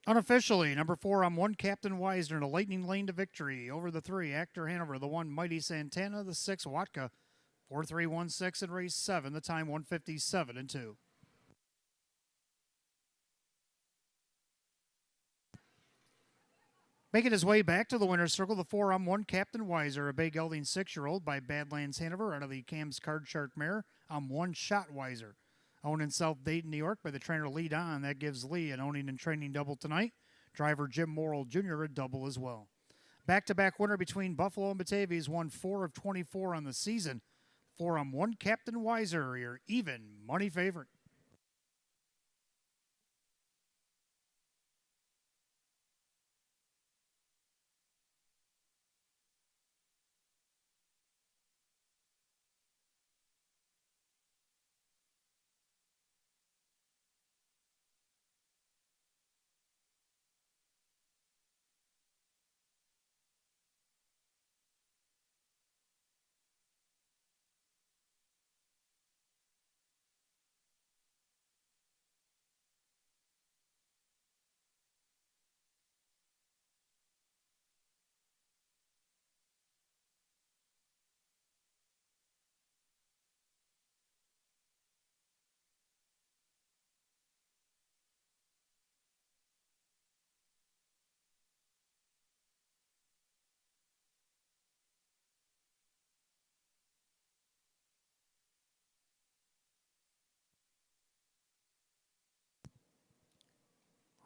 [SPEAKER 1] Unofficially, number 4, I'm 1 Captain Weiser in a lightning lane to victory. Over the 3, Actor Hanover, the 1 Mighty Santana, the 6 Watka, 4-3-1-6 in race 7, the time 157-2. Making his way back to the winner's circle, the 4, I'm 1 Captain Weiser, a Bay Gelding 6-year-old by Badlands Hanover out of the Cam's Card Shark mare. I'm 1 Shot Weiser. Owned in South Dayton, New York by the trainer Lee Don. That gives Lee an owning and training double tonight. Driver Jim Morrill Jr. a double as well. Back-to-back winner between Buffalo and Batavia. He's won 4 of 24 on the season. 4 on 1 Captain Weiser, your even money favorite.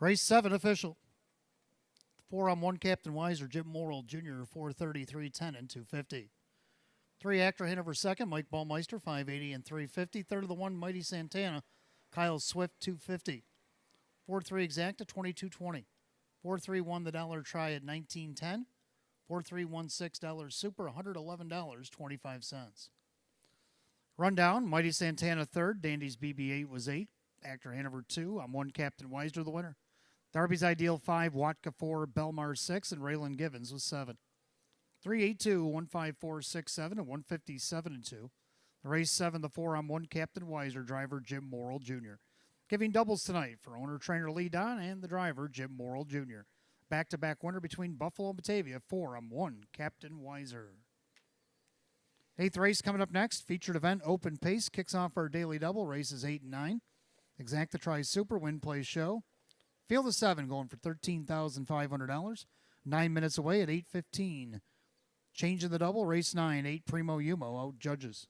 [SPEAKER 1] Race 7 official. 4 on 1, Captain Weiser, Jim Morrill Jr., 430, 310, and 250. 3 Actor Hanover second, Mike Ballmeister, 580 and 350. Third of the 1, Mighty Santana, Kyle Swift, 250. 4-3 Exacta, 2220. 4-3 won the dollar try at 1910. 4-3 won $6 super, $111.25. Rundown, Mighty Santana third, Dandy's BB8 was 8. Actor Hanover 2, on 1, Captain Weiser the winner. Darby's Ideal 5, Watka 4, Belmar 6, and Raylan Givens was 7. 382, 154, 67, and 157 and 2. The race 7, the 4 on 1, Captain Weiser, driver Jim Morrill Jr. Giving doubles tonight for owner-trainer Lee Don and the driver Jim Morrill Jr. Back-to-back winner between Buffalo and Batavia, 4 on 1, Captain Weiser. 8th race coming up next. Featured event, Open Pace, kicks off our daily double. Races 8 and 9. Exacta Tri Super, Win Play Show. Field of 7 going for $13,500. 9 minutes away at 8:15. Change in the double, race 9, 8 Primo Umo out judges.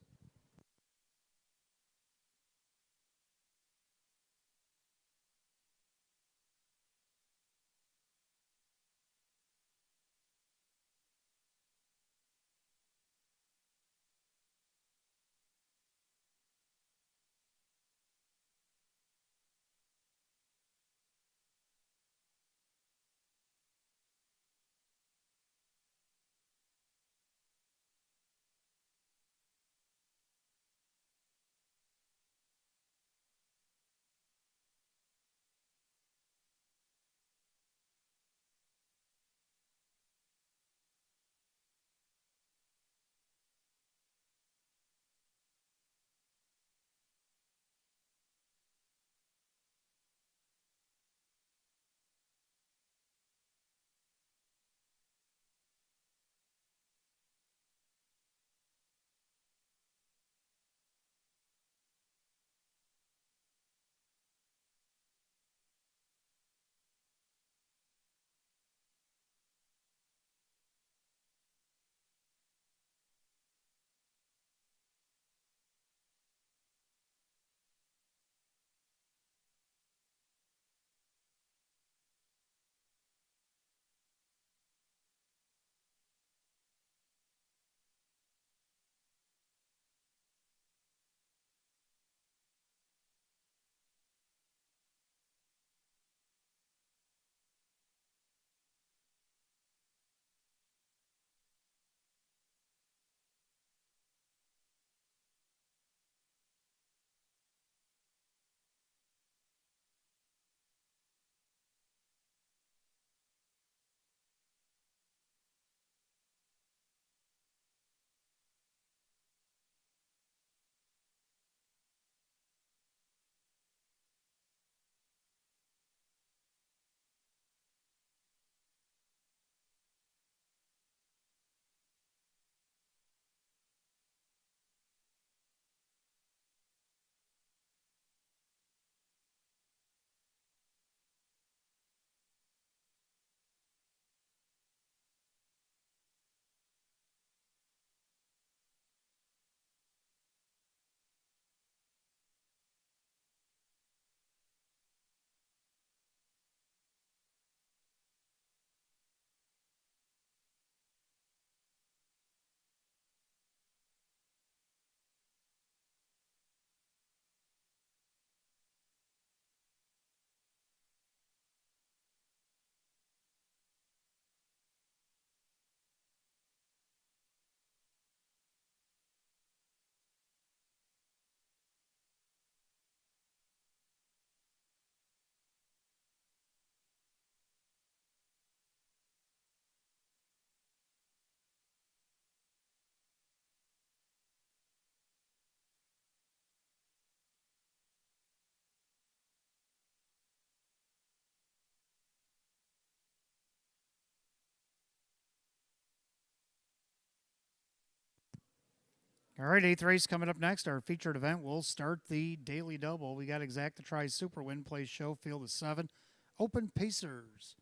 [SPEAKER 1] All right, 8th race coming up next. Our featured event will start the daily double. We got Exacta Tri Super, Win Play Show, field of 7. Open Pacers.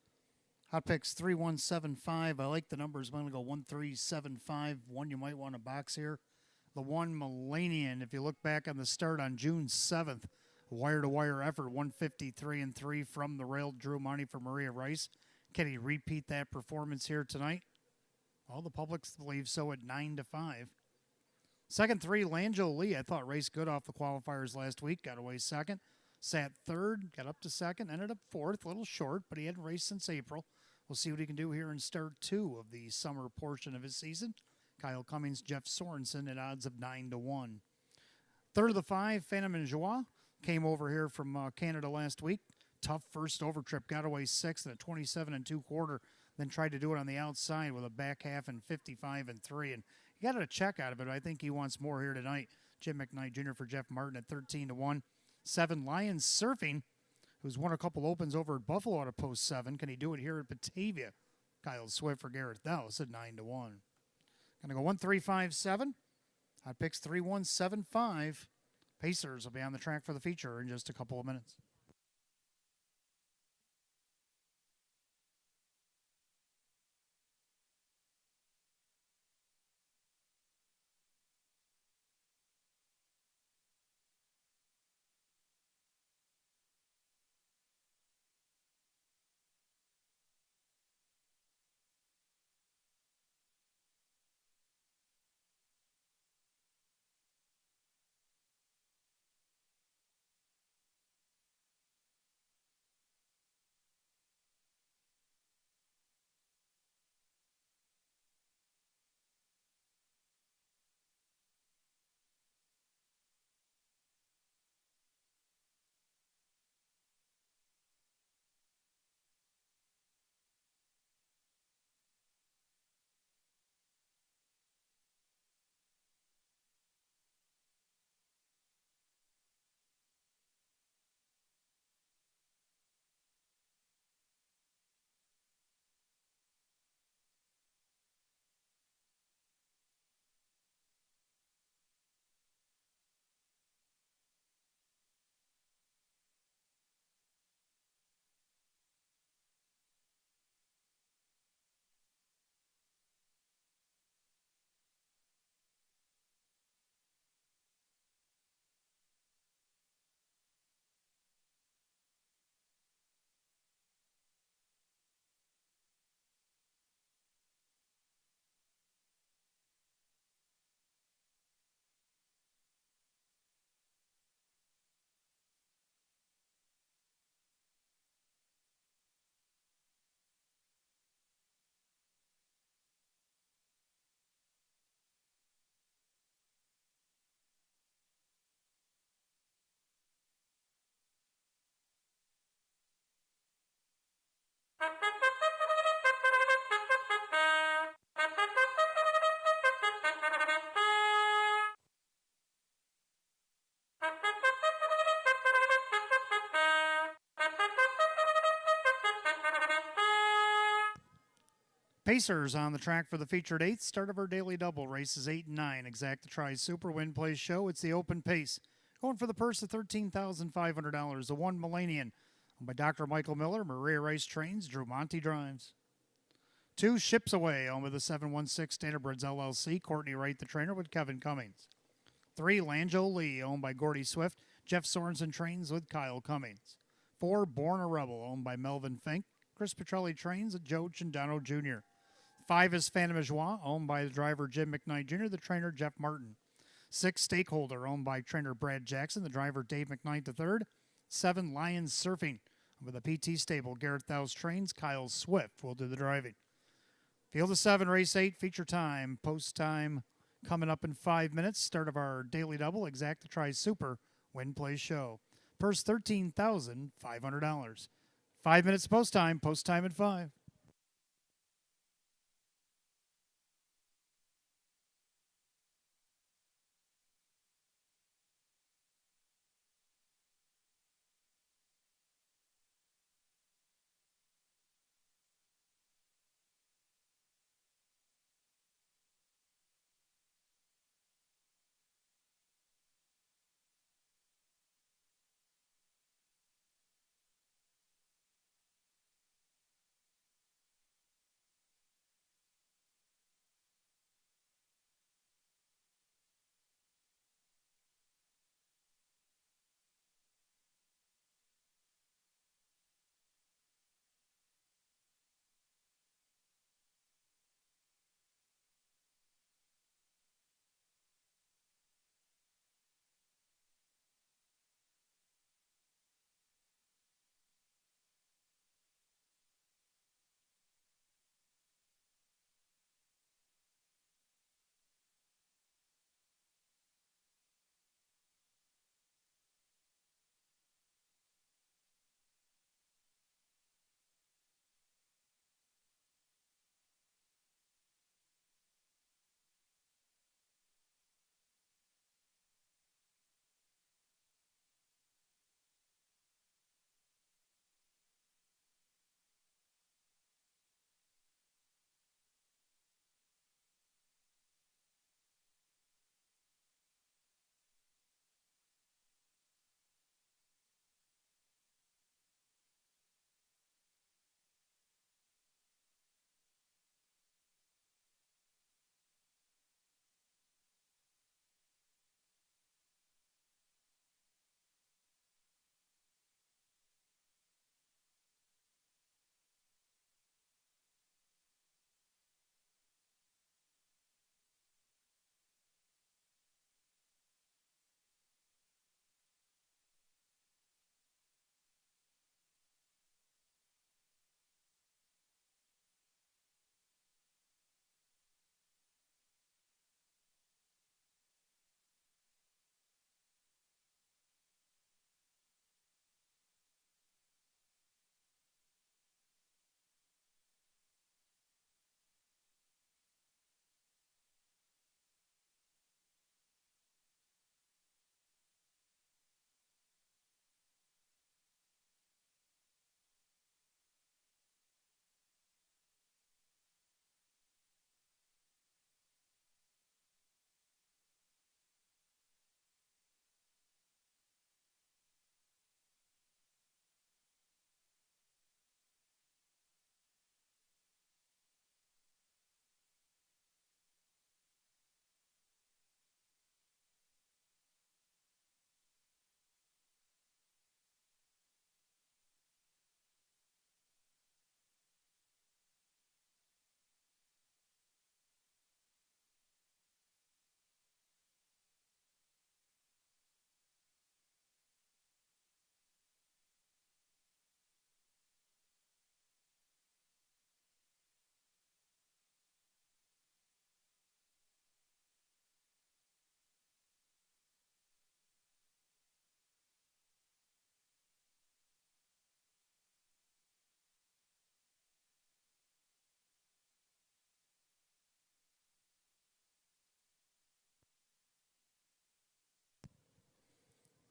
[SPEAKER 1] Hot picks 3175. I like the numbers. I'm going to go 1375. One you might want to box here. The 1 Millennium. If you look back on the start on June 7th, Wire to wire effort, 153 and 3 from the rail. Drew money for Maria Rice. Can he repeat that performance here tonight? Well, the public believes so at 9 to 5. Second three, Lanjo Lee. I thought raced good off the qualifiers last week. Got away second. Sat third, got up to second, ended up fourth. A little short, but he hadn't raced since April. We'll see what he can do here in start two of the summer portion of his season. Kyle Cummings, Jeff Sorensen at odds of 9 to 1. Third of the five, Phantom and Joie. Came over here from Canada last week. Tough first over trip. Got away sixth at a 27 and 2/4. Then tried to do it on the outside with a back half and 55 and 3. And he got a check out of it. I think he wants more here tonight. Jim McKnight Jr. for Jeff Martin at 13 to 1. 7, Lions Surfing, who's won a couple opens over at Buffalo out of post 7. Can he do it here at Batavia? Kyle Swift for Garrett Thous at 9 to 1. Gonna go 1, 3, 5, 7. Hot picks 3, 1, 7, 5. Pacers will be on the track for the feature in just a couple of minutes. Pacers on the track for the featured eighth. Start of our daily double. Races 8 and 9. Exacta Tri Super Win Plays Show. It's the open pace. Going for the purse of $13,500. The 1 Millennium by Dr. Michael Miller. Maria Rice trains. Drew Monty drives. 2 Ships Away on with the 716 Standardbreds LLC. Courtney Wright, the trainer, with Kevin Cummings. 3 Lanjo Lee, owned by Gordy Swift. Jeff Sorensen trains with Kyle Cummings. 4 Born a Rebel, owned by Melvin Fink. Chris Petrelli trains with Joe Chandano Jr. 5 is Phantom of Joie, owned by the driver Jim McKnight Jr., the trainer Jeff Martin. 6 Stakeholder, owned by trainer Brad Jackson, the driver Dave McKnight III. 7 Lions Surfing, with a PT stable Garrett Thous trains. Kyle Swift will do the driving. Field of 7, race 8, feature time, post time coming up in 5 minutes. Start of our daily double, Exacta Tri Super Win Play Show. Purse $13,500. 5 minutes post time at 5.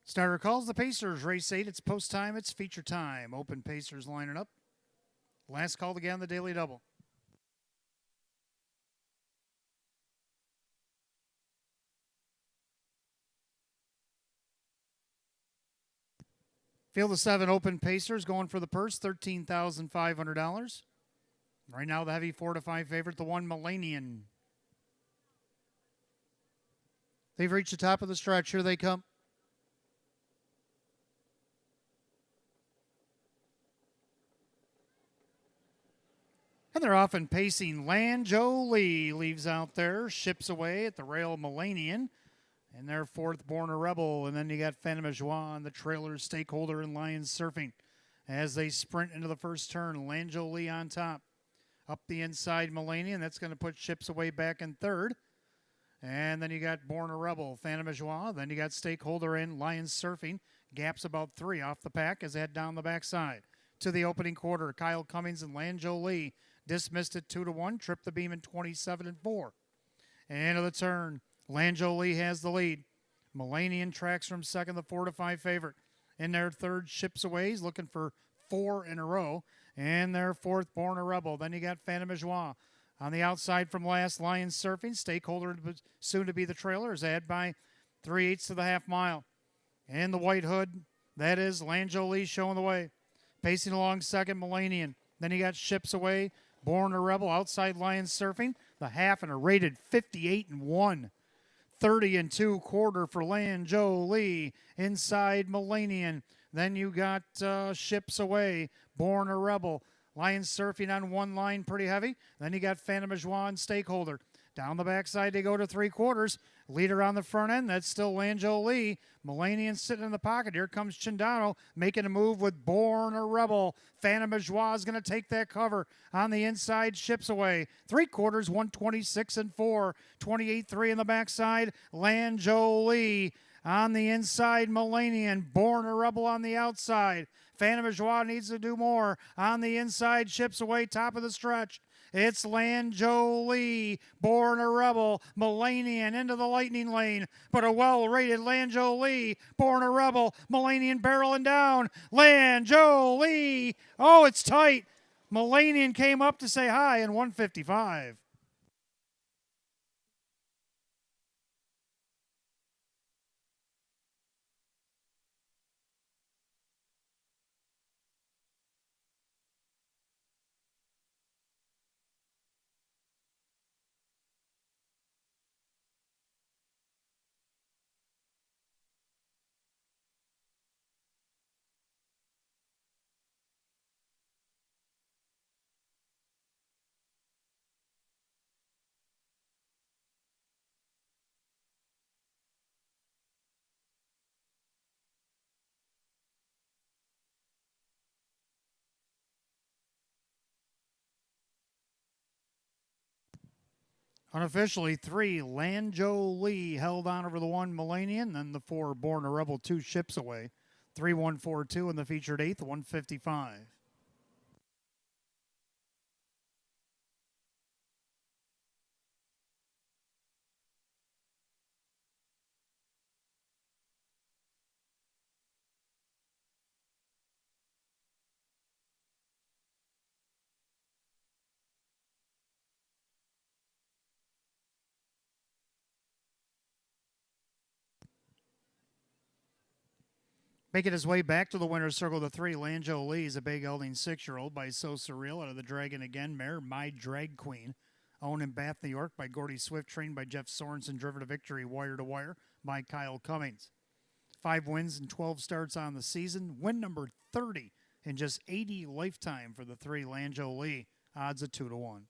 [SPEAKER 1] Starter calls the Pacers. Race 8. It's post time. It's feature time. Open Pacers lining up. Last call to get on the daily double. Field of 7 open Pacers going for the purse, $13,500. Right now, the heavy 4 to 5 favorite, the one Millennium. They've reached the top of the stretch. Here they come. And they're off and pacing. Lanjo Lee leaves out there, ships away at the rail Millennium. And their fourth, Born a Rebel. And then you got Phantom of Joie on the trailer, Stakeholder, and Lions Surfing. As they sprint into the first turn, Lanjo Lee on top. Up the inside, Millennium. That's going to put Ships Away back in third. And then you got Born a Rebel, Phantom of Joie. Then you got Stakeholder in, Lions Surfing. Gaps about 3 off the pack as they head down the backside. To the opening quarter, Kyle Cummings and Lanjo Lee dismissed at 2-1. Tripped the beam in 27-4. Into the turn. Lanjo Lee has the lead. Millennium tracks from second, the 4 to 5 favorite. In their third, Ships Away. He's looking for 4 in a row. And their fourth, Born a Rebel. Then you got Phantom of Joie. On the outside from last, Lions Surfing. Stakeholder soon to be the trailer is ahead by 3/8 of the half mile. And the white hood, that is Lanjo Lee showing the way. Pacing along second, Millennium. Then you got Ships Away, Born a Rebel, outside Lions Surfing. The half and a rated 58-1. 30-2 quarter for Lanjo Lee. Inside Millennium. Then you got Ships Away, Born a Rebel. Lions Surfing on one line, pretty heavy. Then you got Phantom of Joie and Stakeholder. Down the backside, they go to 3/4. Leader on the front end, that's still Lanjo Lee. Millennium sitting in the pocket. Here comes Chindano making a move with Born a Rebel. Phantom of Joie is going to take that cover. On the inside, Ships Away. 3/4, 126-4. 28-3 in the backside, Lanjo Lee. On the inside, Millennium. Born a Rebel on the outside. Phantom of Joie needs to do more. On the inside, Ships Away, top of the stretch. It's Lanjo Lee, Born a Rebel, Millennium into the lightning lane. But a well-rated Lanjo Lee, Born a Rebel, Millennium barreling down. Lanjo Lee. Oh, it's tight. Millennium came up to say hi in 155. Unofficially, 3, Lanjo Lee held on over the 1, Millennium. Then the 4, Born a Rebel, 2 Ships Away. 3-1-4-2 in the featured 8th, 155. Making his way back to the winner's circle, the 3, Lanjo Lee is a big gelding 6-year-old by So Surreal out of the Dragon Again mare, My Drag Queen. Owned in Bath, New York by Gordy Swift, trained by Jeff Sorensen, driven to victory wire to wire by Kyle Cummings. 5 wins and 12 starts on the season. Win number 30 in just 80 lifetime for the 3, Lanjo Lee. Odds of 2-1.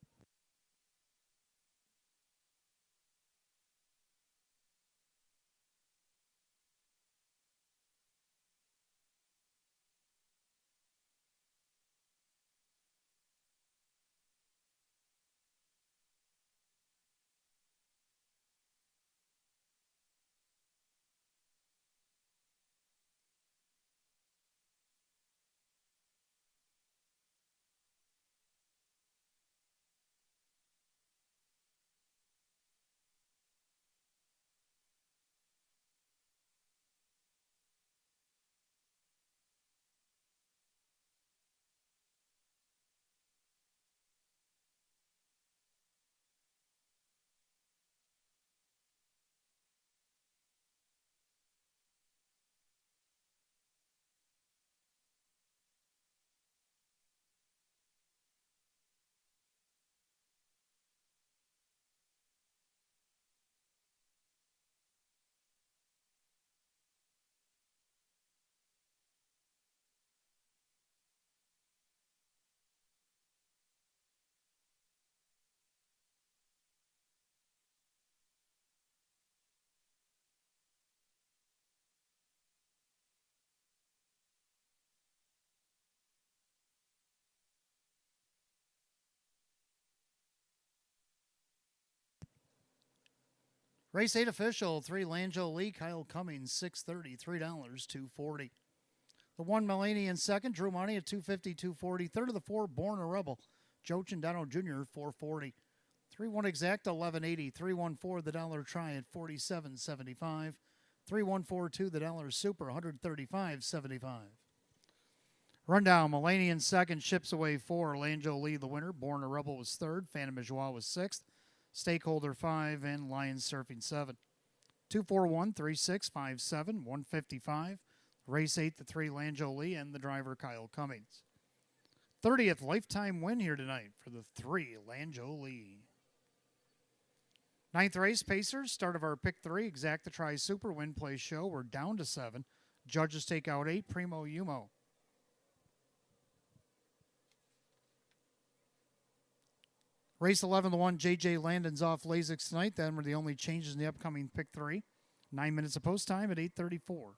[SPEAKER 1] Race 8 official, 3 Langeau Lee, Kyle Cummings, 630, $3, 240. The 1 Mulaney in second, Drew Money at 250, 240. Third of the 4, Born a Rebel, Joe Chandano Jr., 440. 3-1 exact, 1180. 3-1-4, the dollar try at 47.75. 3-1-4-2, the dollar super, 135.75. Rundown, Mulaney in second, ships away 4. Langeau Lee the winner. Born a Rebel was third. Phantom Joie was sixth. Stakeholder 5 and Lions Surfing 7. 2-4-1, 3-6, 5-7, 155. Race 8, the 3 Langeau Lee and the driver Kyle Cummings. 30th lifetime win here tonight for the 3 Langeau Lee. 9th race, Pacers, start of our pick 3, Exacta Tri Super, Win Play Show. We're down to 7. Judges take out 8, Primo Umo. Race 11, the 1, J.J. Landon's off Lasix tonight. Then were the only changes in the upcoming pick 3. 9 minutes of post time at 8:34.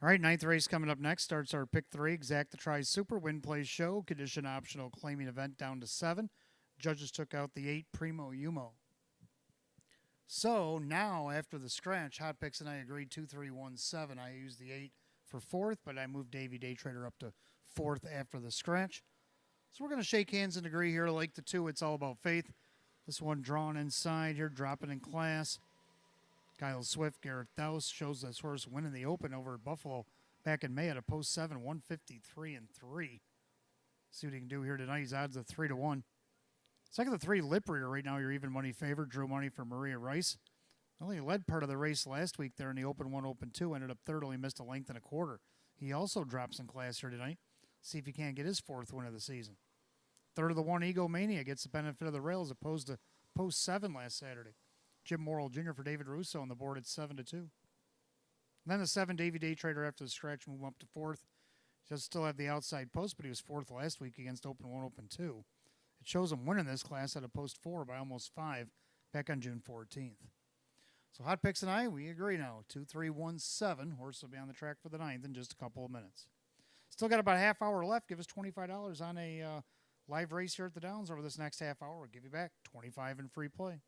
[SPEAKER 1] All right, 9th race coming up next. Starts our pick 3, Exacta Tri Super, Win Play Show. Condition optional claiming event down to 7. Judges took out the 8, Primo Umo. So now, after the scratch, Hot Picks and I agreed 2-3-1-7. I used the 8 for 4th, but I moved Davey Day Trader up to 4th after the scratch. So we're going to shake hands and agree here. Like the 2, it's all about faith. This one drawn inside here, dropping in class. Kyle Swift, Garrett Douse shows this horse winning the Open over at Buffalo back in May at a post 7, 153 and 3. See what he can do here tonight. He's odds of 3 to 1. Second to 3, Lip Reader right now, your even money favorite. Drew money for Maria Rice. Only led part of the race last week there in the Open 1, Open 2. Ended up third, only missed a length and a quarter. He also drops in class here tonight. See if he can't get his fourth win of the season. Third of the 1, Egomania gets the benefit of the rail as opposed to post 7 last Saturday. Jim Morrill Jr. for David Russo on the board at 7 to 2. And then the 7, Davy Day Trader after the scratch move up to fourth. Does still have the outside post, but he was fourth last week against Open 1, Open 2. It shows him winning this class at a post 4 by almost 5 back on June 14th. So Hot Picks and I, we agree now. 2, 3, 1, 7. Horse will be on the track for the 9th in just a couple of minutes. Still got about a half hour left. Give us $25 on a live race here at the Downs over this next half hour. We'll give you back $25 in free play.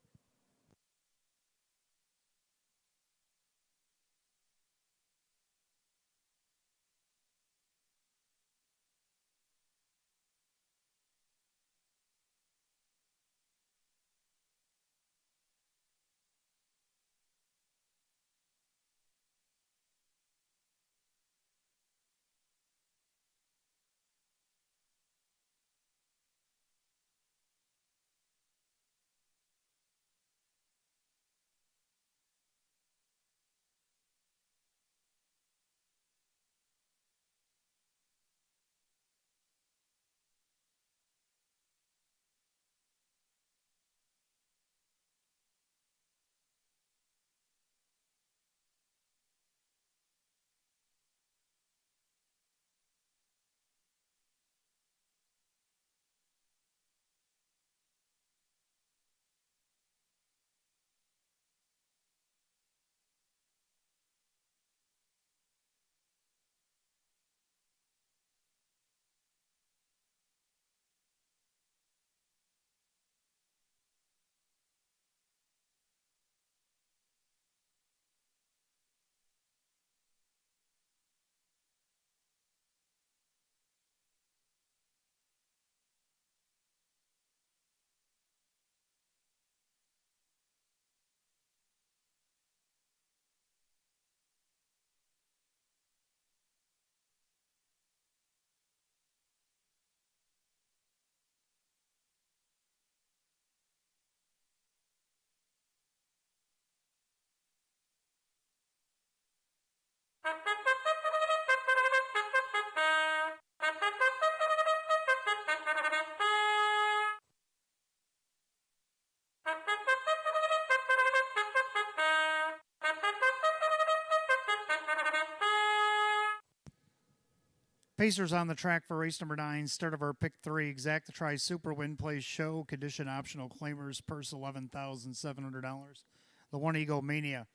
[SPEAKER 1] Pacers on the track for race number 9. Start of our pick 3. Exact to try Super Win Plays Show. Condition optional claimers. Purse $11,700. The 1, Egomania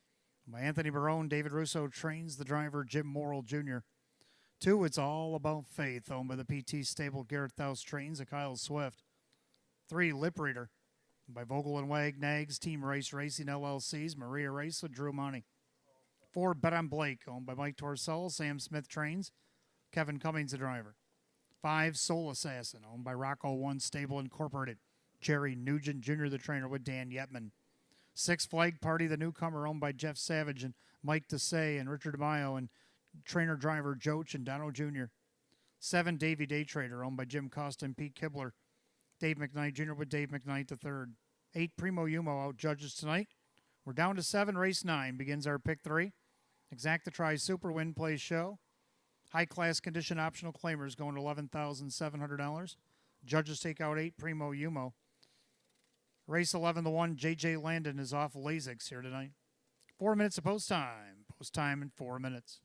[SPEAKER 1] by Anthony Barone. David Russo trains the driver Jim Morrill Jr. 2, It's All About Faith, owned by the PT stable. Garrett Douse trains a Kyle Swift. 3, Lip Reader by Vogel and Wag Nags Team Race Racing LLC's Maria Race with Drew Money. 4, Bet on Blake, owned by Mike Torcell. Sam Smith trains. Kevin Cummings, the driver. 5, Soul Assassin, owned by Rocco One Stable Incorporated. Jerry Nugent Jr., the trainer, with Dan Yetman. 6, Flag Party, the newcomer, owned by Jeff Savage and Mike Desai and Richard DeMaio and trainer-driver Joe Chindano Jr. 7, Davy Day Trader, owned by Jim Costa and Pete Kibler. Dave McKnight Jr. with Dave McKnight III. 8, Primo Yumo out judges tonight. We're down to 7. Race 9 begins our pick 3. Exact to try Super Win Plays Show. High-class condition optional claimers going to $11,700. Judges take out 8, Primo Yumo. Race 11, the 1, J.J. Landon is off Lasix here tonight. 4 minutes of post time. Post time in 4 minutes.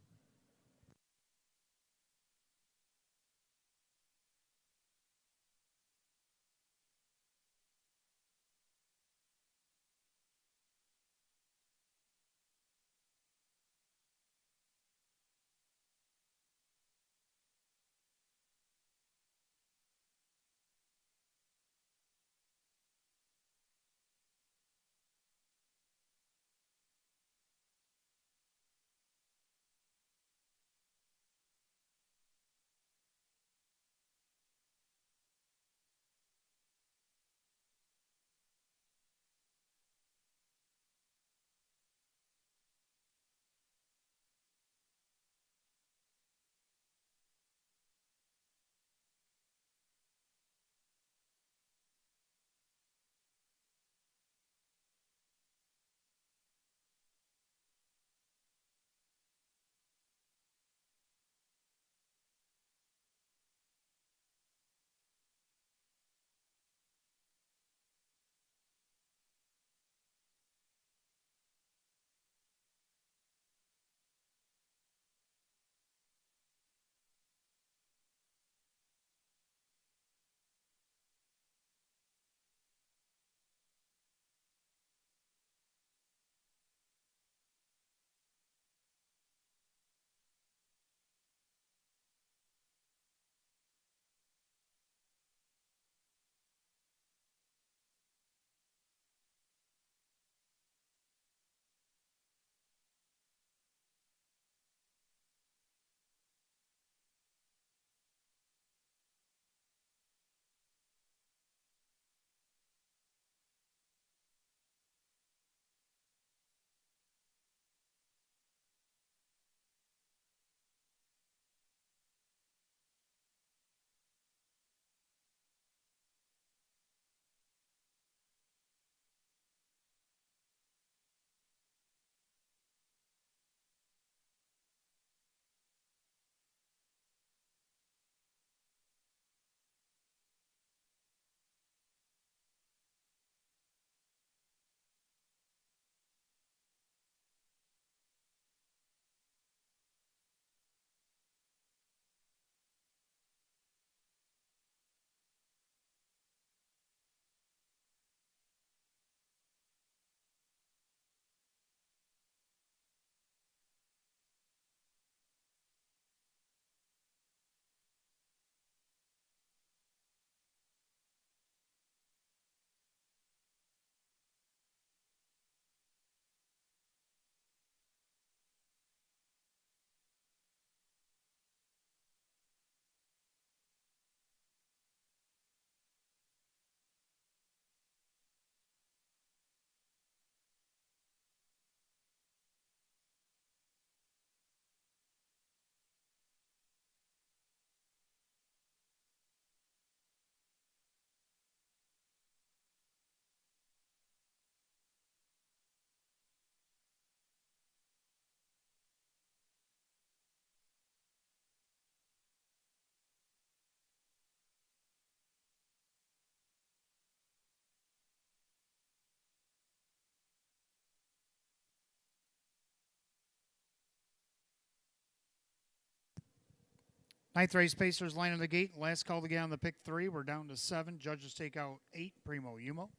[SPEAKER 1] Ninth race Pacers line on the gate. Last call to get on the pick 3. We're down to 7. Judges take out 8. Primo Umo.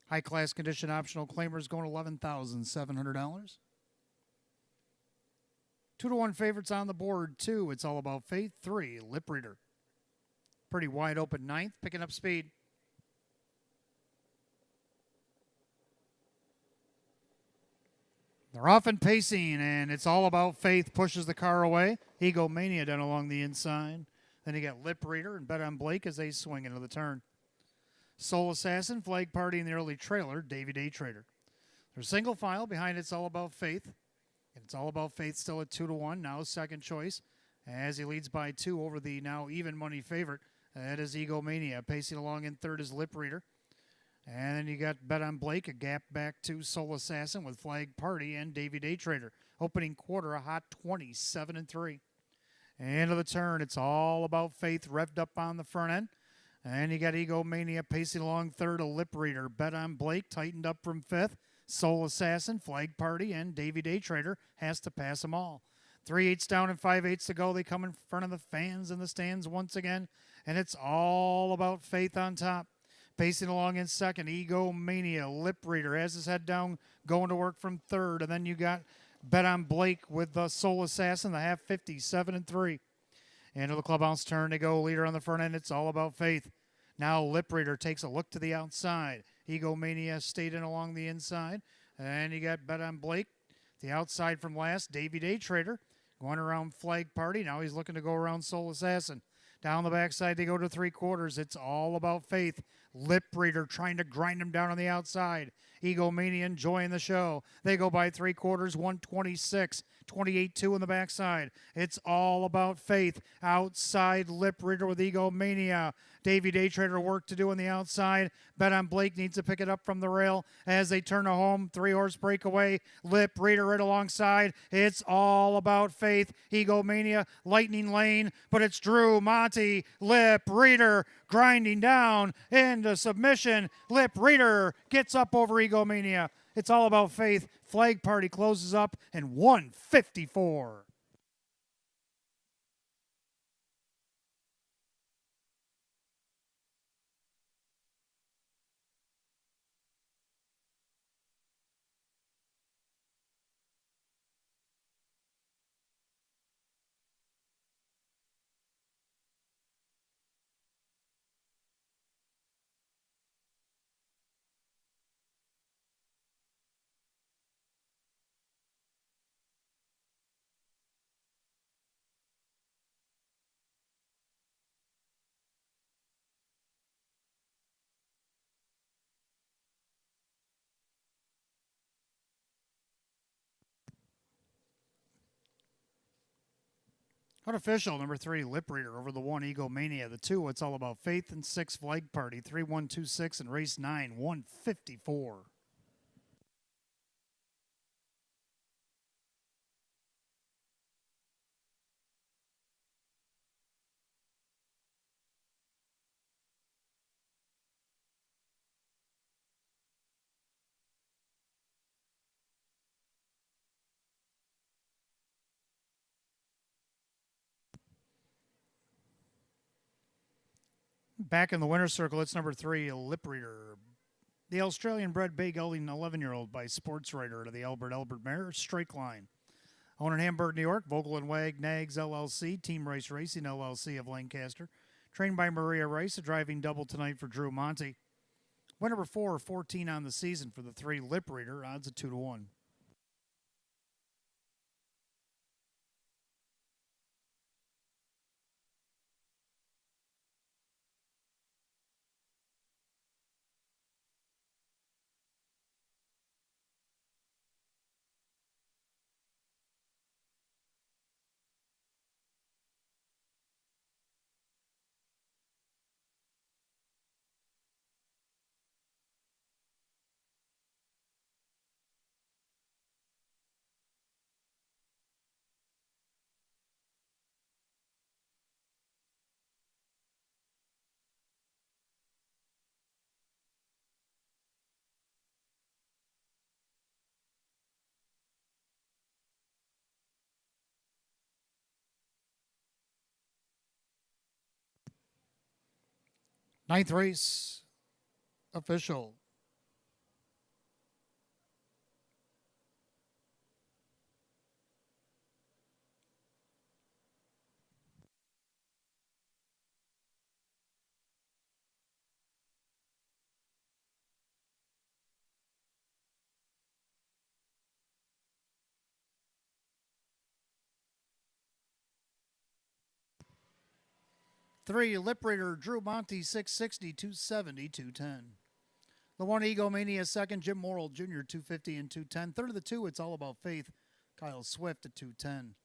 [SPEAKER 1] High class condition optional claimers going $11,700. 2-1 favorites on the board. 2, It's All About Faith. 3, Lip Reader. Pretty wide open ninth, picking up speed. They're off and pacing, and It's All About Faith pushes the car away. Egomania down along the inside. Then you got Lip Reader and Bet on Blake as they swing into the turn. Soul Assassin, Flag Party in the early trailer, Davy Day Trader. They're single file behind It's All About Faith. And It's All About Faith still at 2-1, now second choice, as he leads by 2 over the now even money favorite. That is Egomania. Pacing along in third is Lip Reader. And then you got Bet on Blake, a gap back to Soul Assassin with Flag Party and Davy Day Trader. Opening quarter, a hot 27-3. End of the turn, It's All About Faith revved up on the front end. And you got Egomania pacing along third, a Lip Reader. Bet on Blake tightened up from fifth. Soul Assassin, Flag Party, and Davy Day Trader has to pass them all. 3/8 down and 5/8 to go. They come in front of the fans in the stands once again. And It's All About Faith on top. Pacing along in second, Egomania, Lip Reader has his head down, going to work from third. And then you got Bet on Blake with the Soul Assassin, the half 57-3. Into the clubhouse turn they go. Leader on the front end, It's All About Faith. Now Lip Reader takes a look to the outside. Egomania stayed in along the inside. And you got Bet on Blake. The outside from last, Davy Day Trader. Going around Flag Party. Now he's looking to go around Soul Assassin. Down the backside, they go to 3/4. It's All About Faith. Lip Reader trying to grind him down on the outside. Egomania enjoying the show. They go by 3/4, 126, 28-2 on the backside. It's All About Faith. Outside, Lip Reader with Egomania. Davy Day Trader work to do on the outside. Bet on Blake needs to pick it up from the rail as they turn to home. 3-horse breakaway. Lip Reader right alongside. It's All About Faith. Egomania, lightning lane, but it's Drew Monty. Lip Reader grinding down into submission. Lip Reader gets up over Egomania. It's All About Faith. Flag Party closes up in 154. Unofficial, number 3, Lip Reader over the 1, Egomania. The 2, It's All About Faith. And 6, Flag Party. 3-1-2-6 and race 9, 154. Back in the winner's circle, it's number 3, Lip Reader. The Australian-bred bay gelding 11-year-old by sports writer to the Albert Mare, Strike Line. Owned in Hamburg, New York, Vogel and Wag Nags LLC, Team Rice Racing LLC of Lancaster. Trained by Maria Rice, a driving double tonight for Drew Monty. Win number 4, 14 on the season for the 3, Lip Reader, odds of 2-1. Ninth race official. Three, Lip Reader, Drew Monty, 660, 270, 210. The one, Egomania, second, Jim Morrill Jr., 250 and 210. Third of the two, It's All About Faith, Kyle Swift at 210.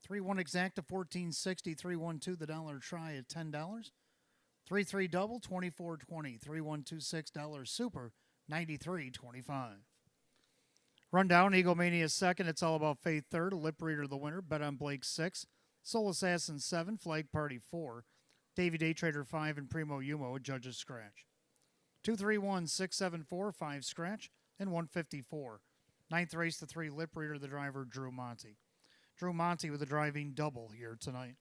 [SPEAKER 1] 3-1 exacta, 1460. 3-1-2, the dollar try at $10. 3-3 double, 24.20. 3-1-2 $6 super, 93.25. Rundown, Egomania second, It's All About Faith third, Lip Reader the winner, Bet on Blake 6, Soul Assassin 7, Flag Party 4, Davy Day Trader 5, and Primo Yumo, a judge's scratch. 231, 674, 5 scratch, and 154. Ninth race, the 3, Lip Reader, the driver, Drew Monty. Drew Monty with a driving double here tonight.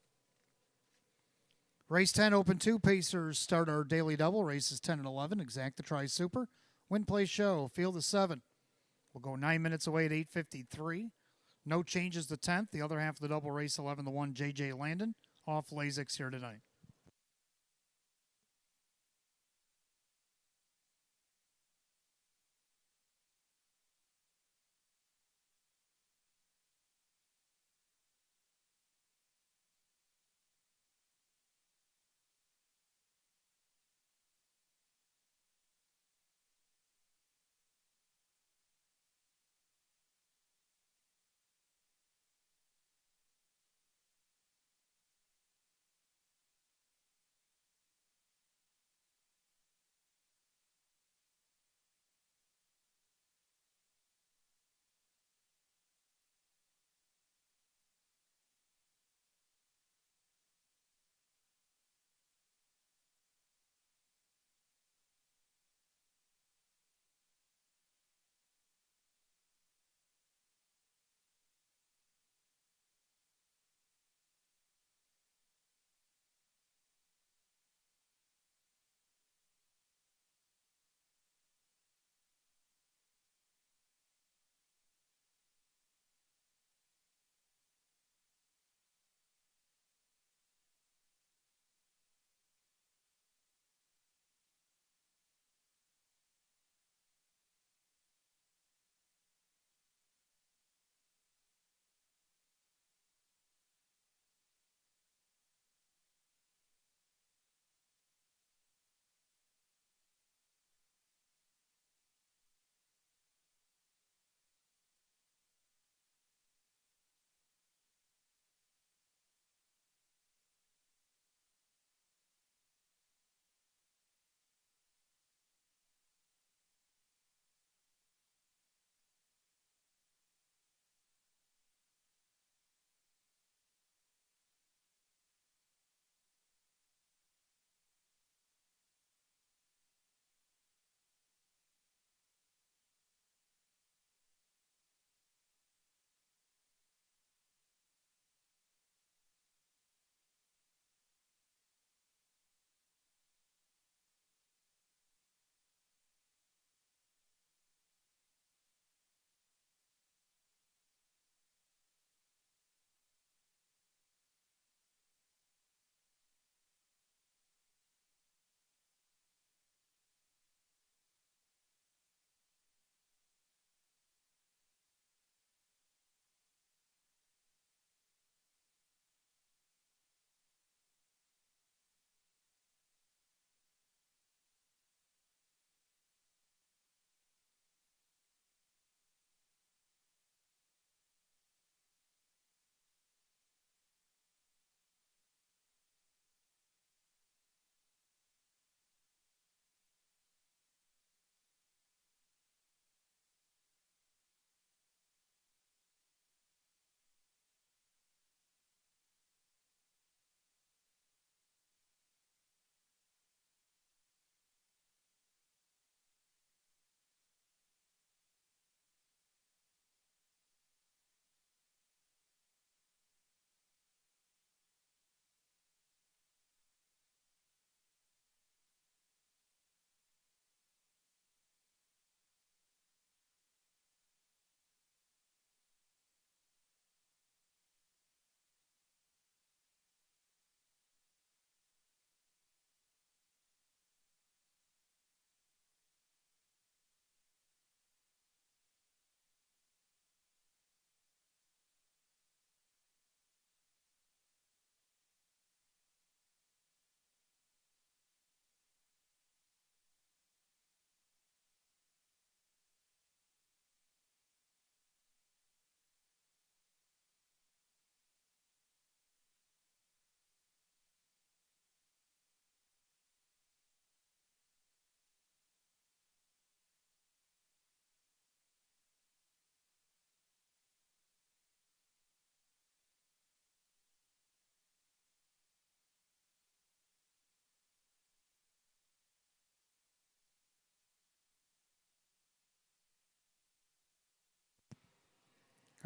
[SPEAKER 1] Race 10, Open 2, Pacers start our daily double. Races 10 and 11, exact the Tri Super. Win, play, show, field of 7. We'll go 9 minutes away at 8:53. No changes to 10th. The other half of the double race 11, the 1, J.J. Landon, off Lasix here tonight.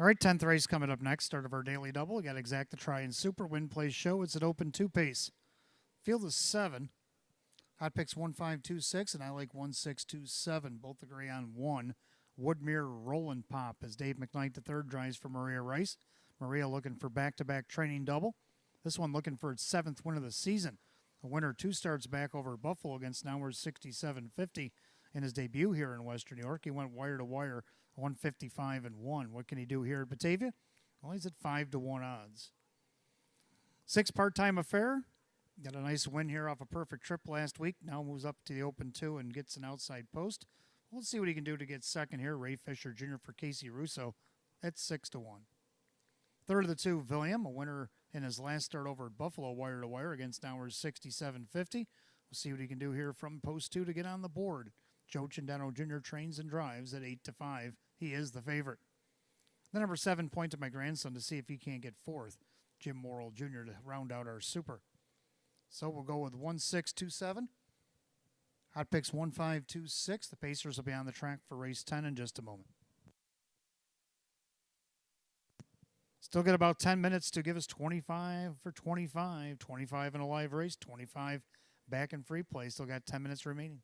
[SPEAKER 1] All right, 10th race coming up next. Start of our daily double. We got Exacta Try and Super Win Place Show. It's an open two pace. Field is 7. Hot picks 1526, and I like 1627. Both agree on 1. Woodmere Roland Pop as Dave McKnight III drives for Maria Rice. Maria looking for back-to-back training double. This one looking for its 7th win of the season. A winner 2 starts back over Buffalo against Nowers 6750 in his debut here in Western New York. He went wire to wire 155 and 1. What can he do here at Batavia? Well, he's at 5 to 1 odds. 6 part-time affair. Got a nice win here off a perfect trip last week. Now moves up to the open 2 and gets an outside post. We'll see what he can do to get second here. Ray Fisher Jr. for Casey Russo at 6 to 1. Third of the 2, William, a winner in his last start over at Buffalo wire to wire against Nowers 6750. We'll see what he can do here from post 2 to get on the board. Joe Cindano Jr. trains and drives at 8 to 5. He is the favorite. The number 7, Point to My Grandson, to see if he can't get 4th. Jim Morrill Jr. to round out our super. So we'll go with 1627. Hot picks 1526. The Pacers will be on the track for race 10 in just a moment. Still got about 10 minutes to give us 25 for 25. 25 in a live race, 25 back in free play. Still got 10 minutes remaining.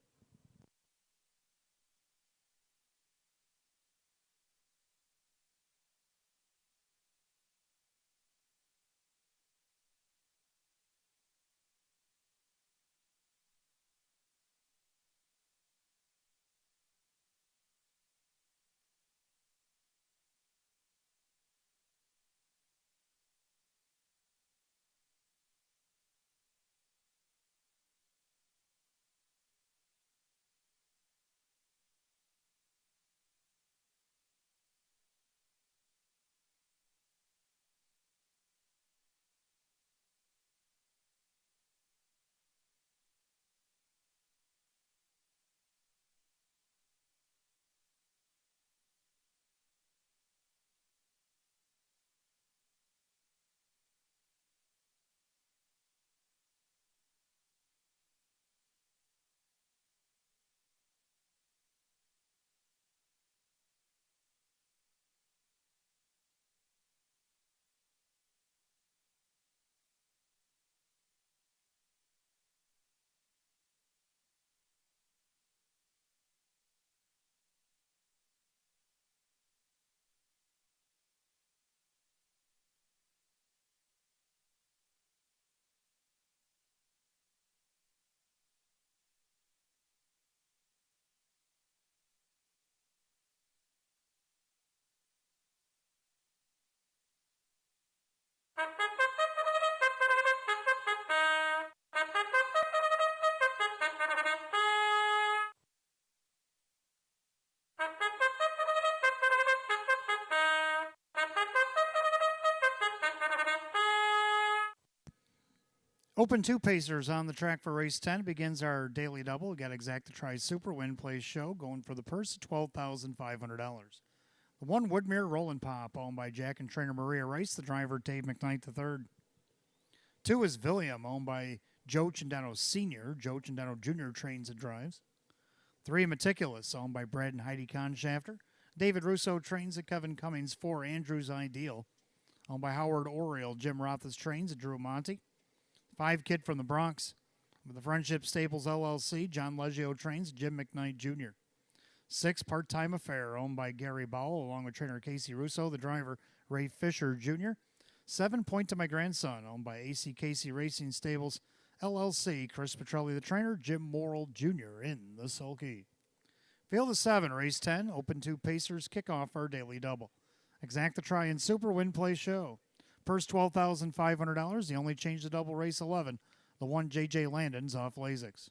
[SPEAKER 1] Open 2 Pacers on the track for race 10. Begins our daily double. We got Exacta Try Super Win Place Show going for the purse of $12,500. The 1, Woodmere Roland Pop, owned by Jack and trainer Maria Rice, the driver Dave McKnight III. 2 is William, owned by Joe Cindano Sr. Joe Cindano Jr. trains and drives. 3, Meticulous, owned by Brad and Heidi Conshafter. David Russo trains at Kevin Cummings. 4, Andrew's Ideal, owned by Howard Oriel. Jim Roth's trains at Drew Monty. 5, Kid from the Bronx, with the Friendship Staples LLC. John Leggio trains Jim McKnight Jr. 6, Part-Time Affair, owned by Gary Bowell, along with trainer Casey Russo, the driver Ray Fisher Jr. 7, Point to My Grandson, owned by AC Casey Racing Stables LLC. Chris Petrelli, the trainer, Jim Morrill Jr. in the sulky. Field of 7, race 10, open 2 Pacers, kick off our daily double. Exacta Try and Super Win Play Show. Purse $12,500. The only change to double race 11. The 1, J.J. Landon's off Lasix.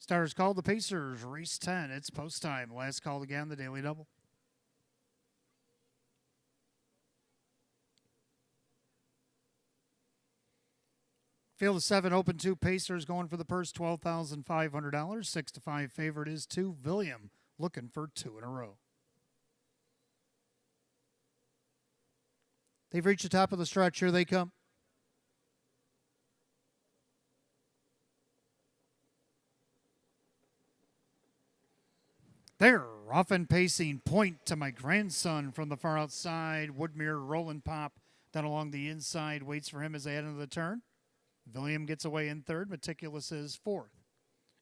[SPEAKER 1] Starters called the Pacers, race 10. It's post time. Last call again, the Daily Double. Field of 7, open 2. Pacers going for the purse, $12,500. 6 to 5 favorite is 2. William looking for 2 in a row. They've reached the top of the stretch. Here they come. They're off and pacing. Point to my grandson from the far outside. Woodmere rolling pop down along the inside. Waits for him as they head into the turn. William gets away in third. Meticulous is fourth.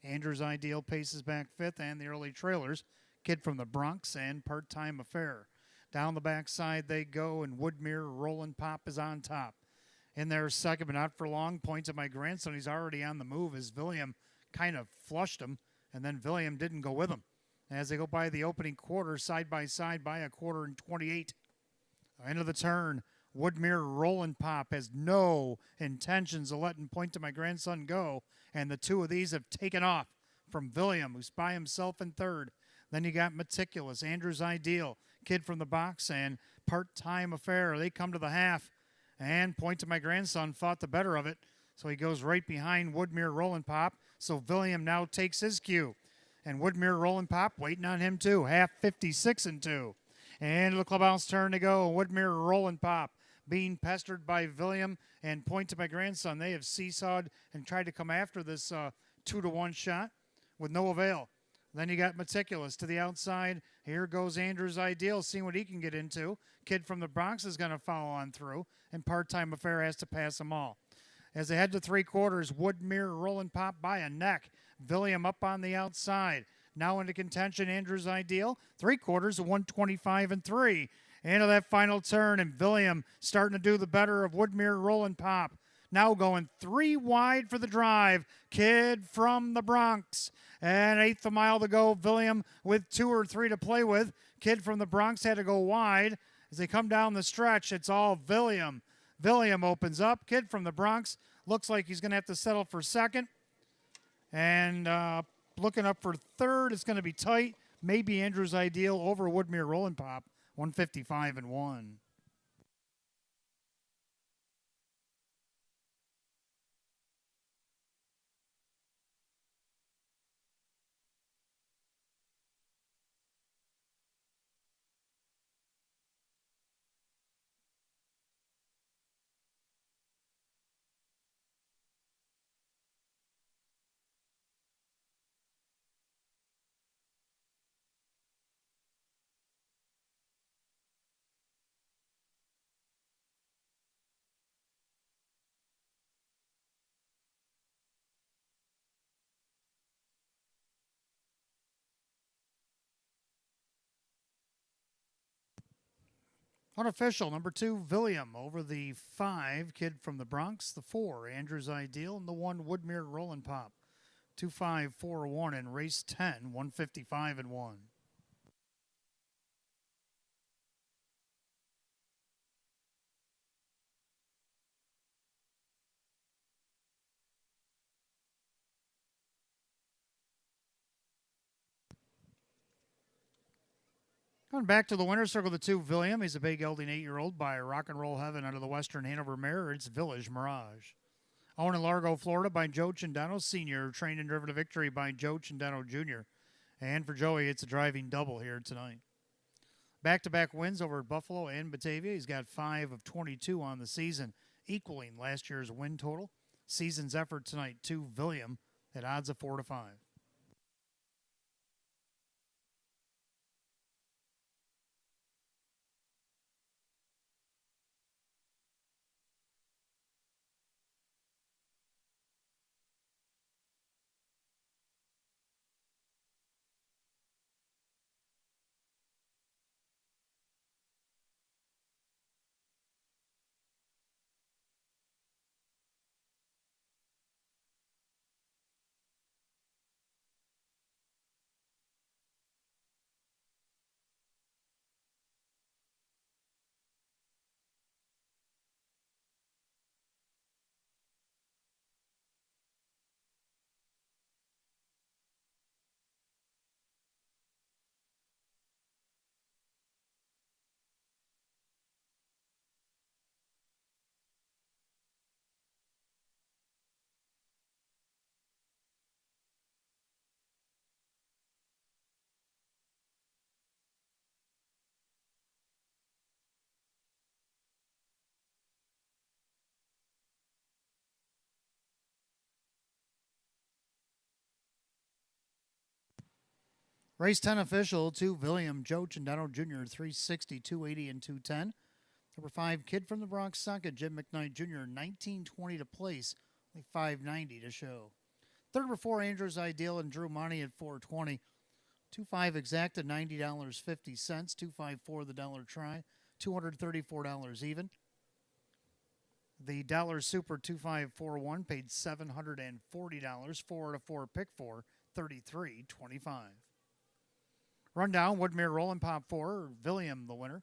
[SPEAKER 1] Andrews Ideal paces back fifth. And the early trailers. Kid from the Bronx and Part-Time Affair. Down the backside they go. And Woodmere rolling pop is on top. In there second, but not for long. Point to my grandson. He's already on the move as William kind of flushed him. And then William didn't go with him. As they go by the opening quarter, side by side by a quarter and 28. End of the turn. Woodmere rolling pop has no intentions of letting Point to my grandson go. And the two of these have taken off from William, who's by himself in third. Then you got Meticulous, Andrews Ideal, Kid from the Box, and Part-Time Affair. They come to the half. And Point to my grandson fought the better of it. So he goes right behind Woodmere rolling pop. So William now takes his cue. And Woodmere rolling pop, waiting on him too. Half 56 and 2. And the clubhouse turn to go. Woodmere rolling pop, being pestered by William and Point to my grandson. They have seesawed and tried to come after this 2-1 shot with no avail. Then you got Meticulous to the outside. Here goes Andrews Ideal, seeing what he can get into. Kid from the Bronx is going to follow on through. And Part-Time Affair has to pass them all. As they head to three quarters, Woodmere rolling pop by a neck. William up on the outside. Now into contention, Andrews Ideal. Three quarters of 125 and 3. Into that final turn, and William starting to do the better of Woodmere rolling pop. Now going 3 wide for the drive. Kid from the Bronx. And eighth a mile to go. William with 2 or 3 to play with. Kid from the Bronx had to go wide. As they come down the stretch, it's all William. William opens up. Kid from the Bronx looks like he's going to have to settle for second. And looking up for third, it's going to be tight. Maybe Andrews Ideal over Woodmere rolling pop. 155 and 1. Unofficial, number 2, William over the 5, Kid from the Bronx, the 4, Andrews Ideal, and the 1, Woodmere rolling pop. 2-5-4-1 in race 10, 155 and 1. Coming back to the winner's circle, the 2, William. He's a big gelding 8-year-old by Rock and Roll Heaven out of the Western Hanover Mare. It's Village Mirage. Owned in Largo, Florida by Joe Cindano Sr., trained and driven to victory by Joe Cindano Jr. And for Joey, it's a driving double here tonight. Back-to-back wins over at Buffalo and Batavia. He's got 5 of 22 on the season, equaling last year's win total. Season's effort tonight, 2, William, at odds of 4 to 5. Race 10 official, 2 William Joe Chendano Jr., 360, 280, and 210. Number 5, Kid from the Bronx second, Jim McKnight Jr., 1920 to place, only 590 to show. Third number 4, Andrews Ideal and Drew Money at 420. 2-5 exacta, $90.50. 254 the dollar try, $234 even. The dollar super 2541 paid $740. 4 to 4 pick 4, $33.25. Rundown, Woodmere Rolling Pop 4, William the winner.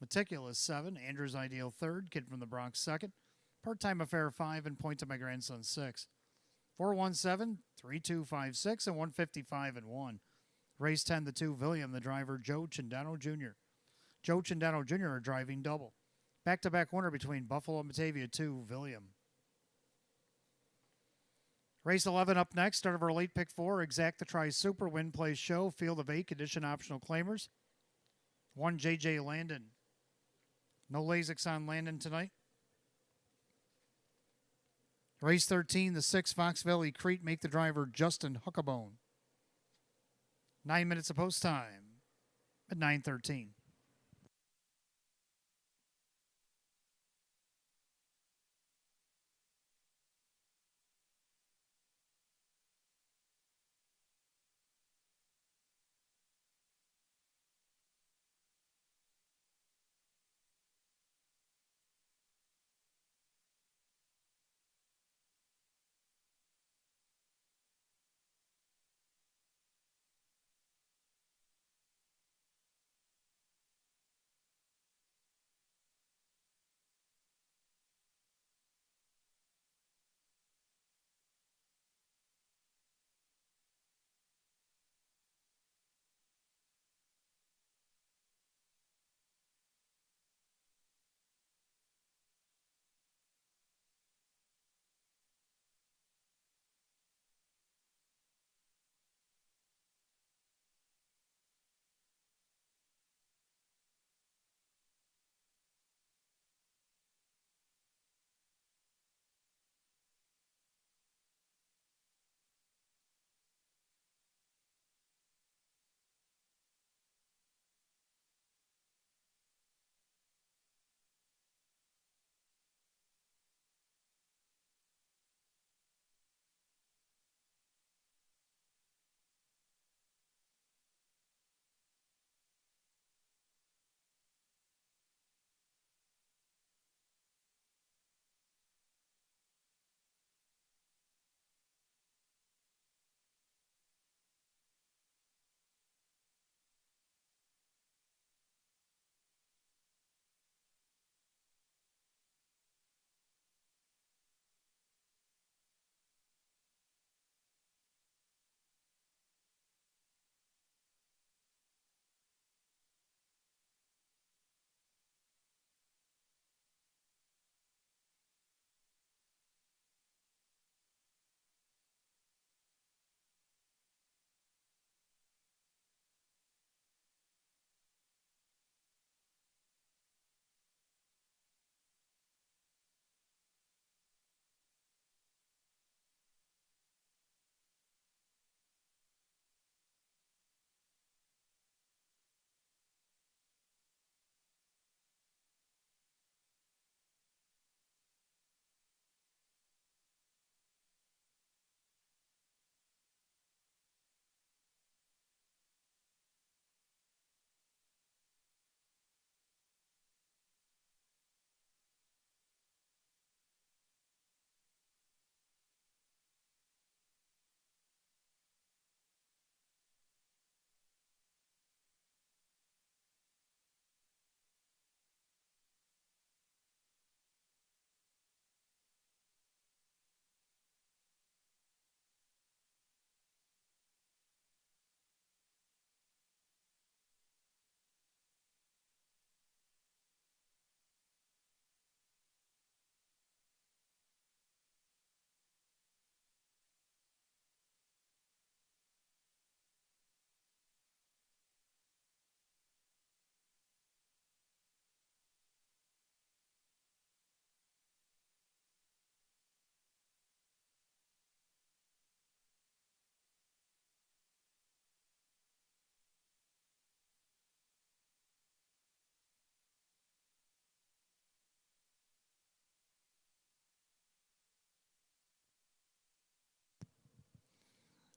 [SPEAKER 1] Meticulous 7, Andrews Ideal 3rd, Kid from the Bronx 2nd, Part-Time Affair 5, and Point to My Grandson 6. 417, 3256, and 155 and 1. Race 10, the 2, William, the driver, Joe Chendano Jr. Joe Chendano Jr. are driving double. Back-to-back winner between Buffalo and Batavia 2, William. Race 11 up next. Start of our late pick 4. Exacta Tri Super Win Play Show. Field of 8. Condition optional claimers. 1 J.J. Landon. No Lasix on Landon tonight. Race 13. The 6 Fox Valley Crete. Make the driver Justin Huckabone. 9 minutes of post time at 9:13.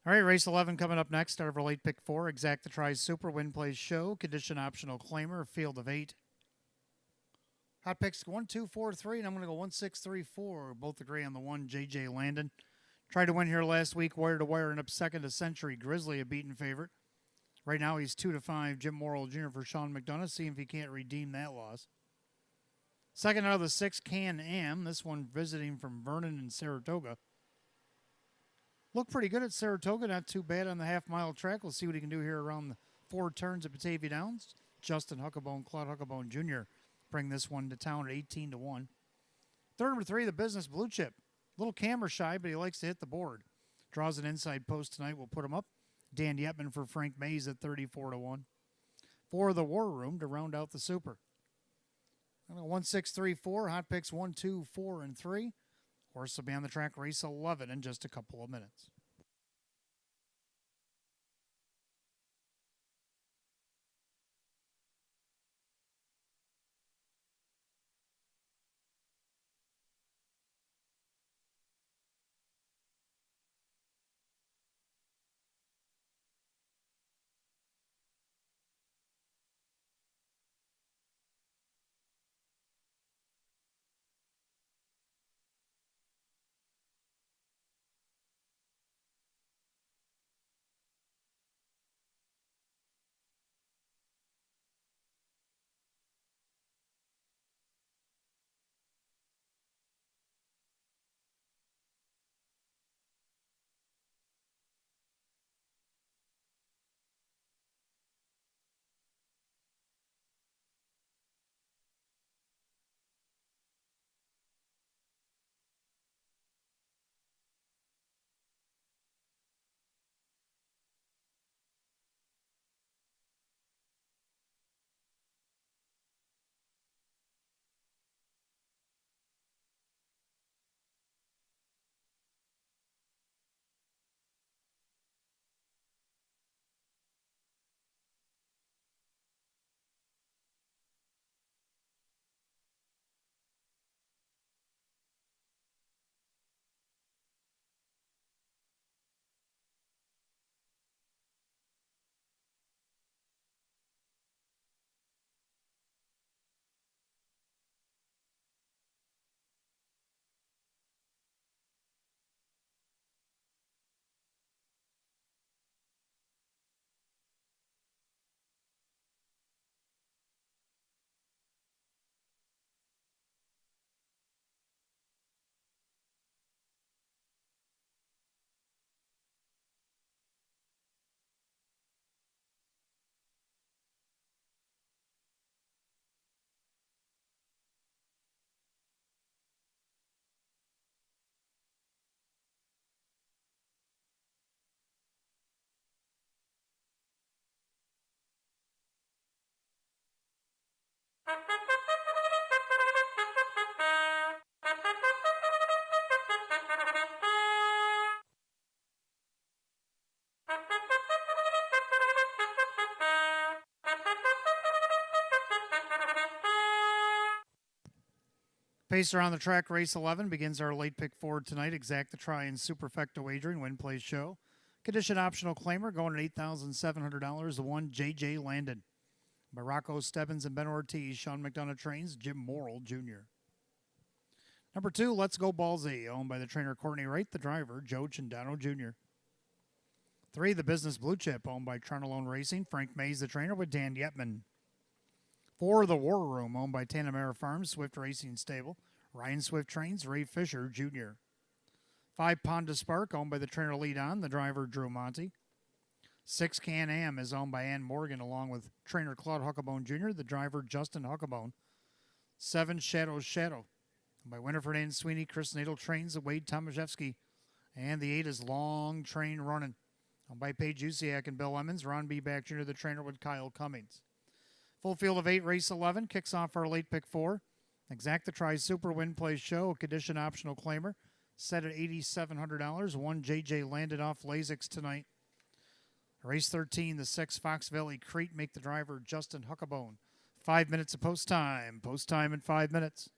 [SPEAKER 1] All right, race 11 coming up next out of our late pick 4. Exact the Tries Super Win Plays Show. Condition optional claimer. Field of 8. Hot picks 1, 2, 4, 3, and I'm going to go 1, 6, 3, 4. Both agree on the 1, J.J. Landon. Tried to win here last week, wire to wire, and up second to Century Grizzly, a beaten favorite. Right now he's 2-5. Jim Morrill Jr. for Sean McDonough. See if he can't redeem that loss. Second out of the 6, Can-Am. This one visiting from Vernon and Saratoga. Looked pretty good at Saratoga. Not too bad on the half-mile track. We'll see what he can do here around the 4 turns at Batavia Downs. Justin Huckabone, Claude Huckabone Jr. bring this one to town at 18-1. Third number 3, the Business Blue Chip. Little camera shy, but he likes to hit the board. Draws an inside post tonight. We'll put him up. Dan Yetman for Frank Mays at 34-1. 4, the War Room to round out the Super. 1, 6, 3, 4. Hot picks 1, 2, 4, and 3. Horse will be on the track race 11 in just a couple of minutes. Pacer on the track, race 11 begins our late pick 4 tonight. Exact the Try and Superfecta wagering, win play show. Condition optional claimer going at $8,700. The 1, J.J. Landon. By Rocco Stebbins and Ben Ortiz. Sean McDonough trains, Jim Morrill Jr. Number 2, Let's Go Ballsy, owned by the trainer Courtney Wright, the driver, Joe Chindano Jr. 3, the Business Blue Chip, owned by Tronolone Racing, Frank Mays, the trainer, with Dan Yetman. 4, the War Room, owned by Tanamera Farms, Swift Racing Stable, Ryan Swift trains, Ray Fisher Jr. 5, Ponda Spark, owned by the trainer Lead On, the driver Drew Monty. 6, Can-Am is owned by Ann Morgan, along with trainer Claude Huckabone Jr., the driver Justin Huckabone. 7, Shadow, by Winifred Ann Sweeney, Chris Nadel trains, Wade Tomaszewski. And the 8 is Long Train Running, owned by Paige Usiak and Bill Emmons, Ron B. Back Jr., the trainer with Kyle Cummings. Full field of 8, race 11, kicks off our late pick 4. Exact the Try Super Win Play Show, condition optional claimer, set at $8,700. 1, J.J. Landon off Lasix tonight. Race 13, the 6, Fox Valley Crete, make the driver Justin Huckabone. 5 minutes of post time. Post time in 5 minutes.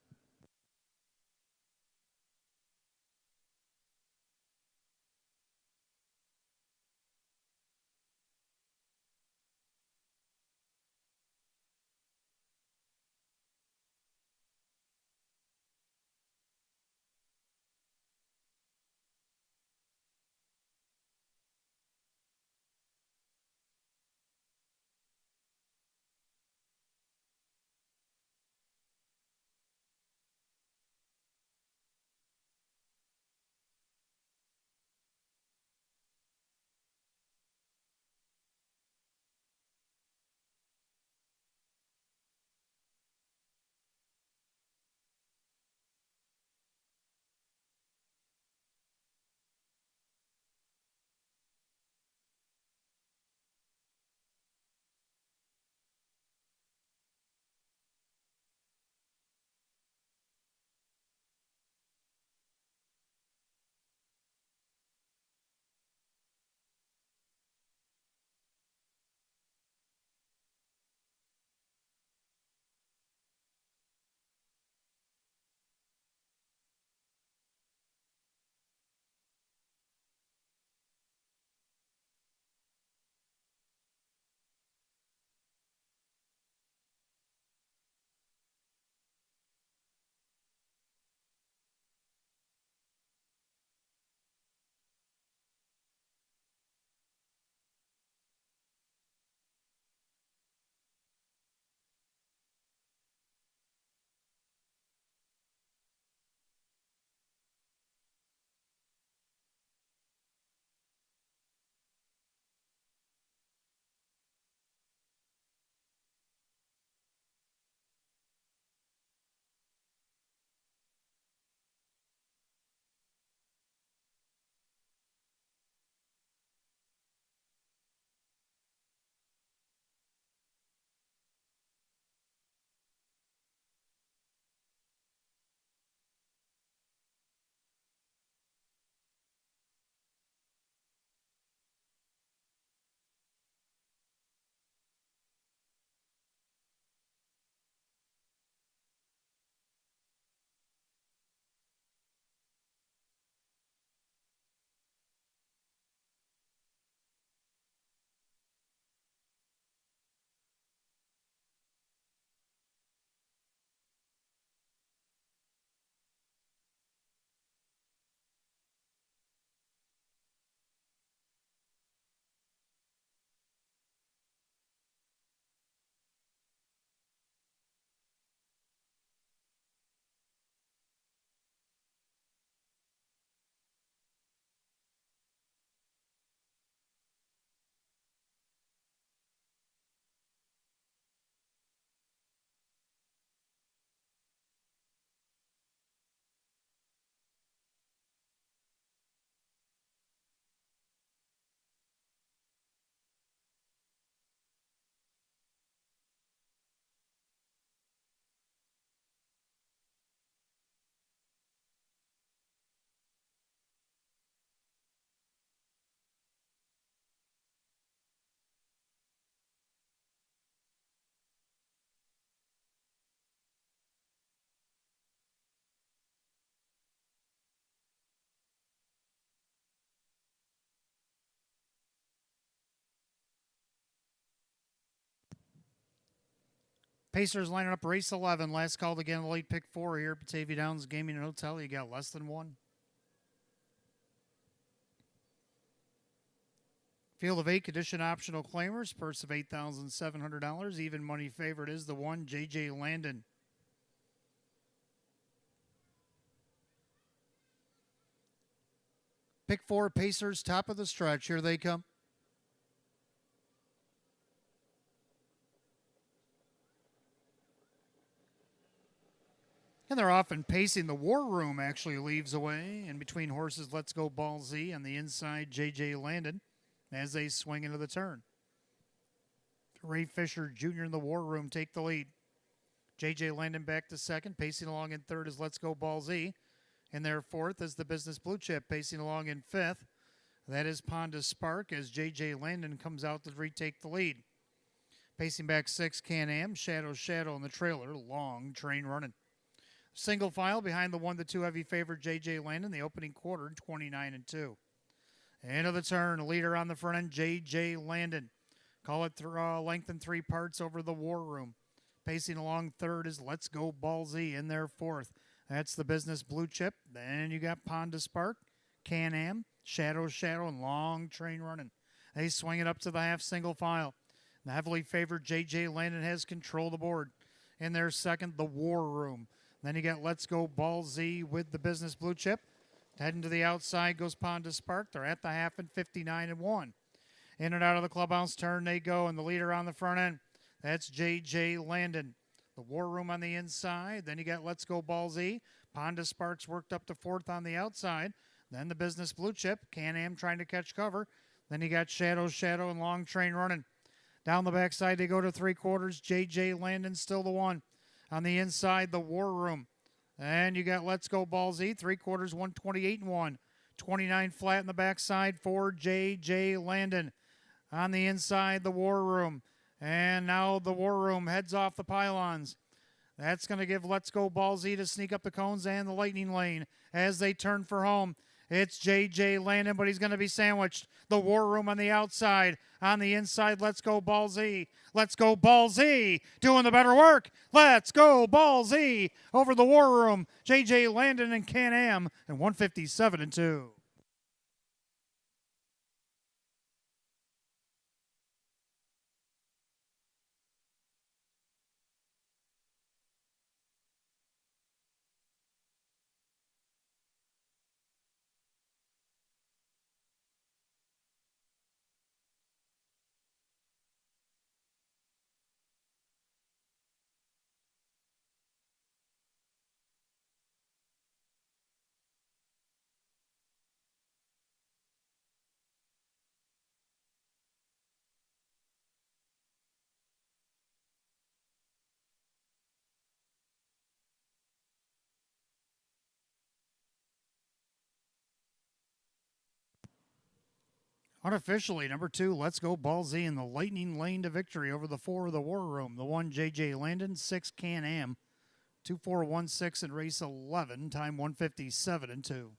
[SPEAKER 1] Pacers lining up race 11. Last called again, late pick 4 here at Batavia Downs Gaming and Hotel. You got less than one. Field of 8, condition optional claimers. Purse of $8,700. Even money favorite is the one, J.J. Landon. Pick 4, Pacers, top of the stretch. Here they come. And they're often pacing. The War Room actually leaves away. In between horses, Let's Go Ball Z. On the inside, J.J. Landon as they swing into the turn. Ray Fisher Jr. in the War Room take the lead. J.J. Landon back to second. Pacing along in third is Let's Go Ball Z. In their fourth is the Business Blue Chip. Pacing along in fifth, that is Ponda Spark as J.J. Landon comes out to retake the lead. Pacing back six, Can-Am, Shadow in the trailer. Long train running. Single file behind the 1-2 heavy favorite J.J. Landon, the opening quarter, 29-2. Into the turn, leader on the front end, J.J. Landon. Call it length in 3 parts over the War Room. Pacing along third is Let's Go Ball Z in their fourth. That's the Business Blue Chip. Then you got Ponda Spark, Can-Am, Shadow, and long train running. They swing it up to the half single file. The heavily favored J.J. Landon has control of the board. In their second, the War Room. Then you got Let's Go Ball Z with the Business Blue Chip. Heading to the outside goes Ponda Spark. They're at the half and 59-1. In and out of the clubhouse turn they go, and the leader on the front end, that's J.J. Landon. The War Room on the inside. Then you got Let's Go Ball Z. Ponda Sparks worked up to fourth on the outside. Then the Business Blue Chip. Can-Am trying to catch cover. Then you got Shadow, and long train running. Down the backside they go to 3/4. J.J. Landon still the one. On the inside, the War Room. And you got Let's Go Ball Z, 3/4, 128-1. 29 flat in the backside for J.J. Landon. On the inside, the War Room. And now the War Room heads off the pylons. That's going to give Let's Go Ball Z to sneak up the cones and the lightning lane as they turn for home. It's J.J. Landon, but he's going to be sandwiched. The War Room on the outside. On the inside, Let's Go Ball Z. Let's Go Ball Z doing the better work. Let's Go Ball Z over the War Room. J.J. Landon and Can-Am and 157-2. Unofficially, number 2, Let's Go Ball Z in the lightning lane to victory over the 4 of the War Room. The 1, J.J. Landon, 6, Can-Am, 2-4-1-6 in race 11, time 157-2.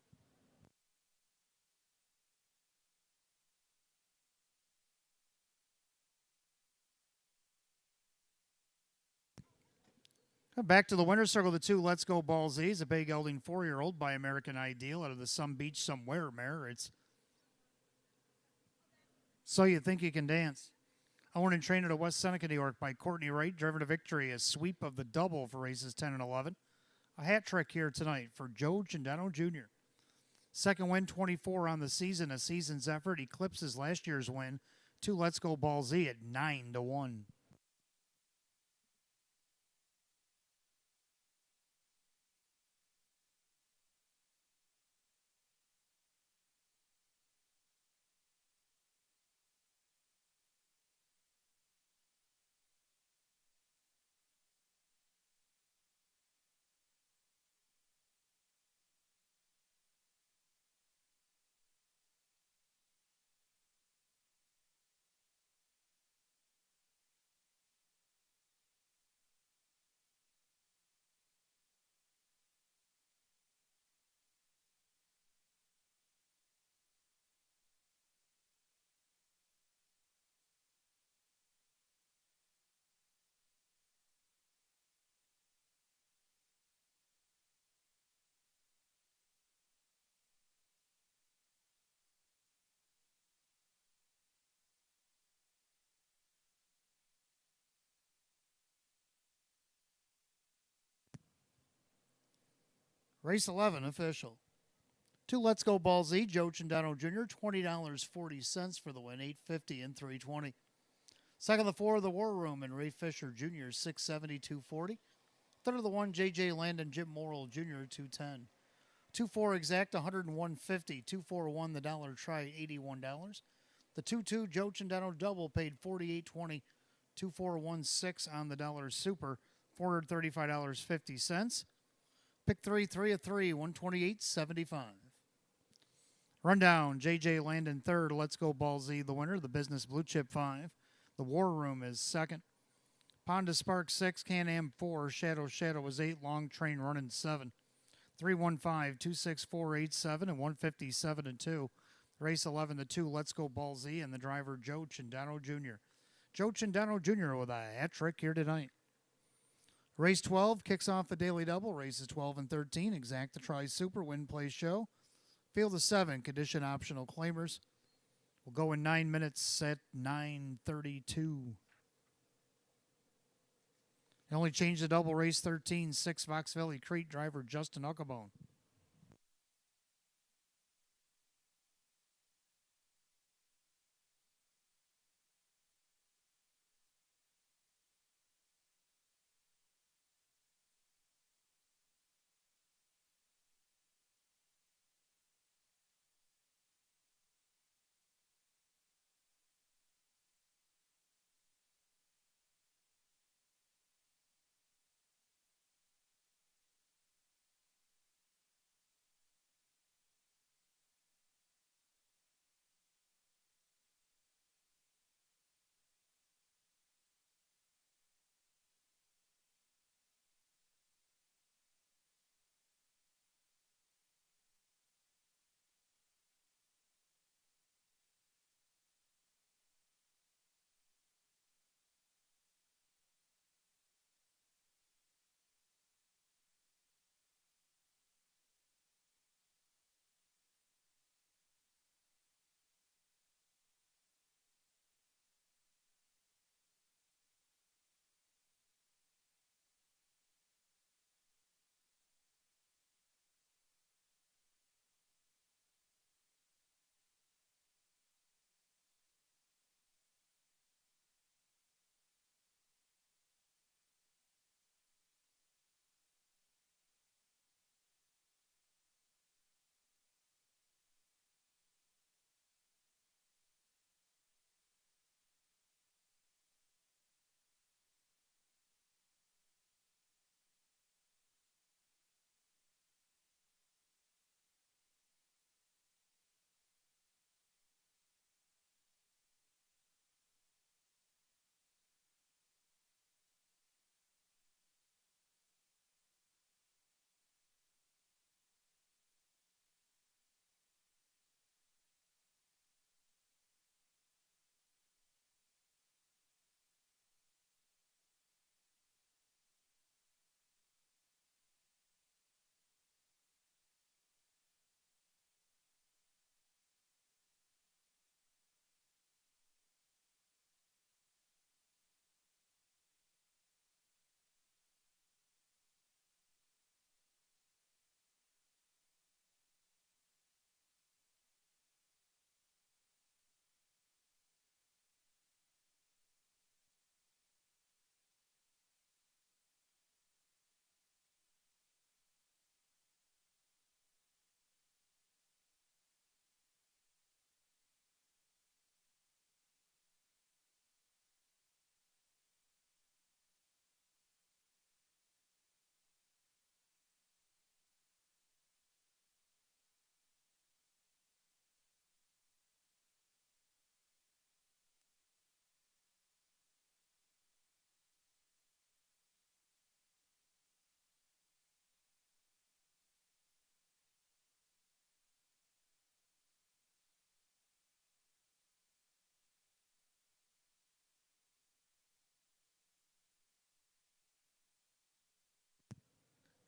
[SPEAKER 1] Back to the winner's circle, the 2, Let's Go Ball Z, is a big gelding 4-year-old by American Ideal out of the Some Beach Somewhere mare. It's So You Think You Can Dance. Owned and trained at West Seneca, New York by Courtney Wright, driven to victory, a sweep of the double for races 10 and 11. A hat trick here tonight for Joe Gendano Jr. Second win, 24 on the season, a season's effort, eclipses last year's win. 2, Let's Go Ball Z at 9-1. Race 11 official. 2 Let's Go Ball Z, Joe Chandano Jr., $20.40 for the win, $8.50 and $3.20. Second, the 4 of the War Room and Ray Fisher Jr., $6.70, $2.40. Third of the 1, J.J. Landon, Jim Morrill Jr., $2.10. 2-4 exact, $101.50. 2-4-1 the dollar try, $81. The 2-2 Joe Chandano double paid $48.20. 2-4-1-6 on the dollar super, $435.50. Pick 3 of 3, $128.75. Rundown, J.J. Landon third, Let's Go Ball Z the winner, the Business Blue Chip 5. The War Room is second. Ponda Spark 6, Can-Am 4, Shadow is 8, Long Train Running 7. 315, 26487 and 157 and 2. Race 11, the 2, Let's Go Ball Z, and the driver Joe Chandano Jr. Joe Chandano Jr. with a hat trick here tonight. Race 12 kicks off the daily double. Races 12 and 13, exact the Tri Super Win Play Show. Field of 7, condition optional claimers. We'll go in 9 minutes at 9:32. They only changed the double. Race 13, 6 Fox Valley Crete driver Justin Uckabone.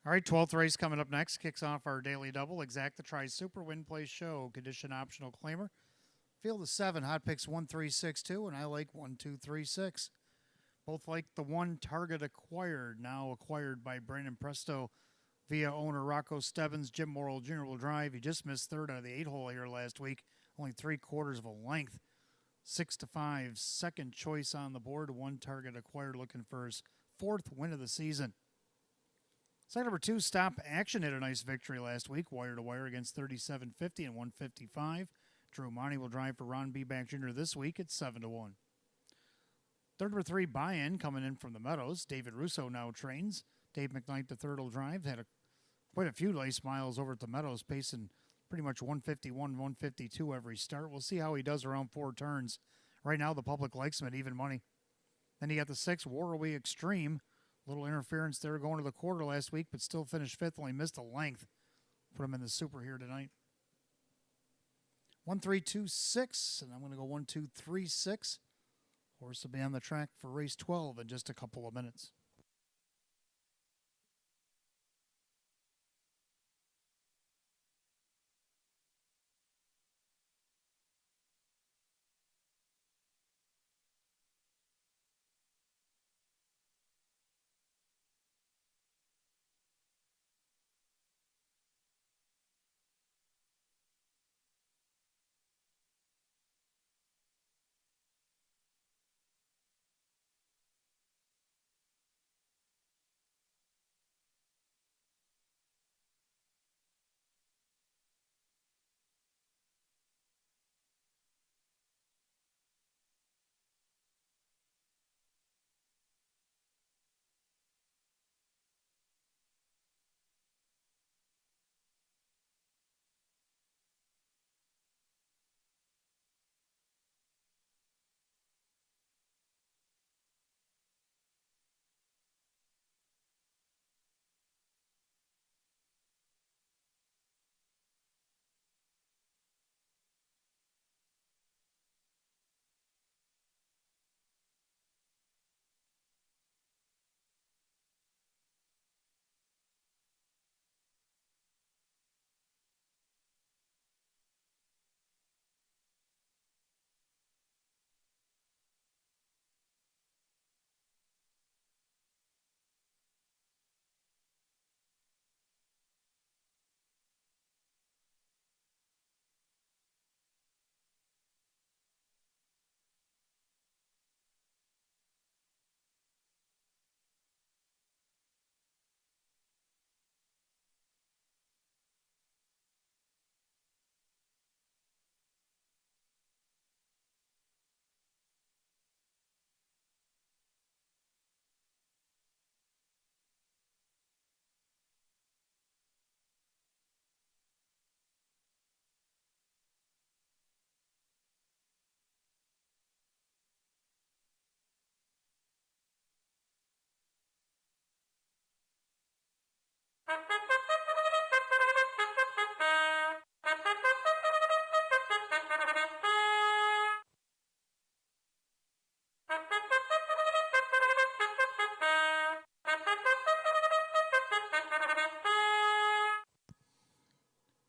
[SPEAKER 1] All right, 12th race coming up next. Kicks off our daily double. Exact the Tri Super Win Play Show. Condition optional claimer. Field of 7. Hot picks 1, 3, 6, 2. And I like 1, 2, 3, 6. Both like the 1 Target acquired. Now acquired by Brandon Presto Batavia owner Rocco Stebbins, Jim Morrill Jr. will drive. He just missed third out of the 8-hole here last week, only 3/4 of a length. 6-5, second choice on the board. One target acquired, looking for his 4th win of the season. Side number 2, Stop Action, had a nice victory last week, wire to wire against 37.50 and 155. Drew Monty will drive for Ron B. Back Jr. this week at 7-1. Third number 3, Buy-In, coming in from the Meadows. David Russo now trains. Dave McKnight, the third, will drive. Had quite a few lace miles over at the Meadows, pacing pretty much 151, 152 every start. We'll see how he does around 4 turns. Right now, the public likes him at even money. Then you got the 6, Warraway Extreme. Little interference there going to the quarter last week, but still finished 5th, only missed a length. Put him in the super here tonight. 1, 3, 2, 6, and I'm going to go 1, 2, 3, 6. Horse will be on the track for race 12 in just a couple of minutes.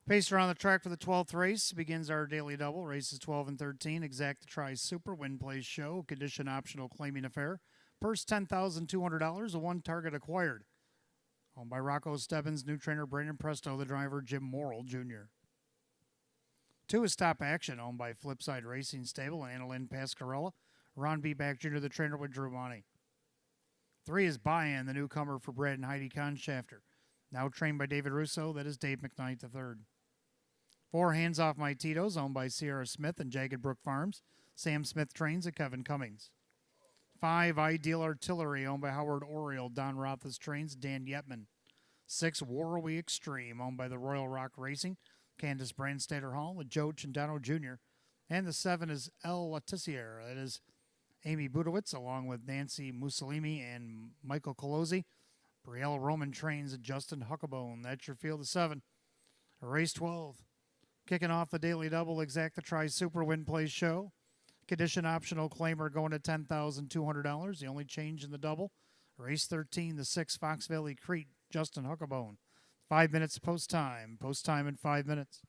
[SPEAKER 1] Pacer on the track for the 12th race. Begins our daily double. Races 12 and 13. Exact the Try Super. Win Plays Show. Condition optional claiming affair. Purse $10,200. A one target acquired. Owned by Rocco Stebbins. New trainer Brandon Presto. The driver Jim Morrill Jr. 2 is Stop Action. Owned by Flipside Racing Stable and Annalyn Pascarella. Ron B. Back Jr. The trainer with Drew Monty. 3 is Buy-In. The newcomer for Brad and Heidi Conshafter. Now trained by David Russo. That is Dave McKnight the third. 4, Hands Off My Tito's, owned by Sierra Smith and Jagged Brook Farms. Sam Smith trains at Kevin Cummings. 5, Ideal Artillery, owned by Howard Oriole. Don Rothas trains, Dan Yetman. 6, Warraway Extreme, owned by the Royal Rock Racing. Candace Brandstatter Hall with Joe Chindano Jr. And the 7 is El Letizier. That is Amy Budowitz, along with Nancy Mussolini and Michael Colosi. Brielle Roman trains at Justin Huckabone. That's your field of 7. Race 12. Kicking off the daily double, Exact the Try Super Win Plays Show. Condition optional claimer going to $10,200. The only change in the double. Race 13, the 6 Fox Valley Crete, Justin Huckabone. 5 minutes post time. Post time in 5 minutes.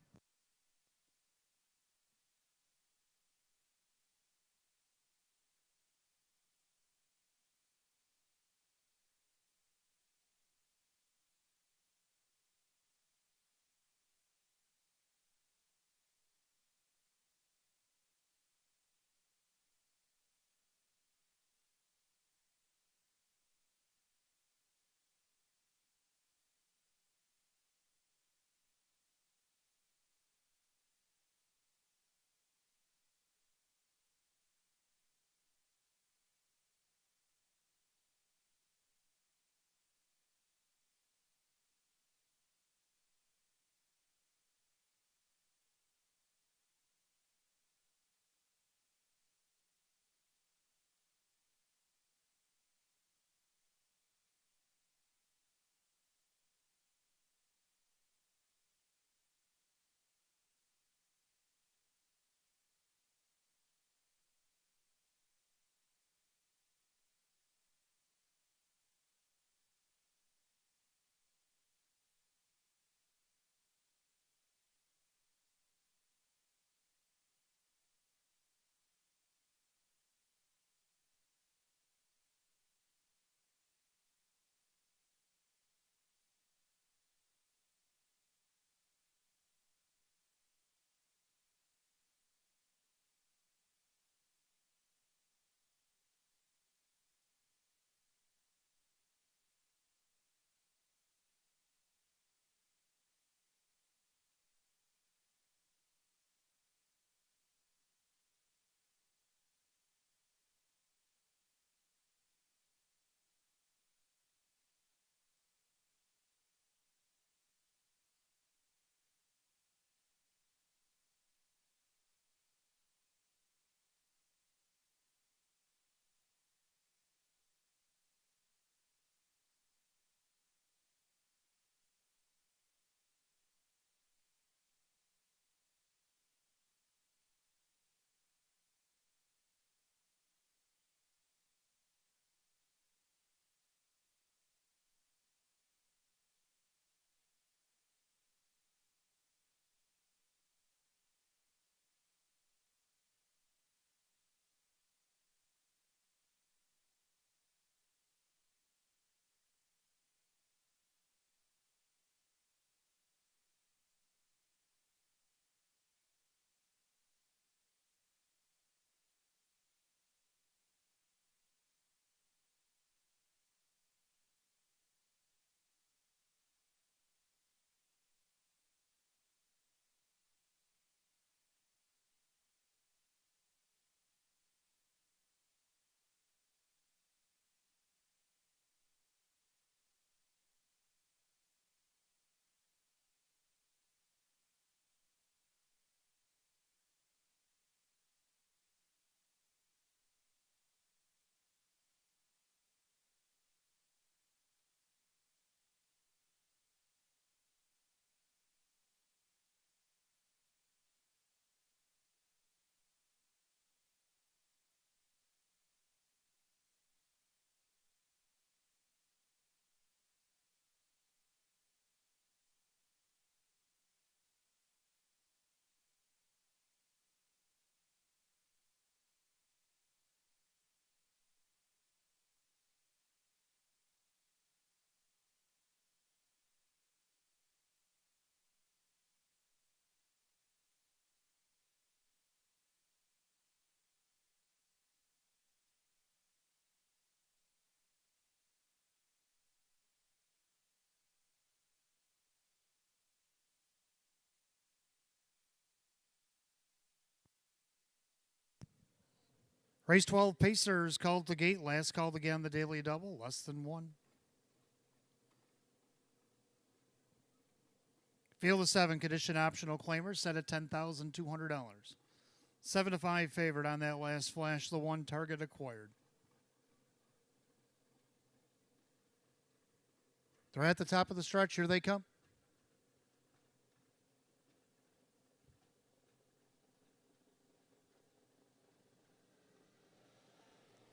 [SPEAKER 1] Race 12, Pacers called the gate. Last called again, the daily double. Less than one. Field of 7, condition optional claimer, set at $10,200. 7 to 5 favorite on that last flash. The 1 target acquired. They're at the top of the stretch. Here they come.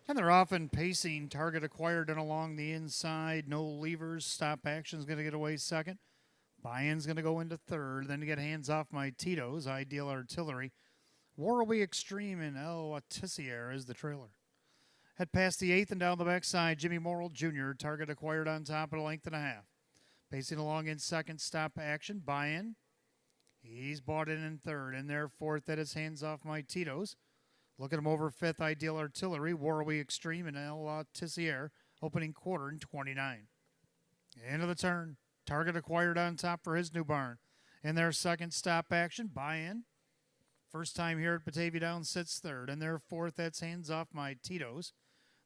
[SPEAKER 1] And they're often pacing, target acquired and along the inside. No levers. Stop action's going to get away second. Buy-in's going to go into third. Then to get hands off my Tito's. Ideal Artillery. Warraway Extreme and El Tissier is the trailer. Head past the 8th and down the backside. Jimmy Morrill Jr. Target acquired on top at a length and a half. Pacing along in second. Stop action. Buy-in. He's bought in third. In there fourth. That is hands off my Tito's. Look at him over fifth. Ideal Artillery. Warraway Extreme and El Tissier. Opening quarter in 29. End of the turn. Target acquired on top for his new barn. In their second. Stop action. Buy-in. First time here at Batavia Downs sits third. And their fourth, that's hands off my Tito's.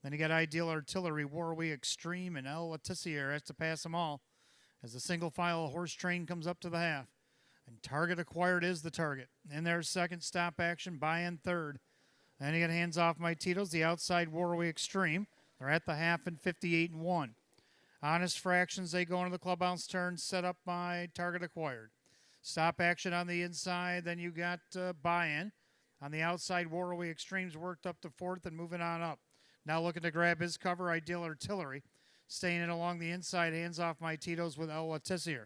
[SPEAKER 1] Then you got Ideal Artillery, Warraway Extreme, and El Tissier has to pass them all as the single file horse train comes up to the half. And target acquired is the target. In their second, Stop Action, Buy-in third. Then you got hands off my Tito's, the outside Warraway Extreme. They're at the half and 58-1. Honest Fractions, they go into the clubhouse turn, set up by target acquired. Stop Action on the inside. Then you got Buy-in. On the outside, Warraway Extremes worked up to fourth and moving on up. Now looking to grab his cover, Ideal Artillery. Staying in along the inside, hands off my Tito's with El Tissier.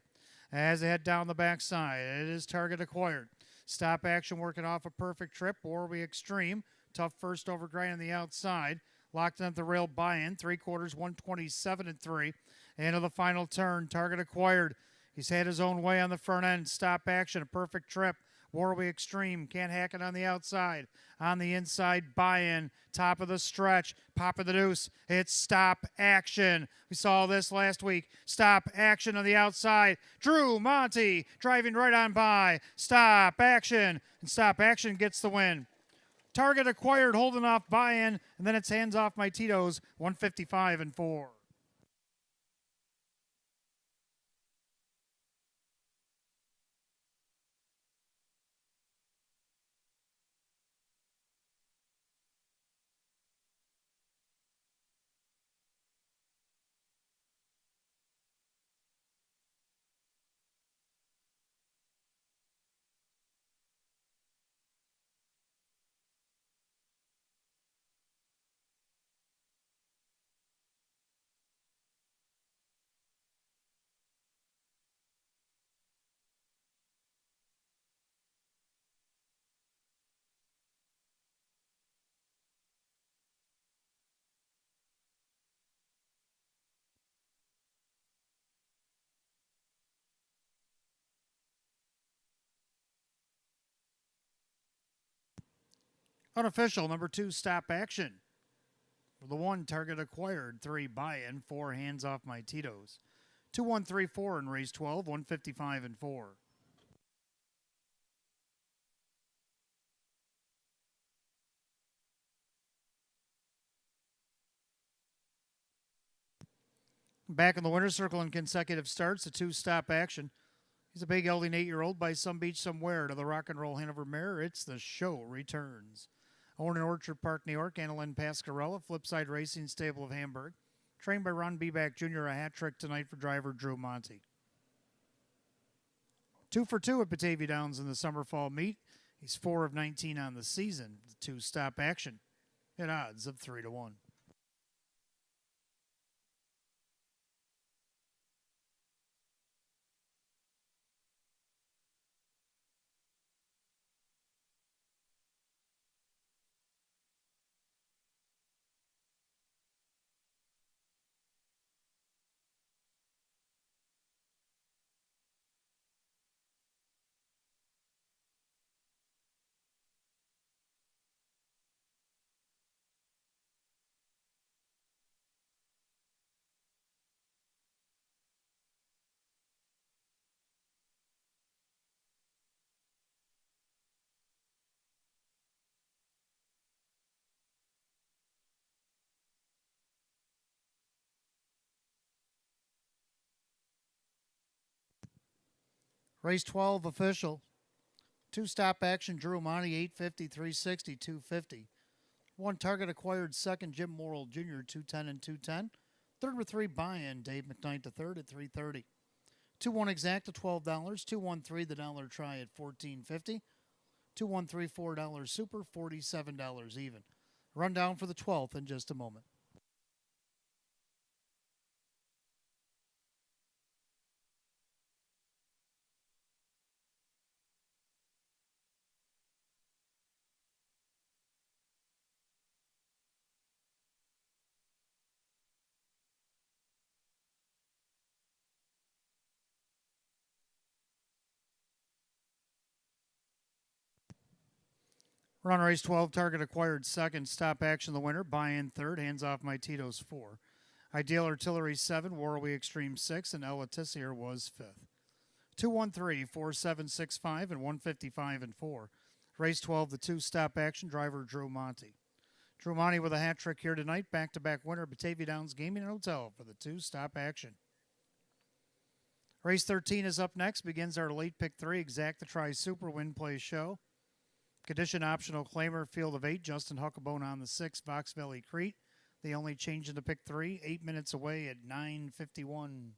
[SPEAKER 1] As they head down the backside, it is target acquired. Stop Action working off a perfect trip. Warraway Extreme. Tough first over grind on the outside. Locked in at the rail. Buy-in. 3/4, 127-3. Into the final turn. Target acquired. He's had his own way on the front end. Stop Action, a perfect trip. Warraway Extreme, can't hack it on the outside. On the inside, Buy-in, top of the stretch, pop of the deuce. It's Stop Action. We saw this last week. Stop Action on the outside. Drew Monty driving right on by. Stop Action, and Stop Action gets the win. Target acquired, holding off Buy-in, and then it's hands off my Tito's, 155-4. Unofficial, number 2, Stop Action. For the 1, target acquired. 3, Buy-in. 4, hands off my Tito's. 2-1-3-4 in race 12, 155-4. Back in the winner's circle in consecutive starts, a 2, Stop Action. He's a big gelding 8-year-old by some beach somewhere to the Rock and Roll Hanover Mare. It's the show returns. Owned in Orchard Park, New York, Annalyn Pascarella, Flipside Racing Stable of Hamburg. Trained by Ron Beback Jr., a hat trick tonight for driver Drew Monty. 2 for 2 at Batavia Downs in the summer fall meet. He's 4 of 19 on the season. The 2, Stop Action at odds of 3-1. Race 12 official. Two stop action, Drew Monty, 850, 360, 250. One target acquired second, Jim Morrill Jr., 210 and 210. Third with three buy-in, Dave McKnight to third at 330. 2-1 exact at $12. 2-1-3 the dollar try at $14.50. 2-1-3 $4 super, $47 even. Rundown for the 12th in just a moment. Run race 12, target acquired second, stop action the winner, buy in third, hands off my Tito's 4. Ideal Artillery 7, Warway Extreme 6, and El Letizier was 5th. 2-1-3, 4-7-6-5, and 155 and 4. Race 12, the two stop action, driver Drew Monty. Drew Monty with a hat trick here tonight, back to back winner, Batavia Downs Gaming and Hotel for the two stop action. Race 13 is up next, begins our late pick 3, exact the try super win play show. Condition optional claimer, field of 8, Justin Huckabone on the 6, Vox Valley Crete. The only change in the pick 3, 8 minutes away at 9:51.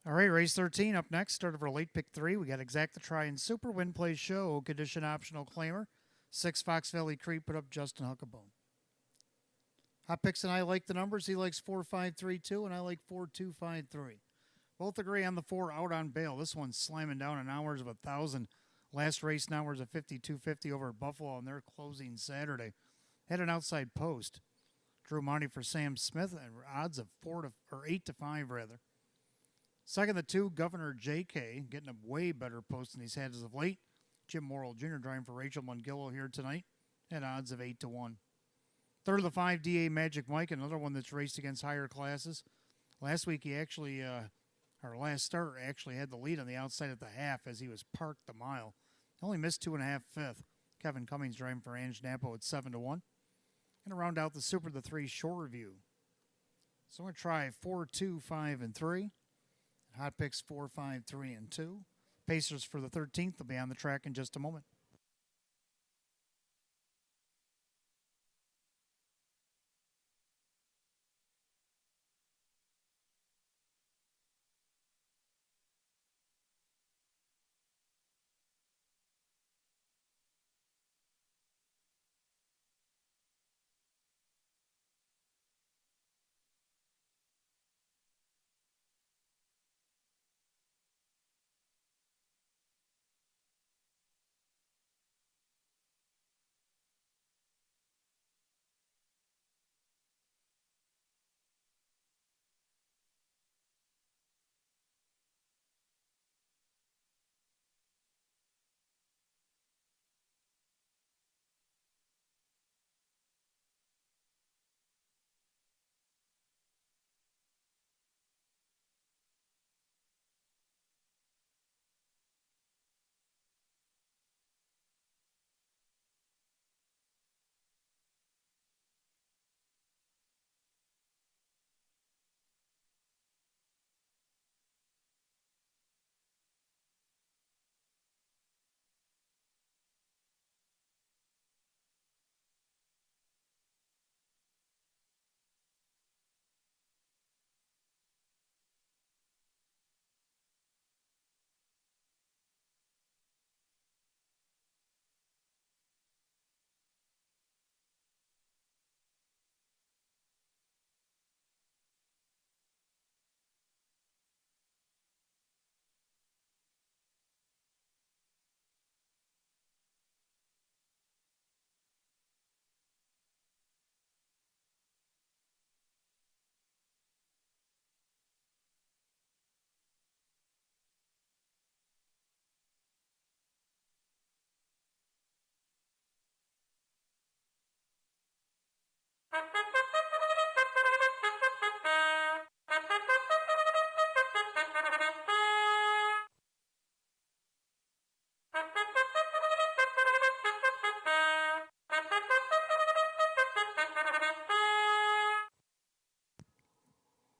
[SPEAKER 1] All right, race 13 up next. Start of our late pick three. We got Exact the Try and Super Win Play Show. Condition optional claimer. 6 Fox Valley Creek put up Justin Huckabone. Hot Picks and I like the numbers. He likes 4-5-3-2, and I like 4-2-5-3. Both agree on the 4 out on bail. This one's slamming down in hours of 1,000. Last race in hours of 52.50 over at Buffalo, and they're closing Saturday. Had an outside post. Drew money for Sam Smith and odds of 8-5 rather. Second, the 2, Governor J.K., getting a way better post than he's had as of late. Jim Morrill Jr. driving for Rachel Mungillo here tonight at odds of 8-1. Third of the 5, D.A. Magic Mike, another one that's raced against higher classes. Last week he actually, our last start actually had the lead on the outside at the half as he was parked the mile. Only missed 2.5 fifth. Kevin Cummings driving for Ange Napo at 7-1. And to round out the Super, the 3 Shore Review. So I'm going to try 4-2-5-3. Hot Picks 4-5-3-2. Pacers for the 13th will be on the track in just a moment.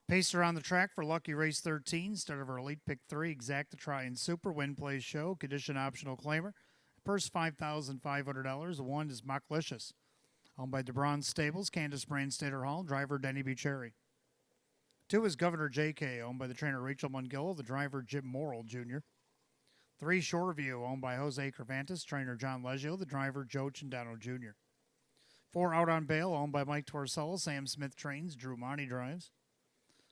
[SPEAKER 1] Pacer on the track for Lucky Race 13. Start of our Elite Pick 3. Exact to Try and Super Win Play Show. Condition optional claimer. Purse $5,500. One is Mocklicious. Owned by DeBron Stables, Candace Brandstater Hall. Driver Denny Bucherri. 2 is Governor J.K. Owned by the trainer Rachel Mungillo. The driver Jim Morrill Jr. 3 Shoreview. Owned by Jose Cervantes. Trainer John Leggio. The driver Joe Cindano Jr. 4 Out on Bail. Owned by Mike Torsello. Sam Smith trains. Drew Monty drives.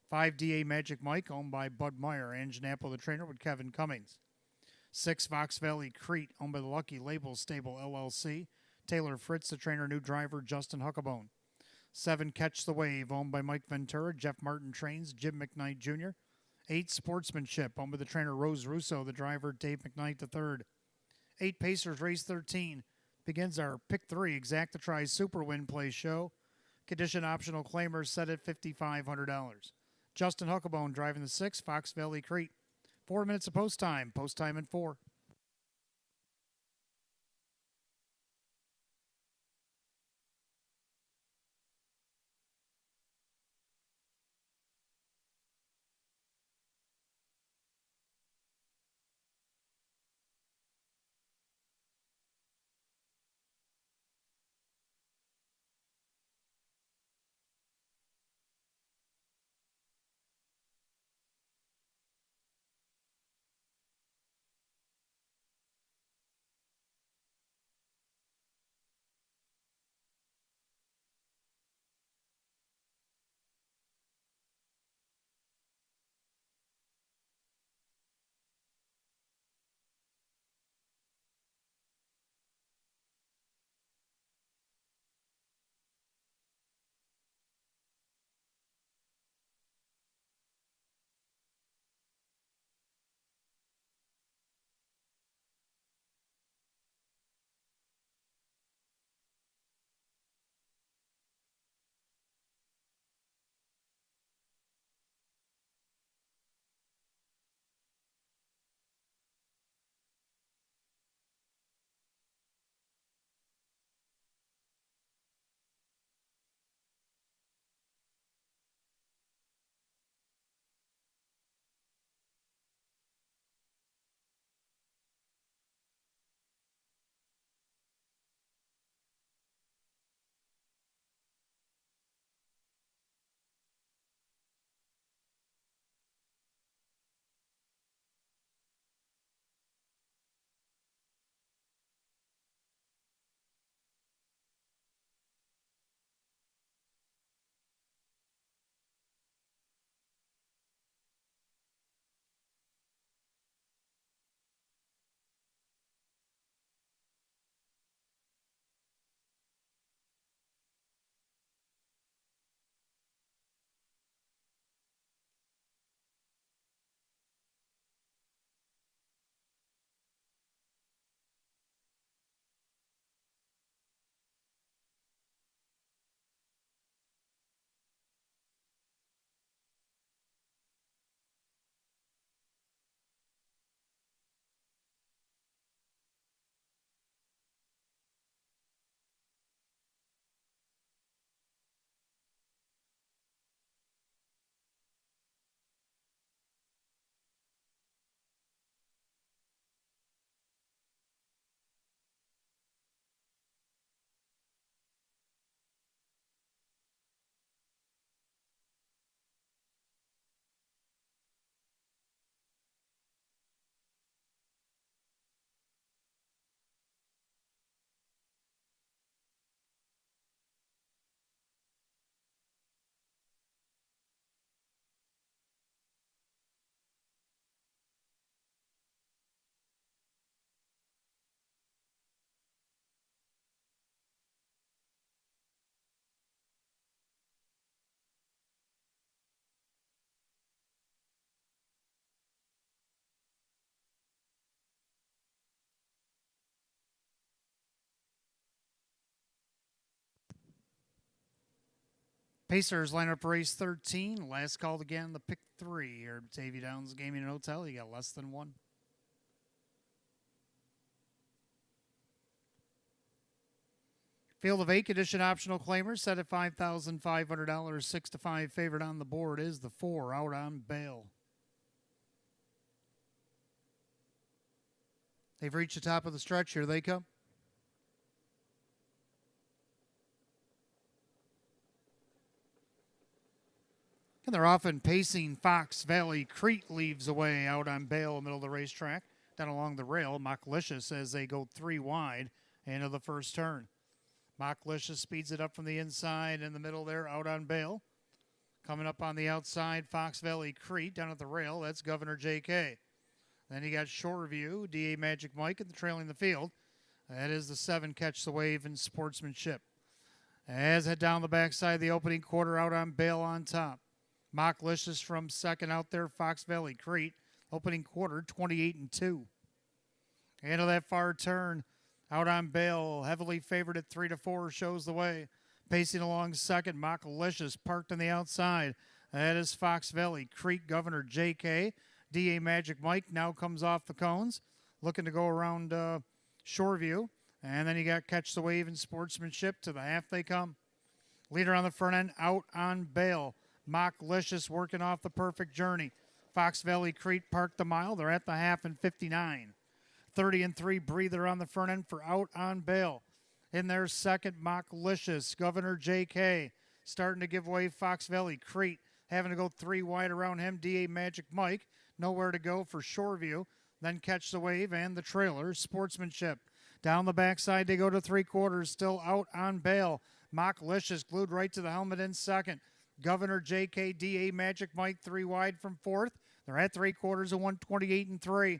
[SPEAKER 1] 5 DA Magic Mike, owned by Bud Meyer. Ange Napo, the trainer, with Kevin Cummings. 6 Fox Valley Crete, owned by the Lucky Labels Stable LLC. Taylor Fritz, the trainer, new driver, Justin Huckabone. 7 Catch the Wave, owned by Mike Ventura. Jeff Martin trains, Jim McKnight Jr. 8 Sportsmanship, owned by the trainer, Rose Russo, the driver, Dave McKnight III. 8 Pacers, race 13. Begins our Pick 3 Exact to Try Super Win Play Show. Condition optional claimers set at $5,500. Justin Huckabone driving the 6, Fox Valley Crete. 4 minutes of post time in 4. Pacers line up race 13. Last called again, the pick 3 here at Batavia Downs Gaming and Hotel. You got less than one. Field of 8 condition optional claimers set at $5,500. 6 to 5 favorite on the board is the 4 Out on Bail. They've reached the top of the stretch. Here they come. And they're often pacing Fox Valley. Crete leaves away Out on Bail in the middle of the racetrack. Down along the rail, Mocklicious as they go 3 wide into the first turn. Mocklicious speeds it up from the inside in the middle there, Out on Bail. Coming up on the outside, Fox Valley Crete down at the rail. That's Governor J.K. Then you got Shoreview, D.A. Magic Mike in the trailing the field. That is the 7 Catch the Wave and Sportsmanship. As head down the backside, the opening quarter, Out on Bail on top. Mocklicious from second out there, Fox Valley Crete. Opening quarter, 28-2. Into that far turn, Out on Bail, heavily favored at 3 to 4, shows the way. Pacing along second, Mocklicious parked on the outside. That is Fox Valley Crete, Governor J.K. D.A. Magic Mike now comes off the cones, looking to go around Shoreview. And then you got Catch the Wave and Sportsmanship. To the half they come. Leader on the front end, Out on Bail. Mocklicious working off the perfect journey. Fox Valley Crete parked the mile. They're at the half in 59. 30-3 breather on the front end for Out on Bail. In their second, Mocklicious. Governor J.K. starting to give way. Fox Valley Crete having to go 3 wide around him. D.A. Magic Mike. Nowhere to go for Shoreview. Then Catch the Wave and the trailer, Sportsmanship. Down the backside, they go to 3/4. Still Out on Bail. Mocklicious glued right to the helmet in second. Governor J.K. D.A. Magic Mike 3 wide from fourth. They're at 3/4 of 128-3.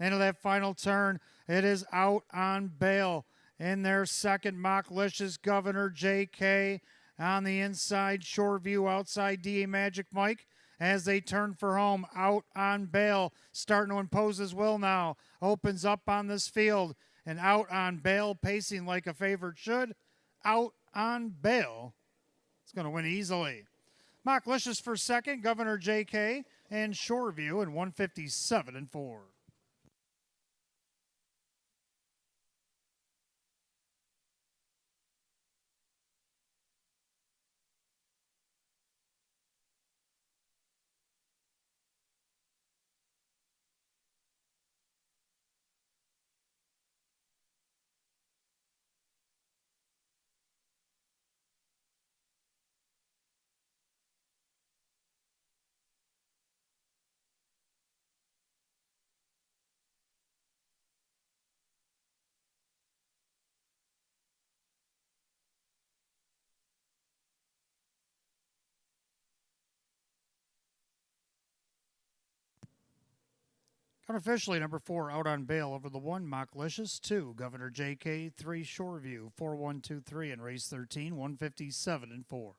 [SPEAKER 1] Into that final turn, it is Out on Bail. In their second, Mocklicious, Governor J.K. On the inside, Shoreview outside, D.A. Magic Mike. As they turn for home, Out on Bail, starting to impose his will now. Opens up on this field, and Out on Bail, pacing like a favorite should. Out on Bail. It's going to win easily. Mocklicious for second, Governor J.K. and Shoreview in 157-4. Unofficially, number 4, Out on Bail over the 1, Mocklicious. 2, Governor J.K. 3, Shoreview. 4-1-2-3 in race 13, 157-4.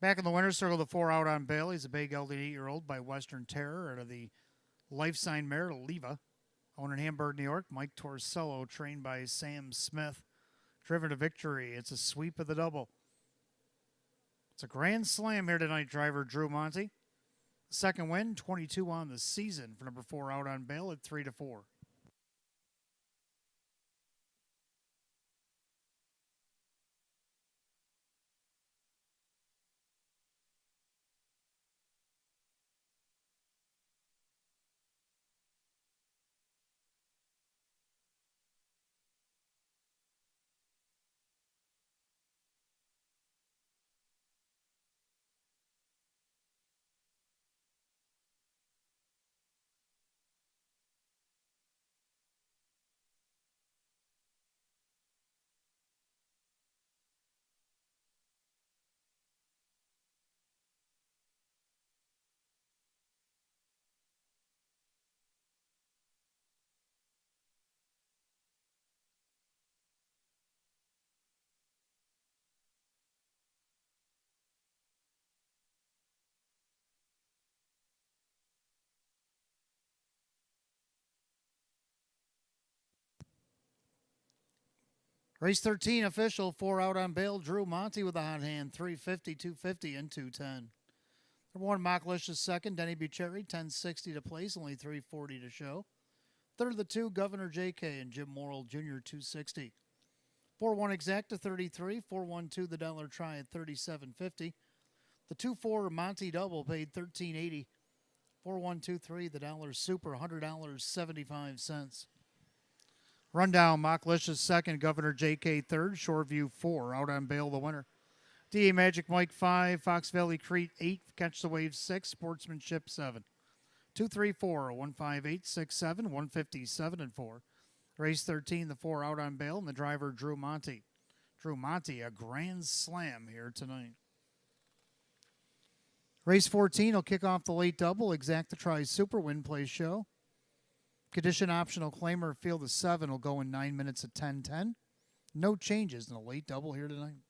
[SPEAKER 1] Back in the winner's circle, the 4 Out on Bail. He's a bay gelding 8-year-old by Western Terror out of the Life Sign mare, Leva. Owned in Hamburg, New York. Mike Torsello, trained by Sam Smith. Driven to victory. It's a sweep of the double. It's a grand slam here tonight, driver Drew Monty. Second win, 22 on the season for number 4 Out on Bail at 3 to 4. Race 13 official, 4 out on bail. Drew Monty with a hot hand, 350, 250, and 210. Number 1, Mocklicious second. Denny Bucherri, 1060 to place, only 340 to show. Third, the 2, Governor JK and Jim Morrill Jr., 260. 4-1 Exacta, 33. 4-1-2, the Dollar Try at 37.50. The 2-4 Monty Double paid 13.80. 4-1-2-3, the Dollar Super, $100.75. Rundown, Mocklicious second, Governor JK third, Shoreview 4, out on bail the winner. DA Magic Mike 5, Fox Valley Crete 8, Catch the Wave 6, Sportsmanship 7. 234, 158, 67, 157, and 4. Race 13, the 4 out on bail, and the driver Drew Monty. Drew Monty, a grand slam here tonight. Race 14 will kick off the late double, Exacta Try Super Win Play Show. Condition optional claimer field of 7 will go in 9 minutes at 10:10. No changes in the late double here tonight.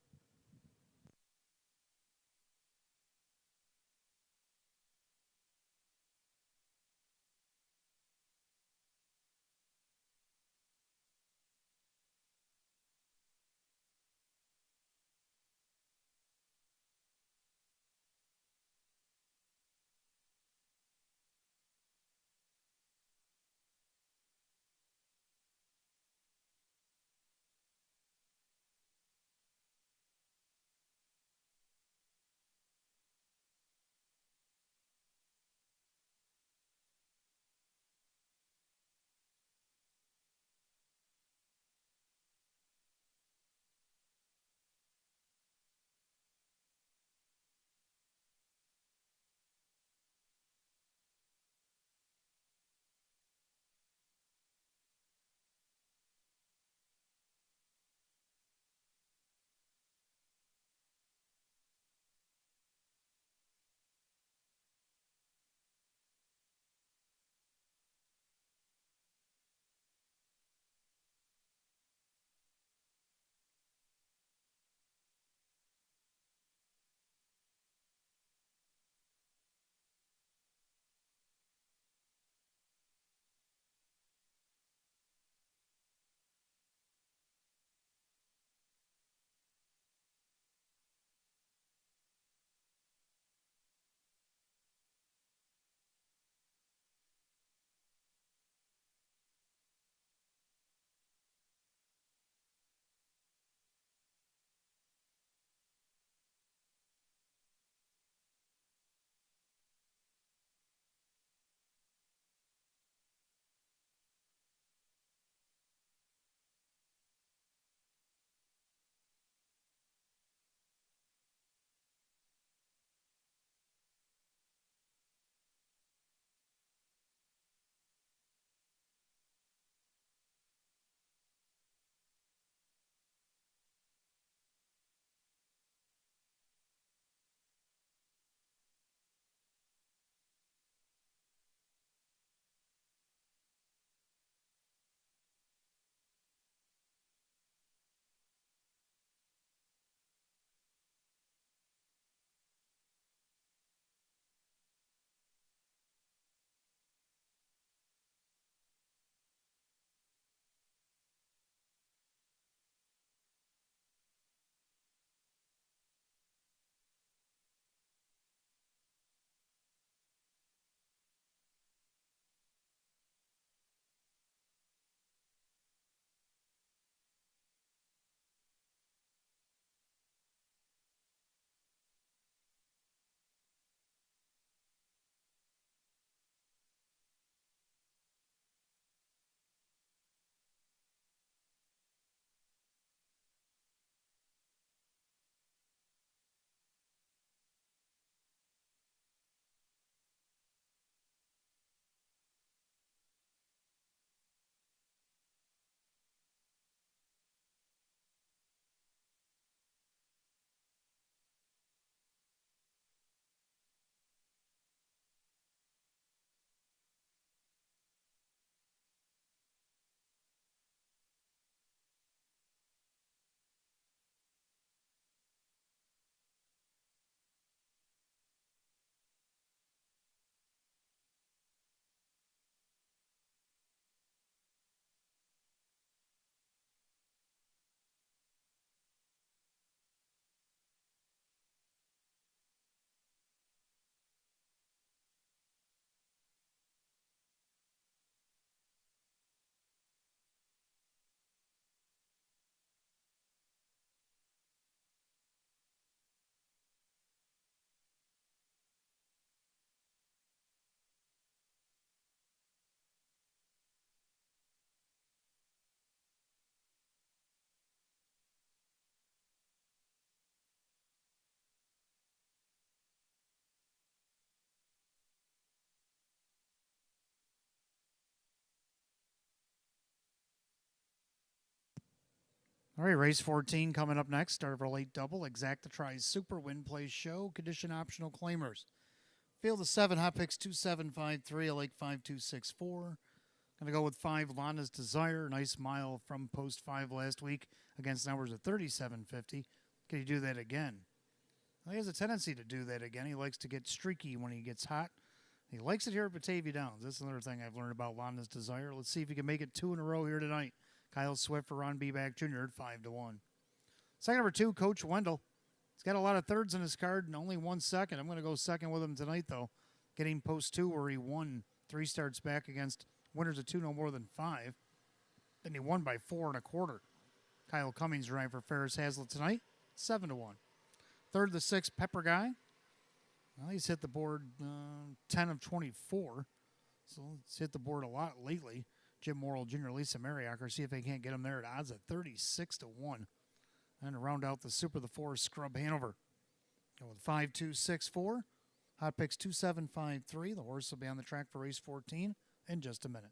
[SPEAKER 1] All right, race 14 coming up next. Start of our late double. Exacta tries Super Win Play Show. Condition optional claimers. Field of 7, hot picks 2753, a Lake 5264. Going to go with 5, Lana's Desire. Nice mile from post 5 last week against numbers of 3750. Can he do that again? Well, he has a tendency to do that again. He likes to get streaky when he gets hot. He likes it here at Batavia Downs. That's another thing I've learned about Lana's Desire. Let's see if he can make it 2 in a row here tonight. Kyle Swift for Ron B. Back Jr. at 5-1. Second number 2, Coach Wendell. He's got a lot of thirds in his card and only 1 second. I'm going to go second with him tonight, though. Getting post 2 where he won 3 starts back against winners of 2 no more than 5. Then he won by 4 1/4. Kyle Cummings driving for Ferris Hazlitt tonight, 7-1. Third, the 6, Pepper Guy. Well, he's hit the board 10 of 24. So it's hit the board a lot lately. Jim Morrill Jr., Lisa Mariacker. See if they can't get him there at odds at 36-1. And to round out the Super, the 4, Scrub Hanover. Go with 5-2-6-4. Hot picks 2753. The horse will be on the track for race 14 in just a minute.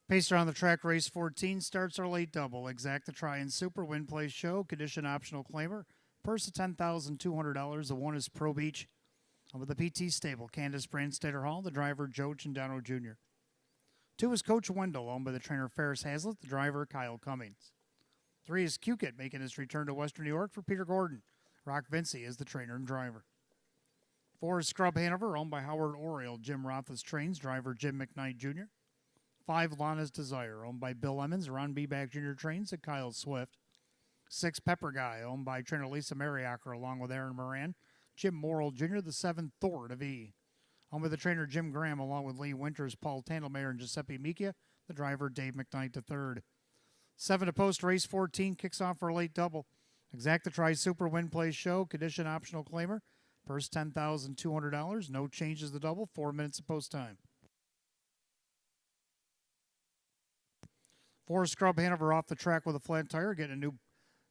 [SPEAKER 1] Pacer on the track, race 14 starts our late double. Exacta Try and Super Win Play Show. Condition optional claimer. Purse of $10,200. The 1 is Pro Beach. With the PT stable, Candace Brandstater Hall. The driver, Joe Chindano Jr. 2 is Coach Wendell, owned by the trainer Ferris Hazlitt. The driver, Kyle Cummings. 3 is Q-Kit, making his return to Western New York for Peter Gordon. Rock Vinci is the trainer and driver. 4 is Scrub Hanover, owned by Howard Oriole. Jim Roth's trains, driver Jim McKnight Jr. 5, Lana's Desire, owned by Bill Emmons. Ron B. Back Jr. trains at Kyle Swift. 6, Pepper Guy, owned by trainer Lisa Mariacker, along with Aaron Moran. Jim Morrill Jr., the 7, Thor of E. Owned by the trainer Jim Graham, along with Lee Winters, Paul Tandelmayer, and Giuseppe Micchia. The driver, Dave McKnight III. 7 to post, race 14, kicks off for a late double. Exacta Try Super Win Play Show, condition optional claimer. Purse $10,200. No changes the double, 4 minutes of post time. 4, Scrub Hanover off the track with a flat tire, getting a new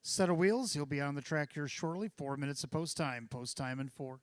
[SPEAKER 1] set of wheels. He'll be on the track here shortly. 4 minutes of post time. Post time in 4.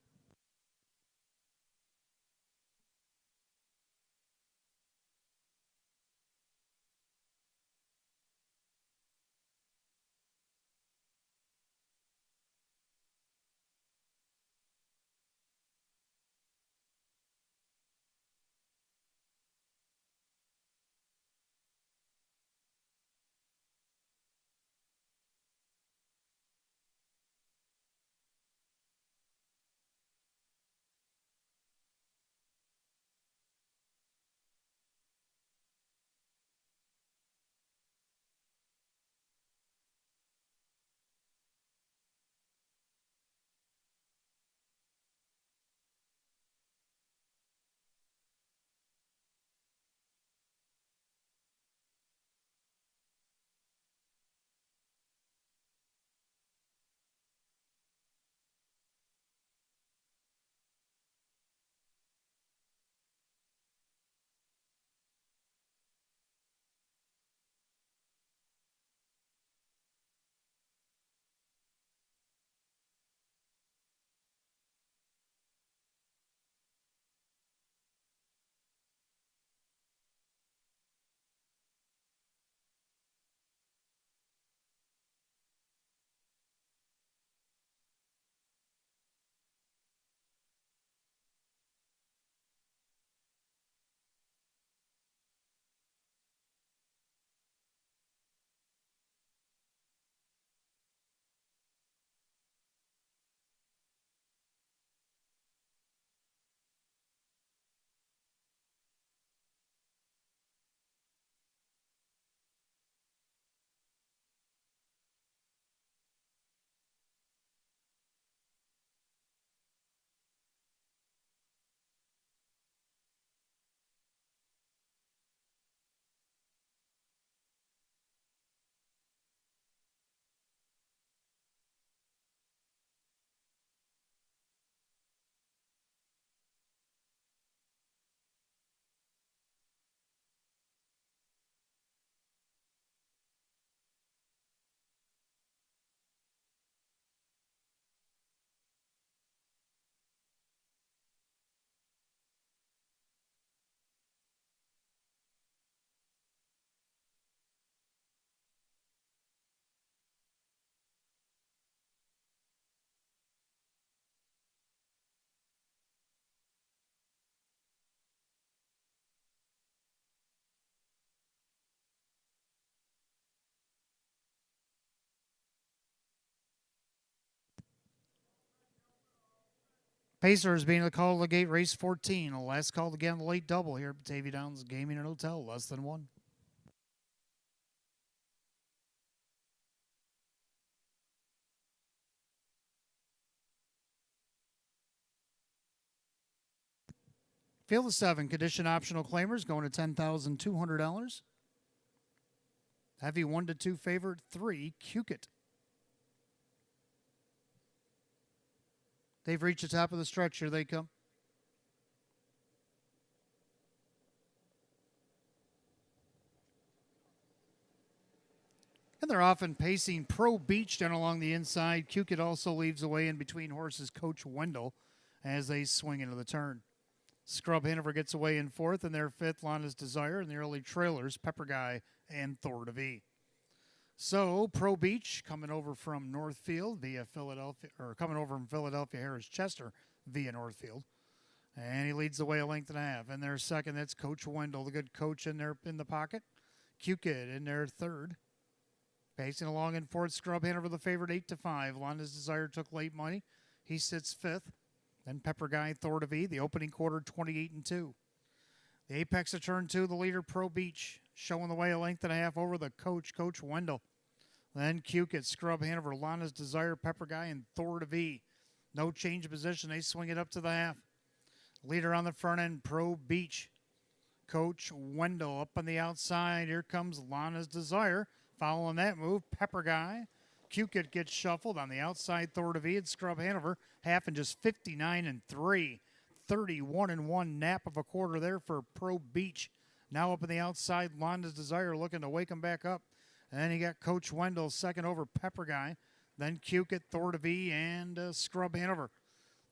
[SPEAKER 1] Pacers being the call of the gate, race 14. The last call again, the late double here at Batavia Downs Gaming and Hotel, less than one. Field of 7, condition optional claimers going to $10,200. Heavy 1 to 2 favorite 3, Cukit. They've reached the top of the stretch. Here they come. And they're often pacing Pro Beach down along the inside. Cukit also leaves away in between horses Coach Wendell as they swing into the turn. Scrub Hanover gets away in fourth, and their fifth, Lana's Desire, and the early trailers, Pepper Guy and Thor to V. So Pro Beach coming over from Northfield via Philadelphia, or coming over from Philadelphia Harris Chester via Northfield. And he leads the way a length and a half. And their second, that's Coach Wendell, the good coach in there in the pocket. Cukit in their third. Pacing along in fourth, Scrub Hanover, the favorite, 8 to 5. Lana's Desire took late money. He sits fifth. Then Pepper Guy, Thor to V, the opening quarter, 28 and 2. The apex of turn 2, the leader, Pro Beach, showing the way a length and a half over the coach, Coach Wendell. Then Cukit, Scrub Hanover, Lana's Desire, Pepper Guy, and Thor to V. No change of position. They swing it up to the half. Leader on the front end, Pro Beach. Coach Wendell up on the outside. Here comes Lana's Desire. Following that move, Pepper Guy. Cukit gets shuffled on the outside. Thor to V and Scrub Hanover. Half and just 59 and 3. 31 and 1 nap of a quarter there for Pro Beach. Now up on the outside, Lana's Desire looking to wake him back up. And then you got Coach Wendell second over Pepper Guy. Then Cukit, Thor to V, and Scrub Hanover.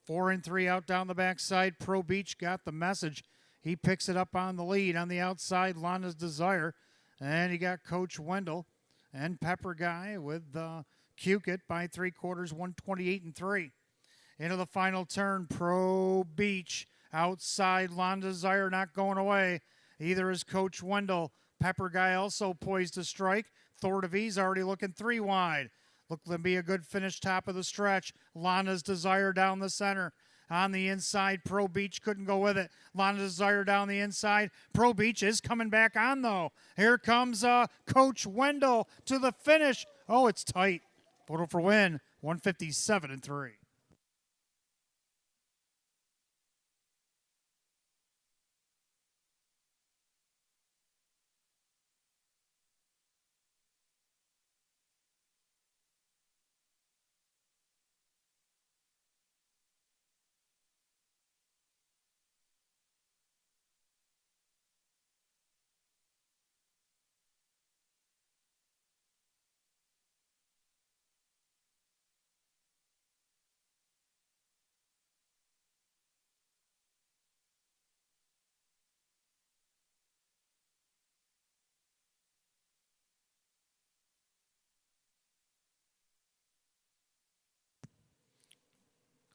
[SPEAKER 1] 4 and 3 out down the backside. Pro Beach got the message. He picks it up on the lead. On the outside, Lana's Desire. And he got Coach Wendell and Pepper Guy with Cukit by 3/4, 128 and 3. Into the final turn, Pro Beach. Outside, Lana's Desire not going away. Either is Coach Wendell. Pepper Guy also poised to strike. Thor to V's already looking 3 wide. Looked to be a good finish top of the stretch. Lana's Desire down the center. On the inside, Pro Beach couldn't go with it. Lana's Desire down the inside. Pro Beach is coming back on, though. Here comes Coach Wendell to the finish. Oh, it's tight. Photo for win, 157 and 3.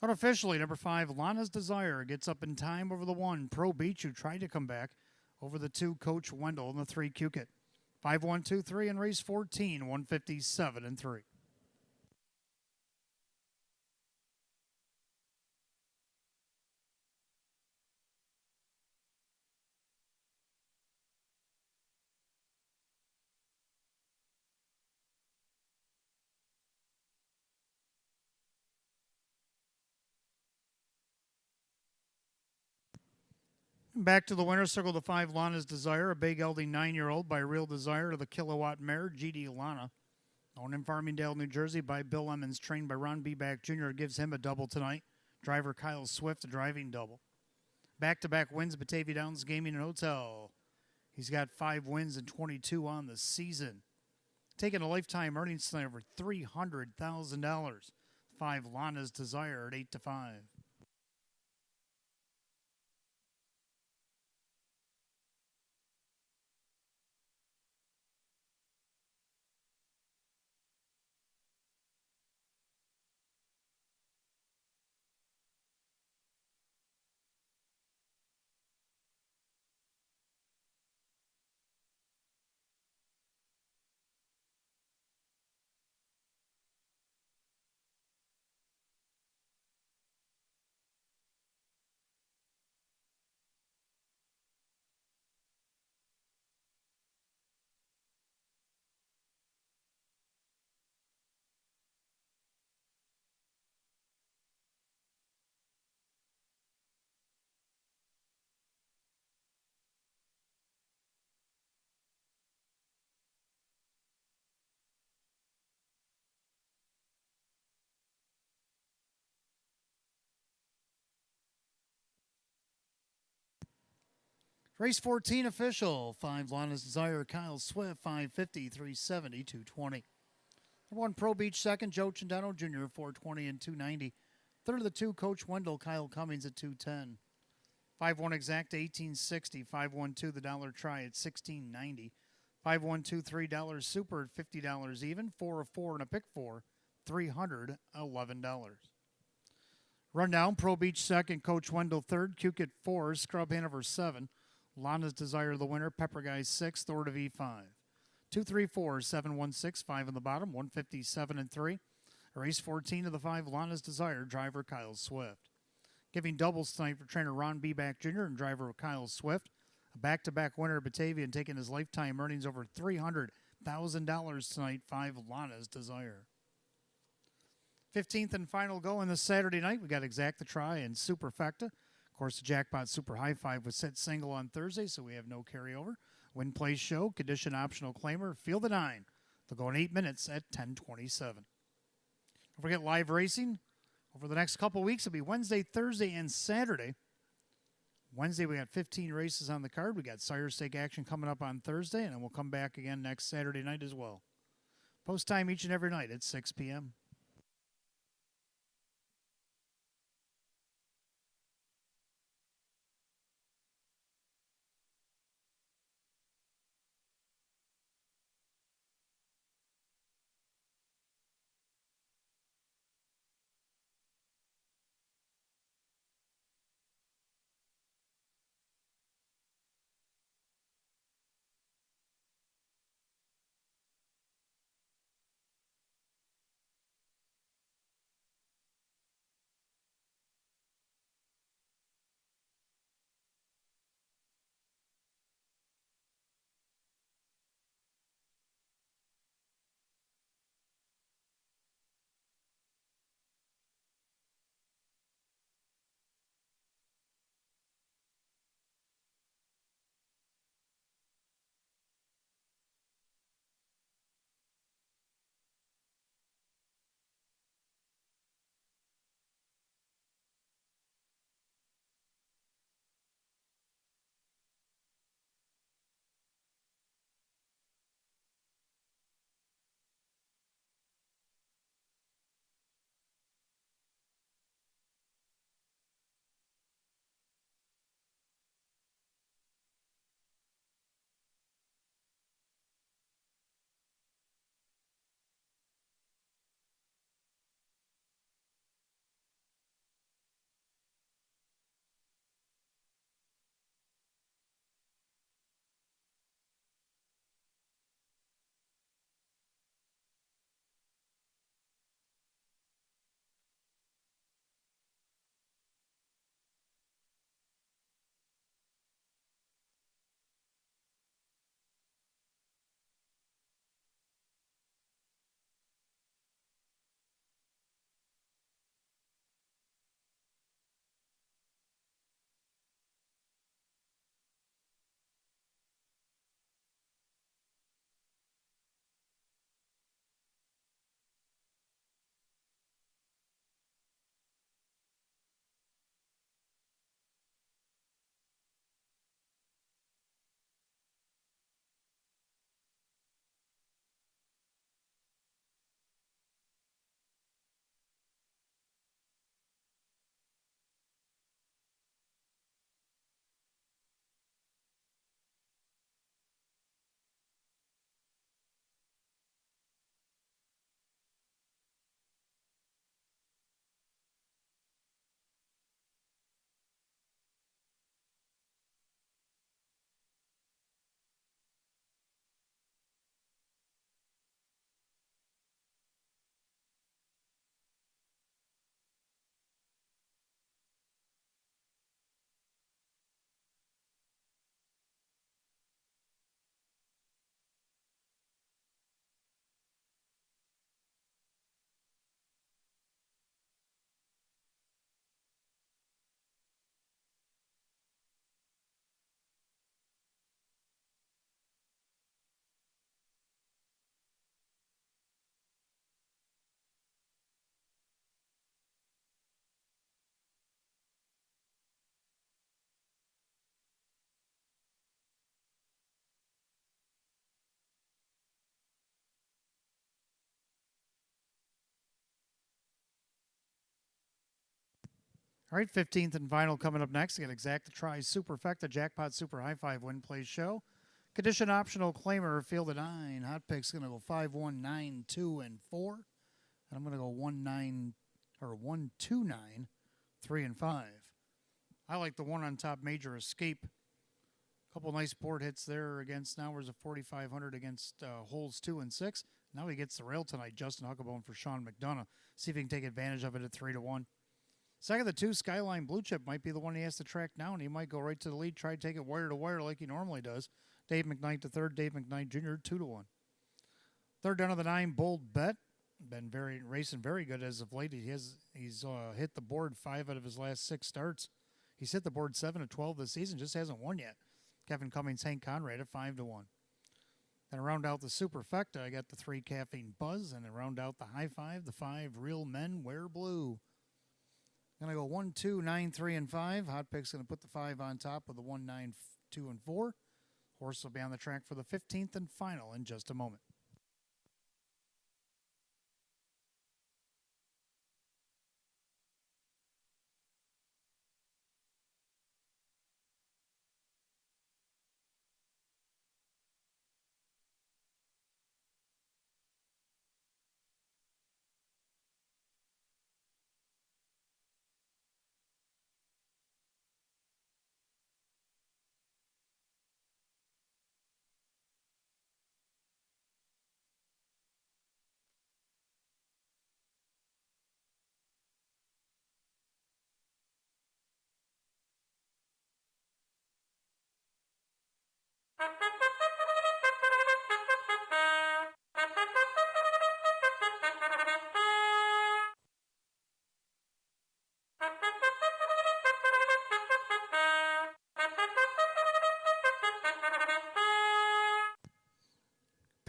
[SPEAKER 1] Unofficially, number 5, Lana's Desire gets up in time over the 1. Pro Beach, who tried to come back over the 2, Coach Wendell, and the 3, Cukit. 5, 1, 2, 3 in race 14, 157 and 3. Back to the winner's circle, the 5, Lana's Desire, a big healthy 9-year-old by Real Desire to the Kilowatt Mare, GD Lana. Owned in Farmingdale, New Jersey by Bill Emmons, trained by Ron B. Back Jr. Gives him a double tonight. Driver Kyle Swift, a driving double. Back-to-back wins, Batavia Downs Gaming and Hotel. He's got 5 wins and 22 on the season. Taking a lifetime earnings tonight over $300,000. 5, Lana's Desire at 8 to 5. Race 14 official. 5 Lana's Desire, Kyle Swift, 550, 370, 220. Number 1 Pro Beach second, Joe Chendano Jr., 420 and 290. Third of the 2, Coach Wendell, Kyle Cummings at 210. 5-1 exact, 1860. 5-1-2, the dollar try at 1690. 5-1-2, $3 super at $50 even. 4 of 4 and a pick 4, $311. Rundown, Pro Beach second, Coach Wendell third, Cukit 4, Scrub Hanover 7, Lana's Desire the winner, Pepper Guy 6, Thor to V5. 2, 3, 4, 7, 1, 6, 5 in the bottom, 157 and 3. Race 14 of the 5, Lana's Desire, driver Kyle Swift. Giving doubles tonight for trainer Ron Beback Jr. and driver Kyle Swift. A back-to-back winner at Batavia and taking his lifetime earnings over $300,000 tonight, 5 Lana's Desire. 15th and final go on this Saturday night. We got Exact the Try and Superfecta. Of course, the Jackpot Super High Five was set single on Thursday, so we have no carryover. Win Place Show, condition optional claimer, Field of 9. They'll go in 8 minutes at 10:27. Don't forget live racing. Over the next couple weeks, it'll be Wednesday, Thursday, and Saturday. Wednesday, we got 15 races on the card. We got Sire Stake action coming up on Thursday, and then we'll come back again next Saturday night as well. Post time each and every night at 6 p.m. All right, 15th and final coming up next. Again, Exacta Tries Superfecta Jackpot Super High Five Win Play Show. Condition optional claimer, field of 9. Hot pick's going to go 5, 1, 9, 2, and 4. And I'm going to go 1, 9, or 1, 2, 9, 3, and 5. I like the one on top, Major Escape. Couple nice board hits there against Nowers of 4,500 against holes 2 and 6. Now he gets the rail tonight, Justin Huckabone for Sean McDonough. See if he can take advantage of it at 3 to 1. Second of the two, Skyline Blue Chip might be the one he has to track down. He might go right to the lead, try to take it wire to wire like he normally does. Dave McKnight to third, Dave McKnight Jr. 2 to 1. Third down of the 9, Bold Bet. Been racing very good as of late. He's hit the board 5 out of his last 6 starts. He's hit the board 7 of 12 this season, just hasn't won yet. Kevin Cummings, Hank Conrad at 5 to 1. Then round out the Superfecta, I got the 3 Caffeine Buzz, and then round out the High Five, the 5 Real Men Wear Blue. Gonna go 1, 2, 9, 3, and 5. Hot Pick's gonna put the 5 on top of the 1, 9, 2, and 4. Horse will be on the track for the 15th and final in just a moment.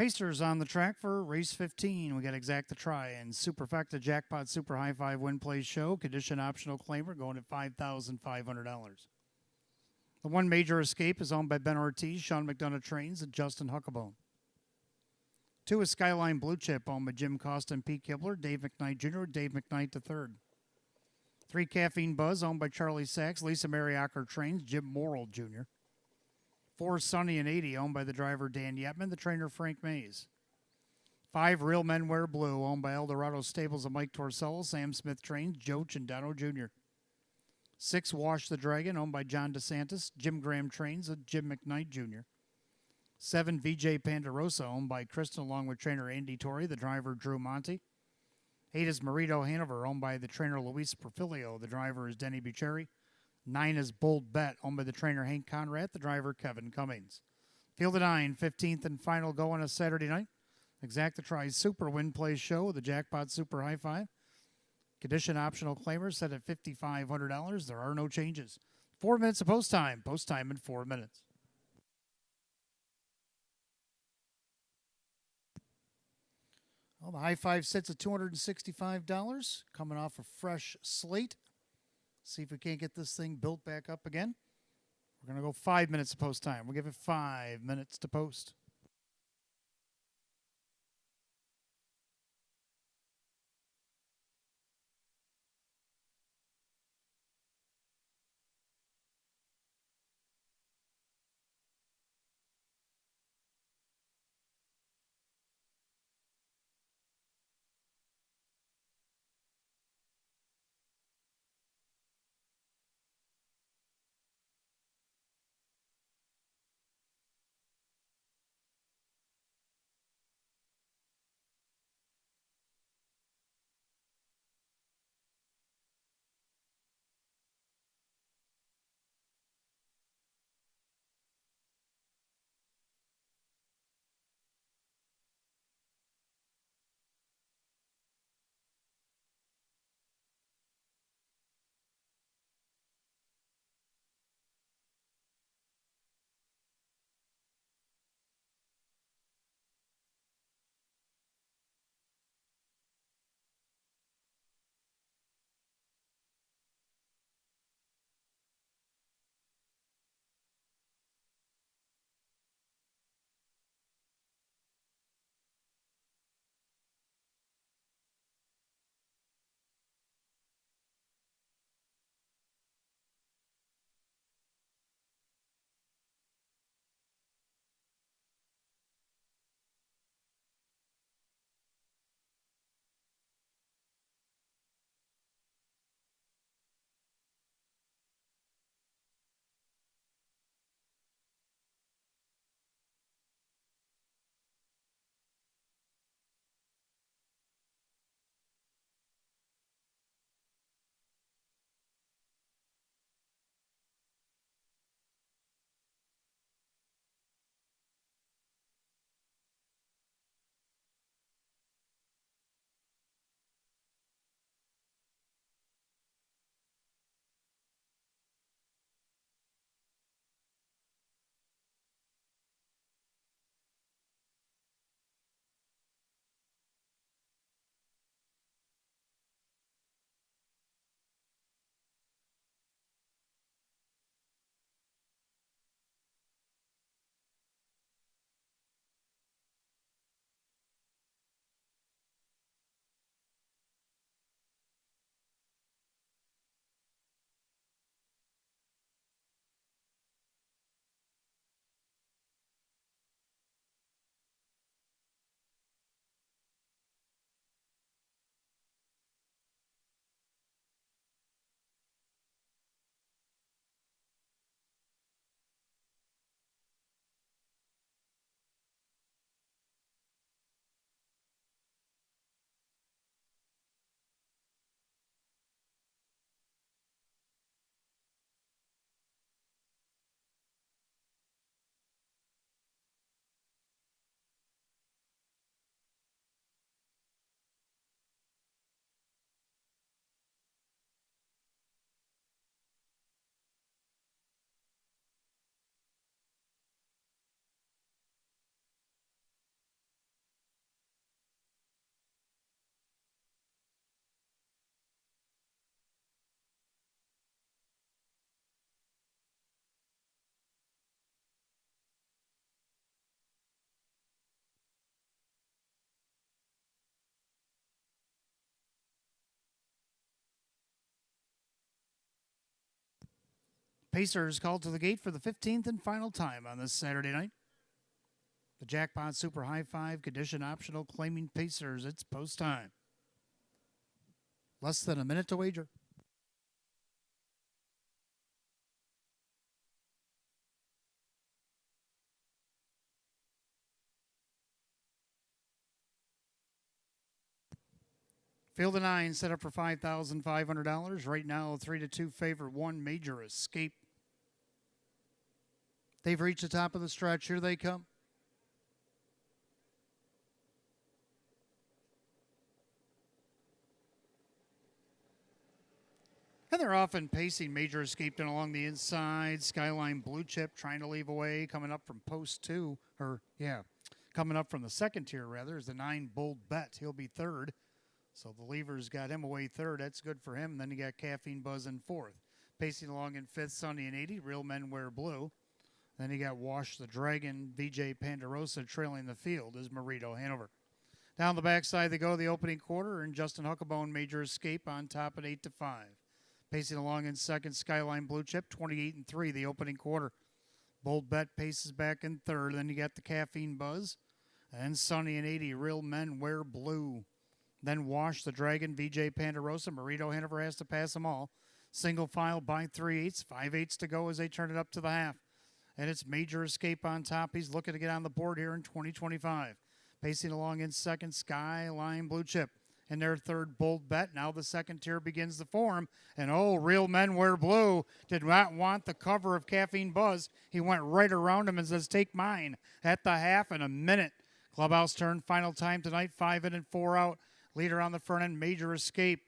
[SPEAKER 1] Pacers on the track for race 15. We got Exacta Try and Superfecta Jackpot Super High Five Win Play Show. Condition optional claimer going at $5,500. The 1 Major Escape is owned by Ben Ortiz, Sean McDonough Trains, and Justin Huckabone. 2 is Skyline Blue Chip owned by Jim Costa and Pete Kibler, Dave McKnight Jr., Dave McKnight to third. 3 Caffeine Buzz owned by Charlie Sachs, Lisa Mariacker Trains, Jim Morrill Jr. 4 Sunny and 80 owned by the driver Dan Yetman, the trainer Frank Mays. 5 Real Men Wear Blue owned by Eldorado Stables of Mike Torsello, Sam Smith Trains, Joe Cindano Jr. 6 Wash the Dragon owned by John DeSantis, Jim Graham Trains, and Jim McKnight Jr. 7 VJ Pandarosa owned by Kristen along with trainer Andy Torrey, the driver Drew Monty. 8 is Marito Hanover owned by the trainer Luis Perfilio, the driver is Denny Bucherri. 9 is Bold Bet, owned by the trainer Hank Conrad, the driver Kevin Cummings. Field of 9, 15th and final go on a Saturday night. Exacta Tries Super Win Play Show, the Jackpot Super High Five. Condition optional claimer set at $5,500. There are no changes. 4 minutes of post time. Post time in 4 minutes. Well, the High Five sits at $265, coming off a fresh slate. See if we can't get this thing built back up again. We're going to go 5 minutes of post time. We'll give it 5 minutes to post. Pacers called to the gate for the 15th and final time on this Saturday night. The Jackpot Super High Five condition optional claiming Pacers. It's post time. Less than a minute to wager. Field of nine set up for $5,500. Right now, 3-2 favorite, one Major Escape. They've reached the top of the stretch. Here they come. And they're often pacing. Major Escape in along the inside. Skyline Blue Chip trying to leave away. Coming up from post two. Coming up from the second tier, rather, is the 9 Bold Bet. He'll be third. So the Lever's got him away third. That's good for him. And then you got Caffeine Buzz in fourth. Pacing along in fifth, Sunny and 80. Real Men Wear Blue. Then you got Wash the Dragon. VJ Pandarosa trailing the field is Marito Hanover. Down the backside they go, the opening quarter, and Justin Huckabone, Major Escape on top at 8-5. Pacing along in second, Skyline Blue Chip, 28-3, the opening quarter. Bold Bet paces back in third. Then you got the Caffeine Buzz. And Sunny and 80, Real Men Wear Blue. Then Wash the Dragon, VJ Pandarosa. Marito Hanover has to pass them all. Single file by 3/8, 5/8 to go as they turn it up to the half. And it's Major Escape on top. He's looking to get on the board here in 2025. Pacing along in second, Skyline Blue Chip. In their third, Bold Bet. Now the second tier begins to form. And Real Men Wear Blue did not want the cover of Caffeine Buzz. He went right around him and says, take mine at the half in a minute. Clubhouse turn, final time tonight, 5 in and 4 out. Leader on the front end, Major Escape.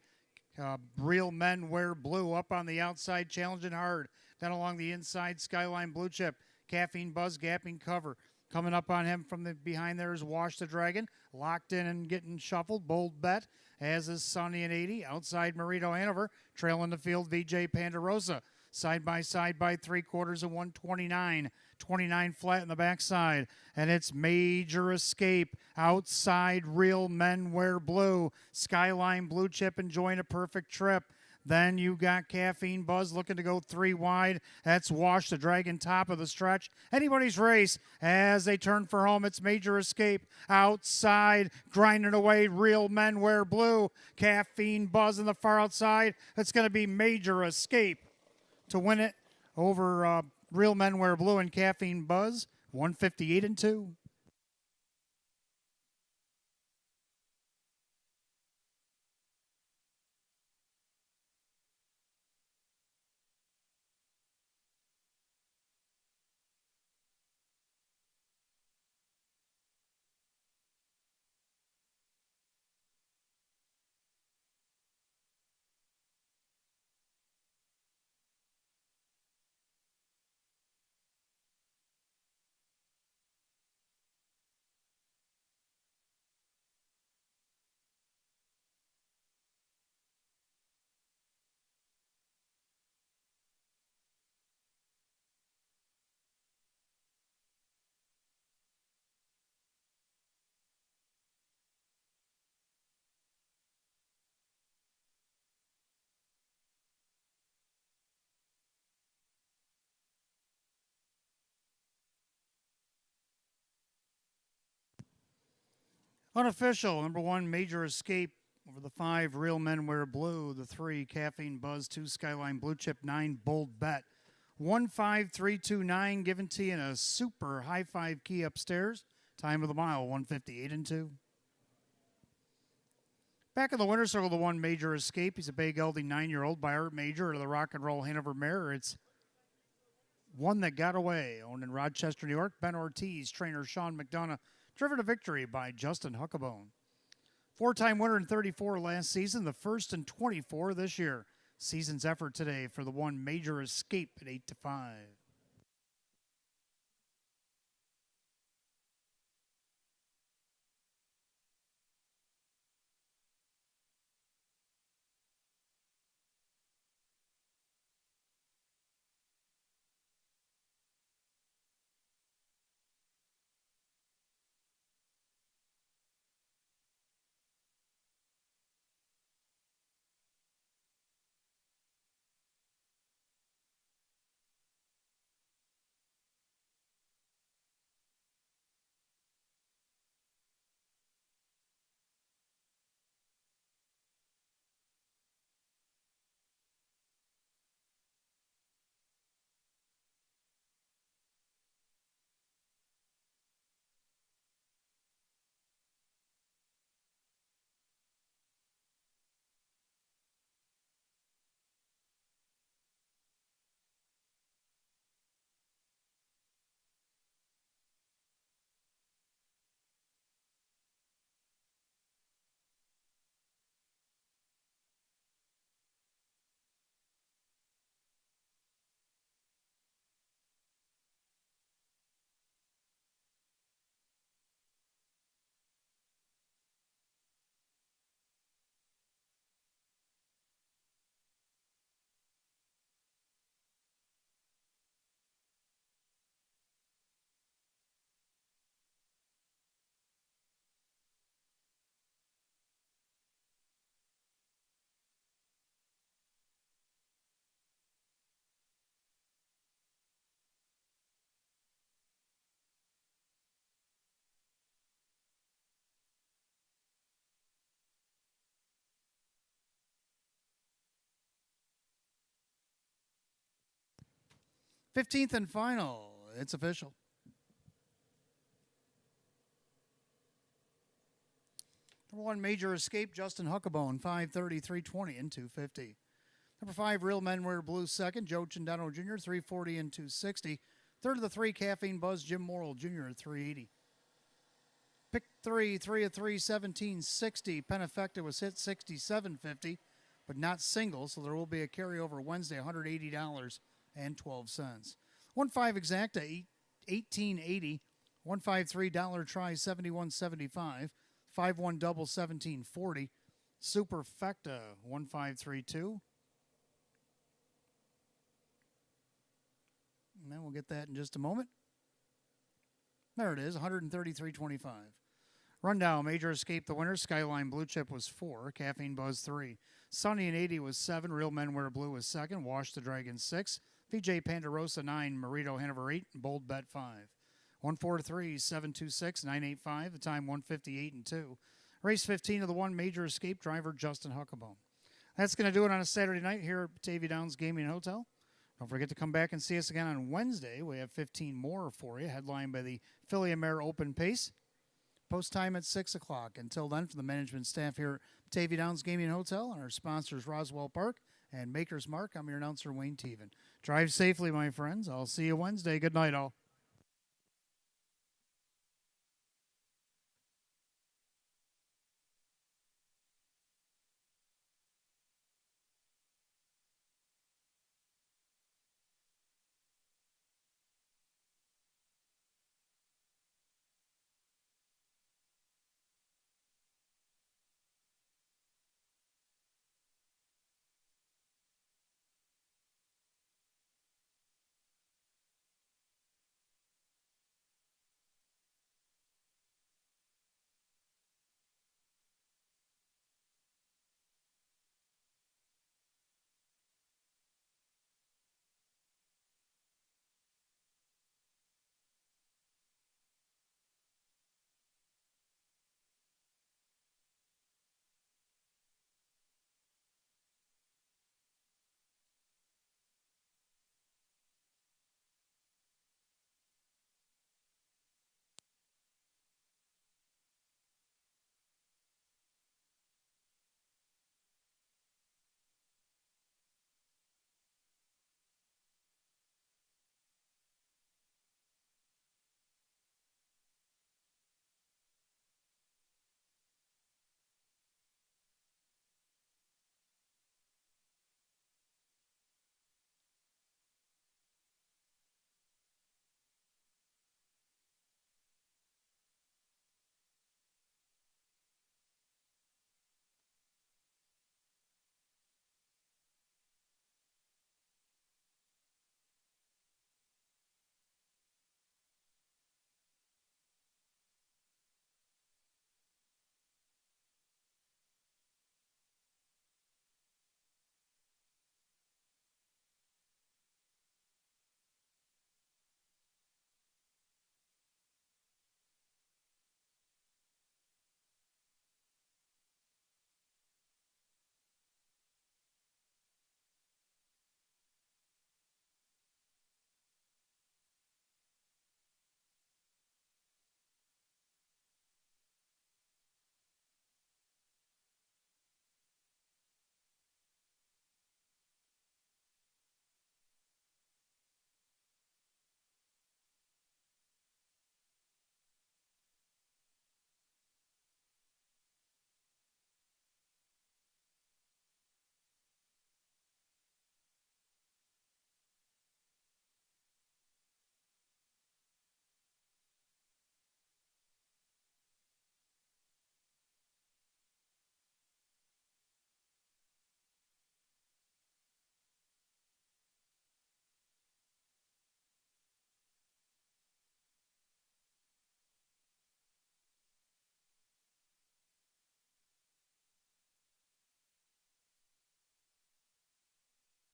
[SPEAKER 1] Real Men Wear Blue up on the outside, challenging hard. Then along the inside, Skyline Blue Chip. Caffeine Buzz gapping cover. Coming up on him from the behind there is Wash the Dragon. Locked in and getting shuffled. Bold Bet, as is Sunny and 80. Outside Marito Hanover. Trailing the field, VJ Pandarosa. Side by side by 3/4 and 129. 29 flat in the backside. And it's Major Escape. Outside, Real Men Wear Blue. Skyline Blue Chip enjoying a perfect trip. Then you got Caffeine Buzz looking to go 3 wide. That's Wash the Dragon, top of the stretch. Anybody's race as they turn for home. It's Major Escape outside, grinding away. Real Men Wear Blue. Caffeine Buzz in the far outside. It's going to be Major Escape to win it over Real Men Wear Blue and Caffeine Buzz. 158-2. Unofficial, number 1, Major Escape over the 5, Real Men Wear Blue. The 3, Caffeine Buzz. 2, Skyline Blue Chip. 9, Bold Bet. 15329 given to you in a super high five key upstairs. Time of the mile, 158-2. Back in the winner's circle, the 1, Major Escape. He's a bay gelding 9-year-old by Art Major of the Rock and Roll Hanover Mare. It's One That Got Away, owned in Rochester, New York. Ben Ortiz, trainer Sean McDonough. Driven to victory by Justin Huckabone. 4-time winner in 34 last season, the first in 24 this year. Season's effort today for the 1, Major Escape at 8-5. 15th and final. It's official. Number 1, Major Escape, Justin Huckabone, 5:30, 3:20, and 2:50. Number 5, Real Men Wear Blue, second, Joe Chindano Jr., 3:40 and 2:60. Third of the 3, Caffeine Buzz, Jim Morrill Jr., 3:80. Pick 3, 3 of 3, 1760. Penafecta was hit 67.50, but not single, so there will be a carryover Wednesday, $180.12. 1-5 Exacta, 1880. 1-5 $3 try, 71.75. 5-1 double, 17.40. Superfecta, 1532. And then we'll get that in just a moment. There it is, 133.25. Rundown, Major Escape, the winner. Skyline Blue Chip was 4. Caffeine Buzz, 3. Sunny and 80 was 7. Real Men Wear Blue was 2nd. Wash the Dragon, 6. VJ Pandarosa, 9. Marito Hanover, 8. Bold Bet, 5. 143, 726, 985. The time 158 and 2. Race 15 of the 1, Major Escape, driver Justin Huckabone. That's going to do it on a Saturday night here at Batavia Downs Gaming and Hotel. Don't forget to come back and see us again on Wednesday. We have 15 more for you, headlined by the Philly Mare Open Pace. Post time at 6 o'clock. Until then, from the management staff here at Batavia Downs Gaming and Hotel and our sponsors Roswell Park and Maker's Mark, I'm your announcer, Wayne Teven. Drive safely, my friends. I'll see you Wednesday. Good night, all.